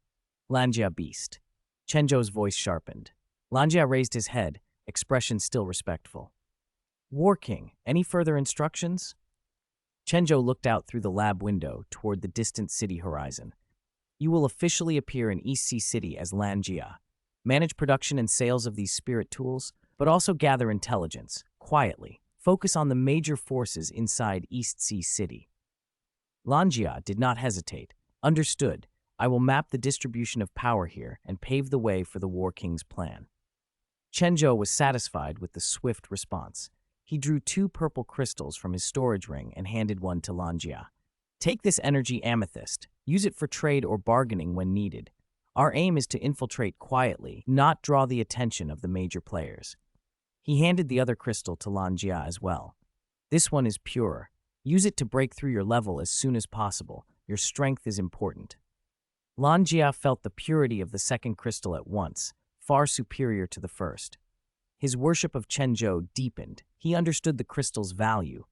Mecha Beast. Chen Zhou's voice sharpened. Mecha raised his head, expression still respectful. War King, any further instructions? Chen Zhou looked out through the lab window toward the distant city horizon. You will officially appear in East Sea City as Mecha. Manage production and sales of these spirit tools, but also gather intelligence, quietly. Focus on the major forces inside East Sea City. Mecha did not hesitate. Understood. I will map the distribution of power here and pave the way for the War King's plan. Chen Zhou was satisfied with the swift response. He drew 2 purple crystals from his storage ring and handed one to Mecha. Take this energy amethyst. Use it for trade or bargaining when needed. Our aim is to infiltrate quietly, not draw the attention of the major players. He handed the other crystal to Mecha as well. This one is pure. Use it to break through your level as soon as possible. Your strength is important. Mecha felt the purity of the second crystal at once, far superior to the first. His worship of Chen Zhou deepened. He understood the crystal's value.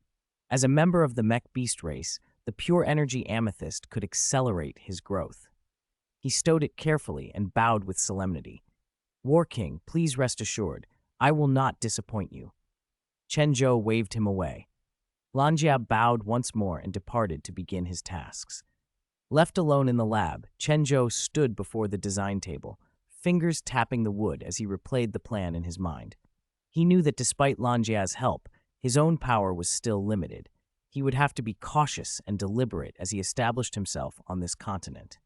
As a member of the Mech Beast race, the pure energy amethyst could accelerate his growth. He stowed it carefully and bowed with solemnity. War King, please rest assured, I will not disappoint you. Chen Zhou waved him away. Mecha bowed once more and departed to begin his tasks. Left alone in the lab, Chen Zhou stood before the design table, fingers tapping the wood as he replayed the plan in his mind. He knew that despite Mecha's help, his own power was still limited. He would have to be cautious and deliberate as he established himself on this continent.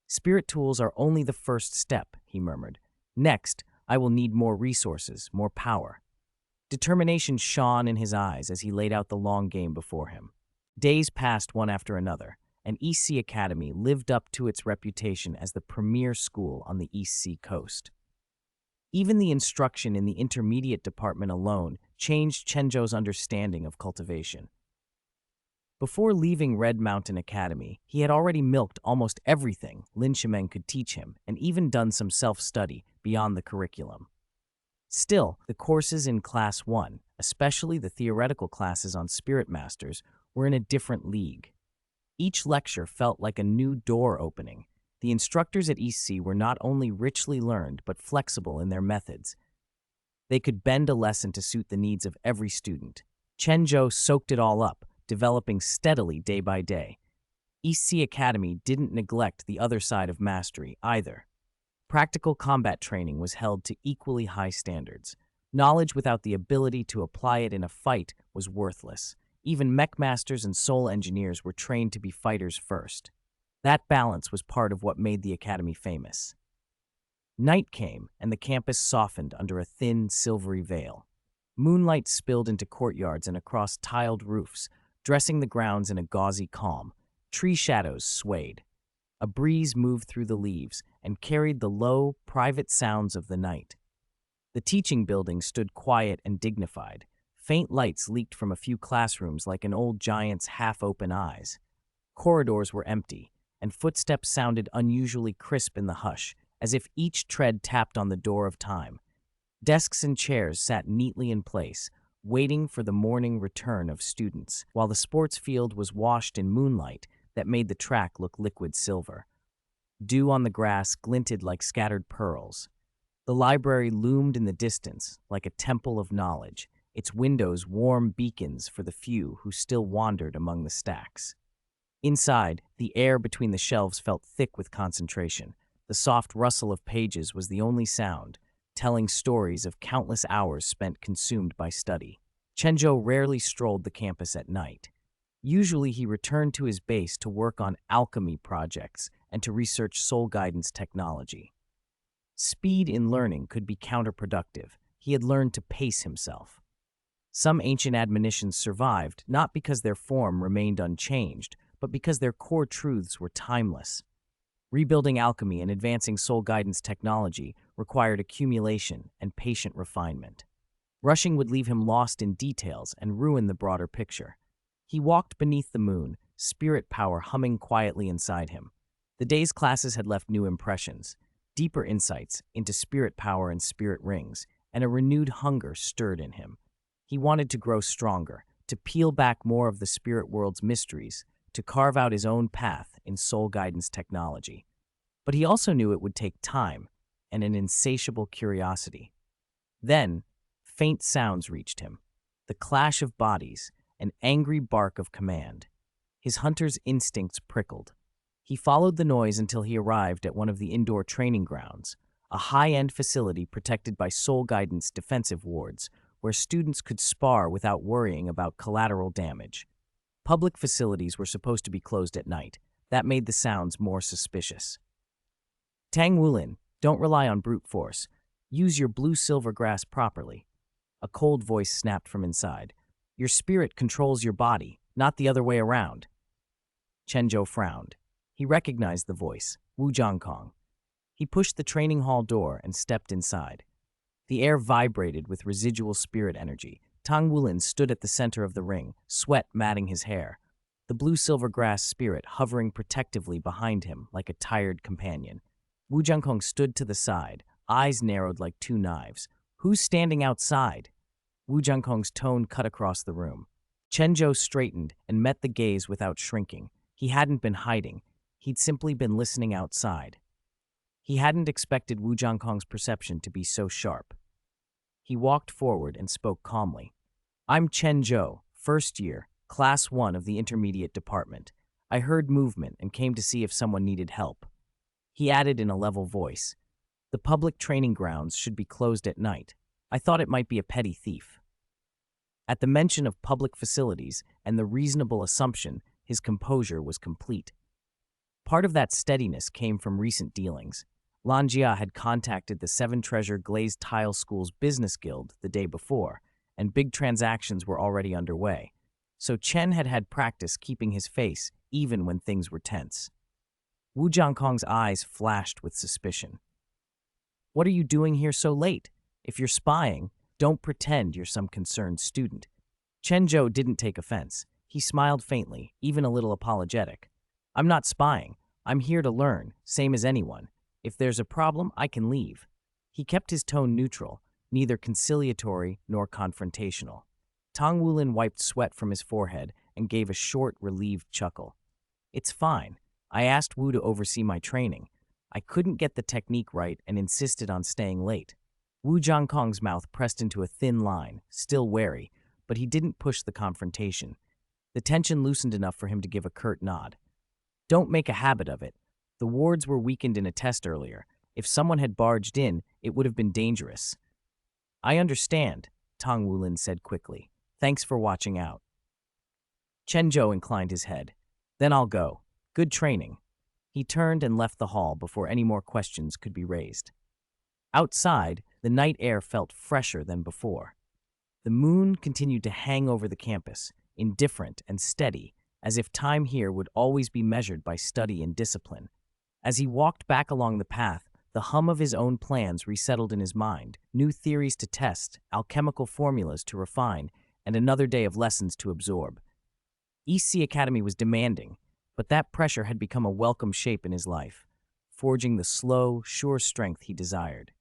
Spirit tools are only the first step, he murmured. Next, I will need more resources, more power. Determination shone in his eyes as he laid out the long game before him. Days passed one after another, and East Sea Academy lived up to its reputation as the premier school on the East Sea coast. Even the instruction in the intermediate department alone changed Chen Zhou's understanding of cultivation. Before leaving Red Mountain Academy, he had already milked almost everything Lin Shimeng could teach him and even done some self-study beyond the curriculum. Still, the courses in Class 1, especially the theoretical classes on Spirit Masters, were in a different league. Each lecture felt like a new door opening. The instructors at East Sea were not only richly learned but flexible in their methods. They could bend a lesson to suit the needs of every student. Chen Zhou soaked it all up, developing steadily day by day. East Sea Academy didn't neglect the other side of mastery either. Practical combat training was held to equally high standards. Knowledge without the ability to apply it in a fight was worthless. Even mech masters and soul engineers were trained to be fighters first. That balance was part of what made the academy famous. Night came, and the campus softened under a thin, silvery veil. Moonlight spilled into courtyards and across tiled roofs, dressing the grounds in a gauzy calm. Tree shadows swayed. A breeze moved through the leaves and carried the low, private sounds of the night. The teaching building stood quiet and dignified. Faint lights leaked from a few classrooms like an old giant's half-open eyes. Corridors were empty, and footsteps sounded unusually crisp in the hush, as if each tread tapped on the door of time. Desks and chairs sat neatly in place, waiting for the morning return of students. While the sports field was washed in moonlight, that made the track look liquid silver. Dew on the grass glinted like scattered pearls. The library loomed in the distance like a temple of knowledge, its windows warm beacons for the few who still wandered among the stacks. Inside, the air between the shelves felt thick with concentration. The soft rustle of pages was the only sound, telling stories of countless hours spent consumed by study. Chen Zhou rarely strolled the campus at night. Usually he returned to his base to work on alchemy projects and to research soul guidance technology. Speed in learning could be counterproductive. He had learned to pace himself. Some ancient admonitions survived, not because their form remained unchanged, but because their core truths were timeless. Rebuilding alchemy and advancing soul guidance technology required accumulation and patient refinement. Rushing would leave him lost in details and ruin the broader picture. He walked beneath the moon, spirit power humming quietly inside him. The day's classes had left new impressions, deeper insights into spirit power and spirit rings, and a renewed hunger stirred in him. He wanted to grow stronger, to peel back more of the spirit world's mysteries, to carve out his own path in soul guidance technology. But he also knew it would take time and an insatiable curiosity. Then, faint sounds reached him, the clash of bodies, an angry bark of command. His hunter's instincts prickled. He followed the noise until he arrived at one of the indoor training grounds, a high-end facility protected by soul guidance defensive wards, where students could spar without worrying about collateral damage. Public facilities were supposed to be closed at night. That made the sounds more suspicious. Tang Wulin, don't rely on brute force. Use your blue-silver grass properly. A cold voice snapped from inside. Your spirit controls your body, not the other way around. Chen Zhou frowned. He recognized the voice, Wu Jiangkong. He pushed the training hall door and stepped inside. The air vibrated with residual spirit energy. Tang Wulin stood at the center of the ring, sweat matting his hair, the blue-silver grass spirit hovering protectively behind him like a tired companion. Wu Jiangkong stood to the side, eyes narrowed like two knives. Who's standing outside? Wu Jiangkong's tone cut across the room. Chen Zhou straightened and met the gaze without shrinking. He hadn't been hiding. He'd simply been listening outside. He hadn't expected Wu Jiangkong's perception to be so sharp. He walked forward and spoke calmly. I'm Chen Zhou, first year, class 1 of the intermediate department. I heard movement and came to see if someone needed help. He added in a level voice, the public training grounds should be closed at night. I thought it might be a petty thief. At the mention of public facilities and the reasonable assumption, his composure was complete. Part of that steadiness came from recent dealings. Lan Jia had contacted the Seven Treasure Glazed Tile School's business guild the day before, and big transactions were already underway. So Chen had had practice keeping his face even when things were tense. Wu Jiangkong's eyes flashed with suspicion. What are you doing here so late? If you're spying, don't pretend you're some concerned student. Chen Zhou didn't take offense. He smiled faintly, even a little apologetic. I'm not spying. I'm here to learn, same as anyone. If there's a problem, I can leave. He kept his tone neutral, neither conciliatory nor confrontational. Tang Wulin wiped sweat from his forehead and gave a short, relieved chuckle. It's fine. I asked Wu to oversee my training. I couldn't get the technique right and insisted on staying late. Wu Jiangkong's mouth pressed into a thin line, still wary, but he didn't push the confrontation. The tension loosened enough for him to give a curt nod. Don't make a habit of it. The wards were weakened in a test earlier. If someone had barged in, it would have been dangerous. I understand, Tang Wulin said quickly. Thanks for watching out. Chen Zhou inclined his head. Then I'll go. Good training. He turned and left the hall before any more questions could be raised. Outside, the night air felt fresher than before. The moon continued to hang over the campus, indifferent and steady, as if time here would always be measured by study and discipline. As he walked back along the path, the hum of his own plans resettled in his mind, new theories to test, alchemical formulas to refine, and another day of lessons to absorb. East Sea Academy was demanding, but that pressure had become a welcome shape in his life, forging the slow, sure strength he desired.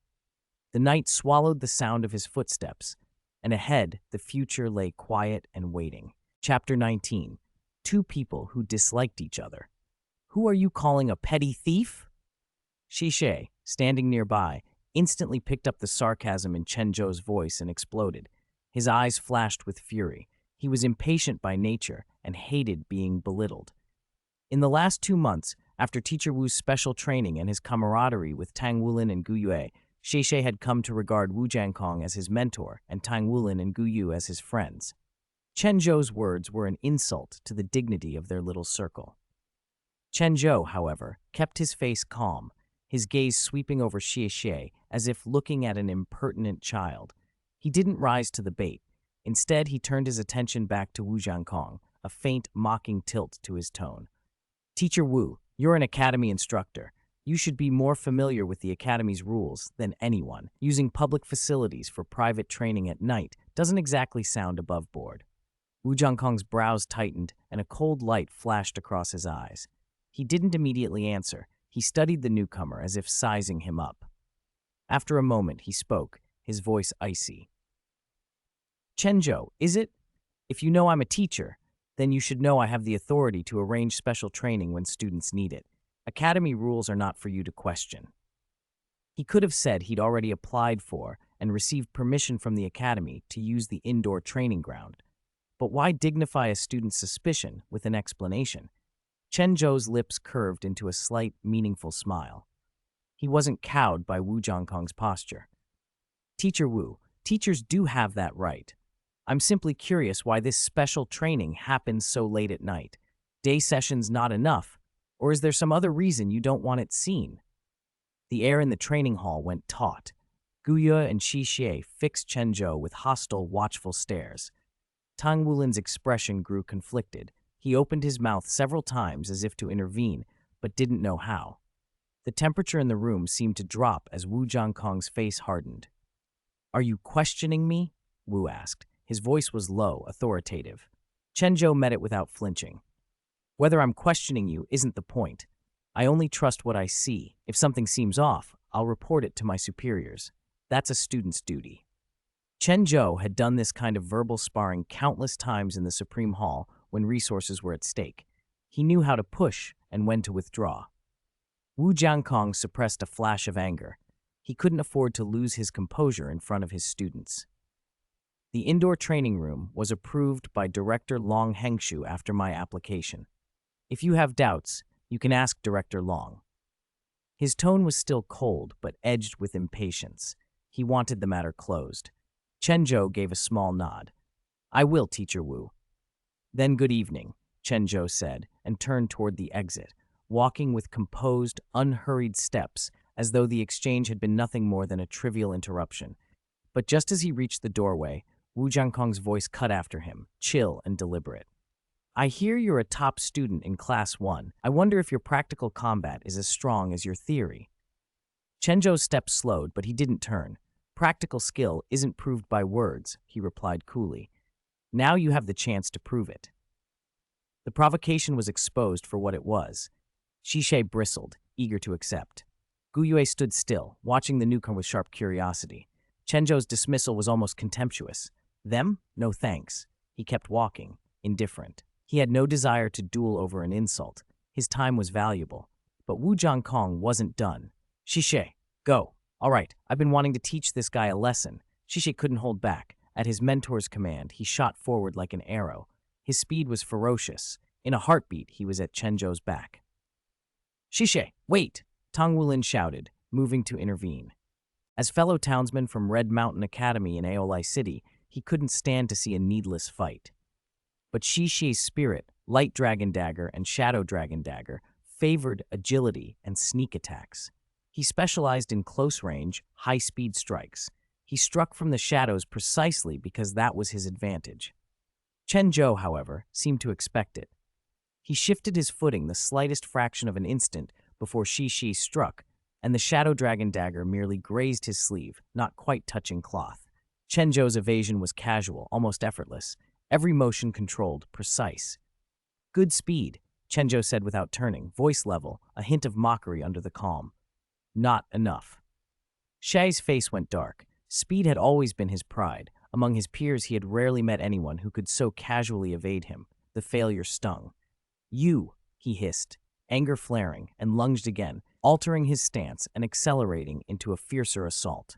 The night swallowed the sound of his footsteps, and ahead the future lay quiet and waiting. Chapter 19. two people who disliked each other. Who are you calling a petty thief? Shishe, standing nearby, instantly picked up the sarcasm in Chen Zhou's voice and exploded. His eyes flashed with fury. He was impatient by nature and hated being belittled. In the last 2 months, after Teacher Wu's special training and his camaraderie with Tang Wulin and Gu Yue, Shishe had come to regard Wu Jiankong as his mentor and Tang Wulin and Gu Yu as his friends. Chen Zhou's words were an insult to the dignity of their little circle. Chen Zhou, however, kept his face calm, his gaze sweeping over Shishe as if looking at an impertinent child. He didn't rise to the bait. Instead, he turned his attention back to Wu Jiankong, a faint, mocking tilt to his tone. Teacher Wu, you're an academy instructor. You should be more familiar with the academy's rules than anyone. Using public facilities for private training at night doesn't exactly sound above board. Wu Jiankong's brows tightened and a cold light flashed across his eyes. He didn't immediately answer. He studied the newcomer as if sizing him up. After a moment, he spoke, his voice icy. Chen Zhou, is it? If you know I'm a teacher, then you should know I have the authority to arrange special training when students need it. Academy rules are not for you to question. He could have said he'd already applied for and received permission from the academy to use the indoor training ground. But why dignify a student's suspicion with an explanation? Chen Zhou's lips curved into a slight, meaningful smile. He wasn't cowed by Wu Jiankong's posture. Teacher Wu, teachers do have that right. I'm simply curious why this special training happens so late at night. Day sessions not enough, or is there some other reason you don't want it seen? The air in the training hall went taut. Gu Yue and Shishe fixed Chen Zhou with hostile, watchful stares. Tang Wulin's expression grew conflicted. He opened his mouth several times as if to intervene, but didn't know how. The temperature in the room seemed to drop as Wu Jiankong's face hardened. Are you questioning me? Wu asked. His voice was low, authoritative. Chen Zhou met it without flinching. Whether I'm questioning you isn't the point. I only trust what I see. If something seems off, I'll report it to my superiors. That's a student's duty. Chen Zhou had done this kind of verbal sparring countless times in the Supreme Hall when resources were at stake. He knew how to push and when to withdraw. Wu Jiankong suppressed a flash of anger. He couldn't afford to lose his composure in front of his students. The indoor training room was approved by Director Long Hengshu after my application. If you have doubts, you can ask Director Long. His tone was still cold, but edged with impatience. He wanted the matter closed. Chen Zhou gave a small nod. I will, Teacher Wu. Then good evening, Chen Zhou said, and turned toward the exit, walking with composed, unhurried steps, as though the exchange had been nothing more than a trivial interruption. But just as he reached the doorway, Wu Jiankong's voice cut after him, chill and deliberate. I hear you're a top student in Class 1. I wonder if your practical combat is as strong as your theory. Chen Zhou's steps slowed, but he didn't turn. Practical skill isn't proved by words, he replied coolly. Now you have the chance to prove it. The provocation was exposed for what it was. Shishe bristled, eager to accept. Gu Yue stood still, watching the newcomer with sharp curiosity. Chen Zhou's dismissal was almost contemptuous. Them? No thanks. He kept walking, indifferent. He had no desire to duel over an insult. His time was valuable. But Wu Jiankong wasn't done. Shishe, go. All right, I've been wanting to teach this guy a lesson. Shishe couldn't hold back. At his mentor's command, he shot forward like an arrow. His speed was ferocious. In a heartbeat, he was at Chen Zhou's back. Shishe, wait! Tang Wulin shouted, moving to intervene. As fellow townsman from Red Mountain Academy in Aolai City, he couldn't stand to see a needless fight. But Shishi's spirit, Light Dragon Dagger and Shadow Dragon Dagger, favored agility and sneak attacks. He specialized in close-range, high-speed strikes. He struck from the shadows precisely because that was his advantage. Chen Zhou, however, seemed to expect it. He shifted his footing the slightest fraction of an instant before Shishi struck, and the Shadow Dragon Dagger merely grazed his sleeve, not quite touching cloth. Chen Zhou's evasion was casual, almost effortless, every motion controlled, precise. Good speed, Chen Zhou said without turning, voice level, a hint of mockery under the calm. Not enough. Shai's face went dark. Speed had always been his pride. Among his peers, he had rarely met anyone who could so casually evade him. The failure stung. "You," he hissed, anger flaring, and lunged again, altering his stance and accelerating into a fiercer assault.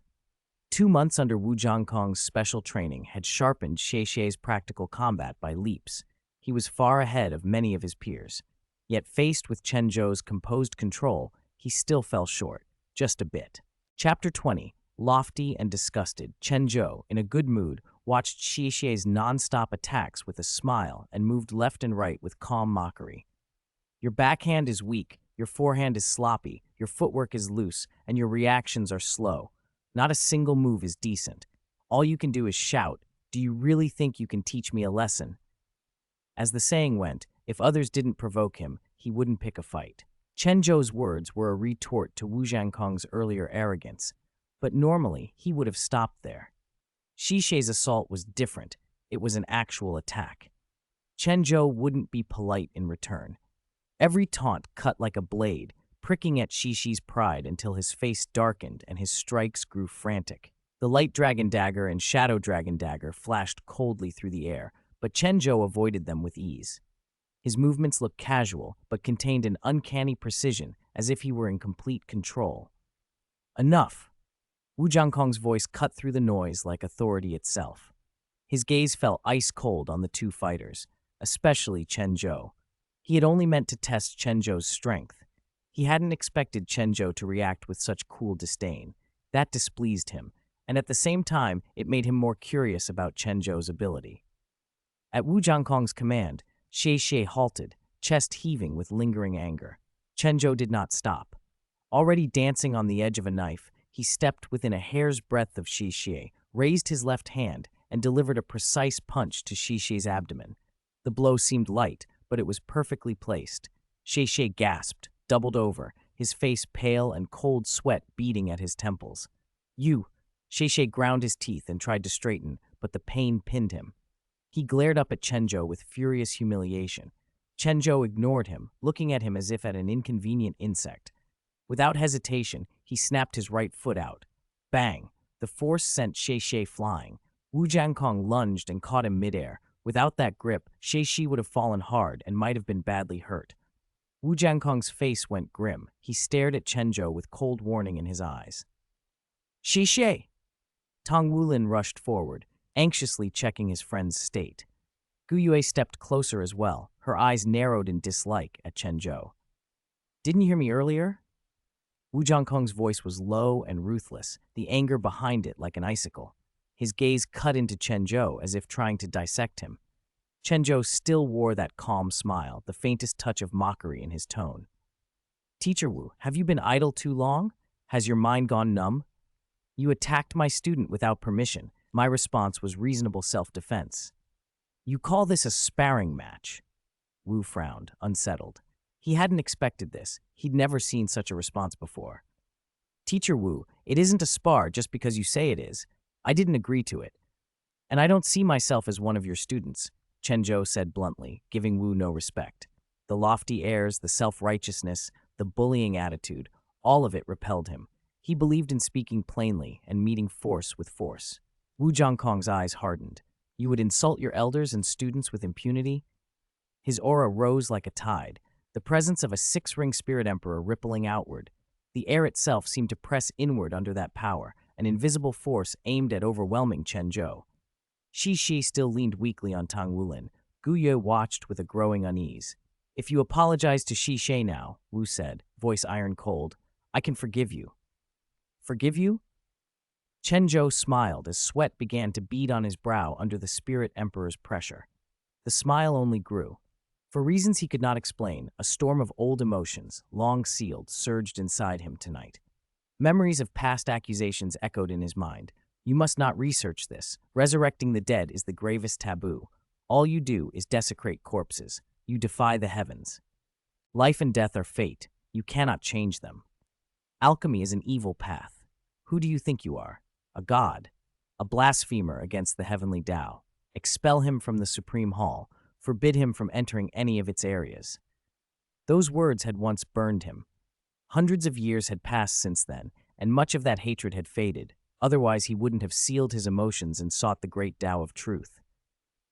2 months under Wu Zhangkong's special training had sharpened Xie practical combat by leaps. He was far ahead of many of his peers. Yet faced with Chen Zhou's composed control, he still fell short, just a bit. Chapter 20. Lofty and disgusted, Chen Zhou, in a good mood, watched Xie's non-stop attacks with a smile and moved left and right with calm mockery. "Your backhand is weak, your forehand is sloppy, your footwork is loose, and your reactions are slow. Not a single move is decent. All you can do is shout, 'Do you really think you can teach me a lesson?'" As the saying went, if others didn't provoke him, he wouldn't pick a fight. Chen Zhou's words were a retort to Wu Zhangkong's earlier arrogance, but normally he would have stopped there. Xie's assault was different. It was an actual attack. Chen Zhou wouldn't be polite in return. Every taunt cut like a blade, pricking at Xie's pride until his face darkened and his strikes grew frantic. The Light Dragon Dagger and Shadow Dragon Dagger flashed coldly through the air, but Chen Zhou avoided them with ease. His movements looked casual, but contained an uncanny precision, as if he were in complete control. "Enough!" Wu Zhangkong's voice cut through the noise like authority itself. His gaze fell ice-cold on the two fighters, especially Chen Zhou. He had only meant to test Chen Zhou's strength. He hadn't expected Chen Zhou to react with such cool disdain. That displeased him, and at the same time, it made him more curious about Chen Zhou's ability. At Wu Zhangkong's command, Xie halted, chest heaving with lingering anger. Chen Zhou did not stop. Already dancing on the edge of a knife, he stepped within a hair's breadth of Xie, raised his left hand, and delivered a precise punch to Xie's abdomen. The blow seemed light, but it was perfectly placed. Xie gasped, doubled over, his face pale and cold sweat beading at his temples. "You!" Xie ground his teeth and tried to straighten, but the pain pinned him. He glared up at Chen Zhou with furious humiliation. Chen Zhou ignored him, looking at him as if at an inconvenient insect. Without hesitation, he snapped his right foot out. Bang! The force sent Xie flying. Wu Zhangkong lunged and caught him midair. Without that grip, Xie would have fallen hard and might have been badly hurt. Wu Zhangkong's face went grim. He stared at Chen Zhou with cold warning in his eyes. "Xie!" Tong Wulin rushed forward, anxiously checking his friend's state. Gu Yue stepped closer as well, her eyes narrowed in dislike at Chen Zhou. "Didn't you hear me earlier?" Wu Zhangkong's voice was low and ruthless, the anger behind it like an icicle. His gaze cut into Chen Zhou as if trying to dissect him. Chen Zhou still wore that calm smile, the faintest touch of mockery in his tone. "Teacher Wu, have you been idle too long? Has your mind gone numb? You attacked my student without permission. My response was reasonable self-defense." "You call this a sparring match?" Wu frowned, unsettled. He hadn't expected this. He'd never seen such a response before. "Teacher Wu, it isn't a spar just because you say it is. I didn't agree to it. And I don't see myself as one of your students," Chen Zhou said bluntly, giving Wu no respect. The lofty airs, the self-righteousness, the bullying attitude, all of it repelled him. He believed in speaking plainly and meeting force with force. Wu Zhangkong's eyes hardened. "You would insult your elders and students with impunity?" His aura rose like a tide, the presence of a six-ring spirit emperor rippling outward. The air itself seemed to press inward under that power, an invisible force aimed at overwhelming Chen Zhou. Xie still leaned weakly on Tang Wulin. Gu Yue watched with a growing unease. "If you apologize to Xie now," Wu said, voice iron cold, "I can forgive you." "Forgive you?" Chen Zhou smiled as sweat began to bead on his brow under the Spirit Emperor's pressure. The smile only grew. For reasons he could not explain, a storm of old emotions, long sealed, surged inside him tonight. Memories of past accusations echoed in his mind. "You must not research this. Resurrecting the dead is the gravest taboo. All you do is desecrate corpses. You defy the heavens. Life and death are fate. You cannot change them. Alchemy is an evil path. Who do you think you are? A god? A blasphemer against the heavenly Tao. Expel him from the Supreme Hall. Forbid him from entering any of its areas." Those words had once burned him. Hundreds of years had passed since then, and much of that hatred had faded. Otherwise, he wouldn't have sealed his emotions and sought the great Tao of truth.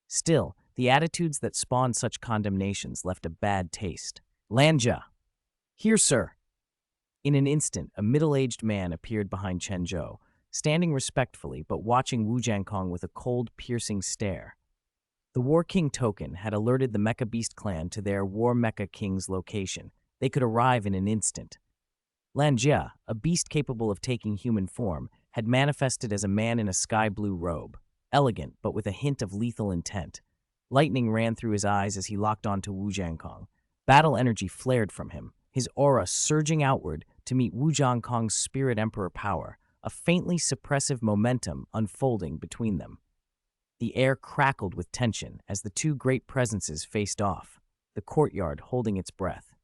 Still, The attitudes that spawned such condemnations left a bad taste. Lanja! Here, sir! In an instant, a middle-aged man appeared behind Chen Zhou, standing respectfully but watching Wu Jiankong with a cold, piercing stare. The War King Token had alerted the Mecha Beast Clan to their War Mecha King's location. They could arrive in an instant. Lanjia, a beast capable of taking human form, had manifested as a man in a sky-blue robe, elegant but with a hint of lethal intent. Lightning ran through his eyes as he locked onto Wu Jiankong. Battle energy flared from him, his aura surging outward to meet Wu Jiankong's Spirit Emperor power, a faintly suppressive momentum unfolding between them. The air crackled with tension as the two great presences faced off, the courtyard holding its breath.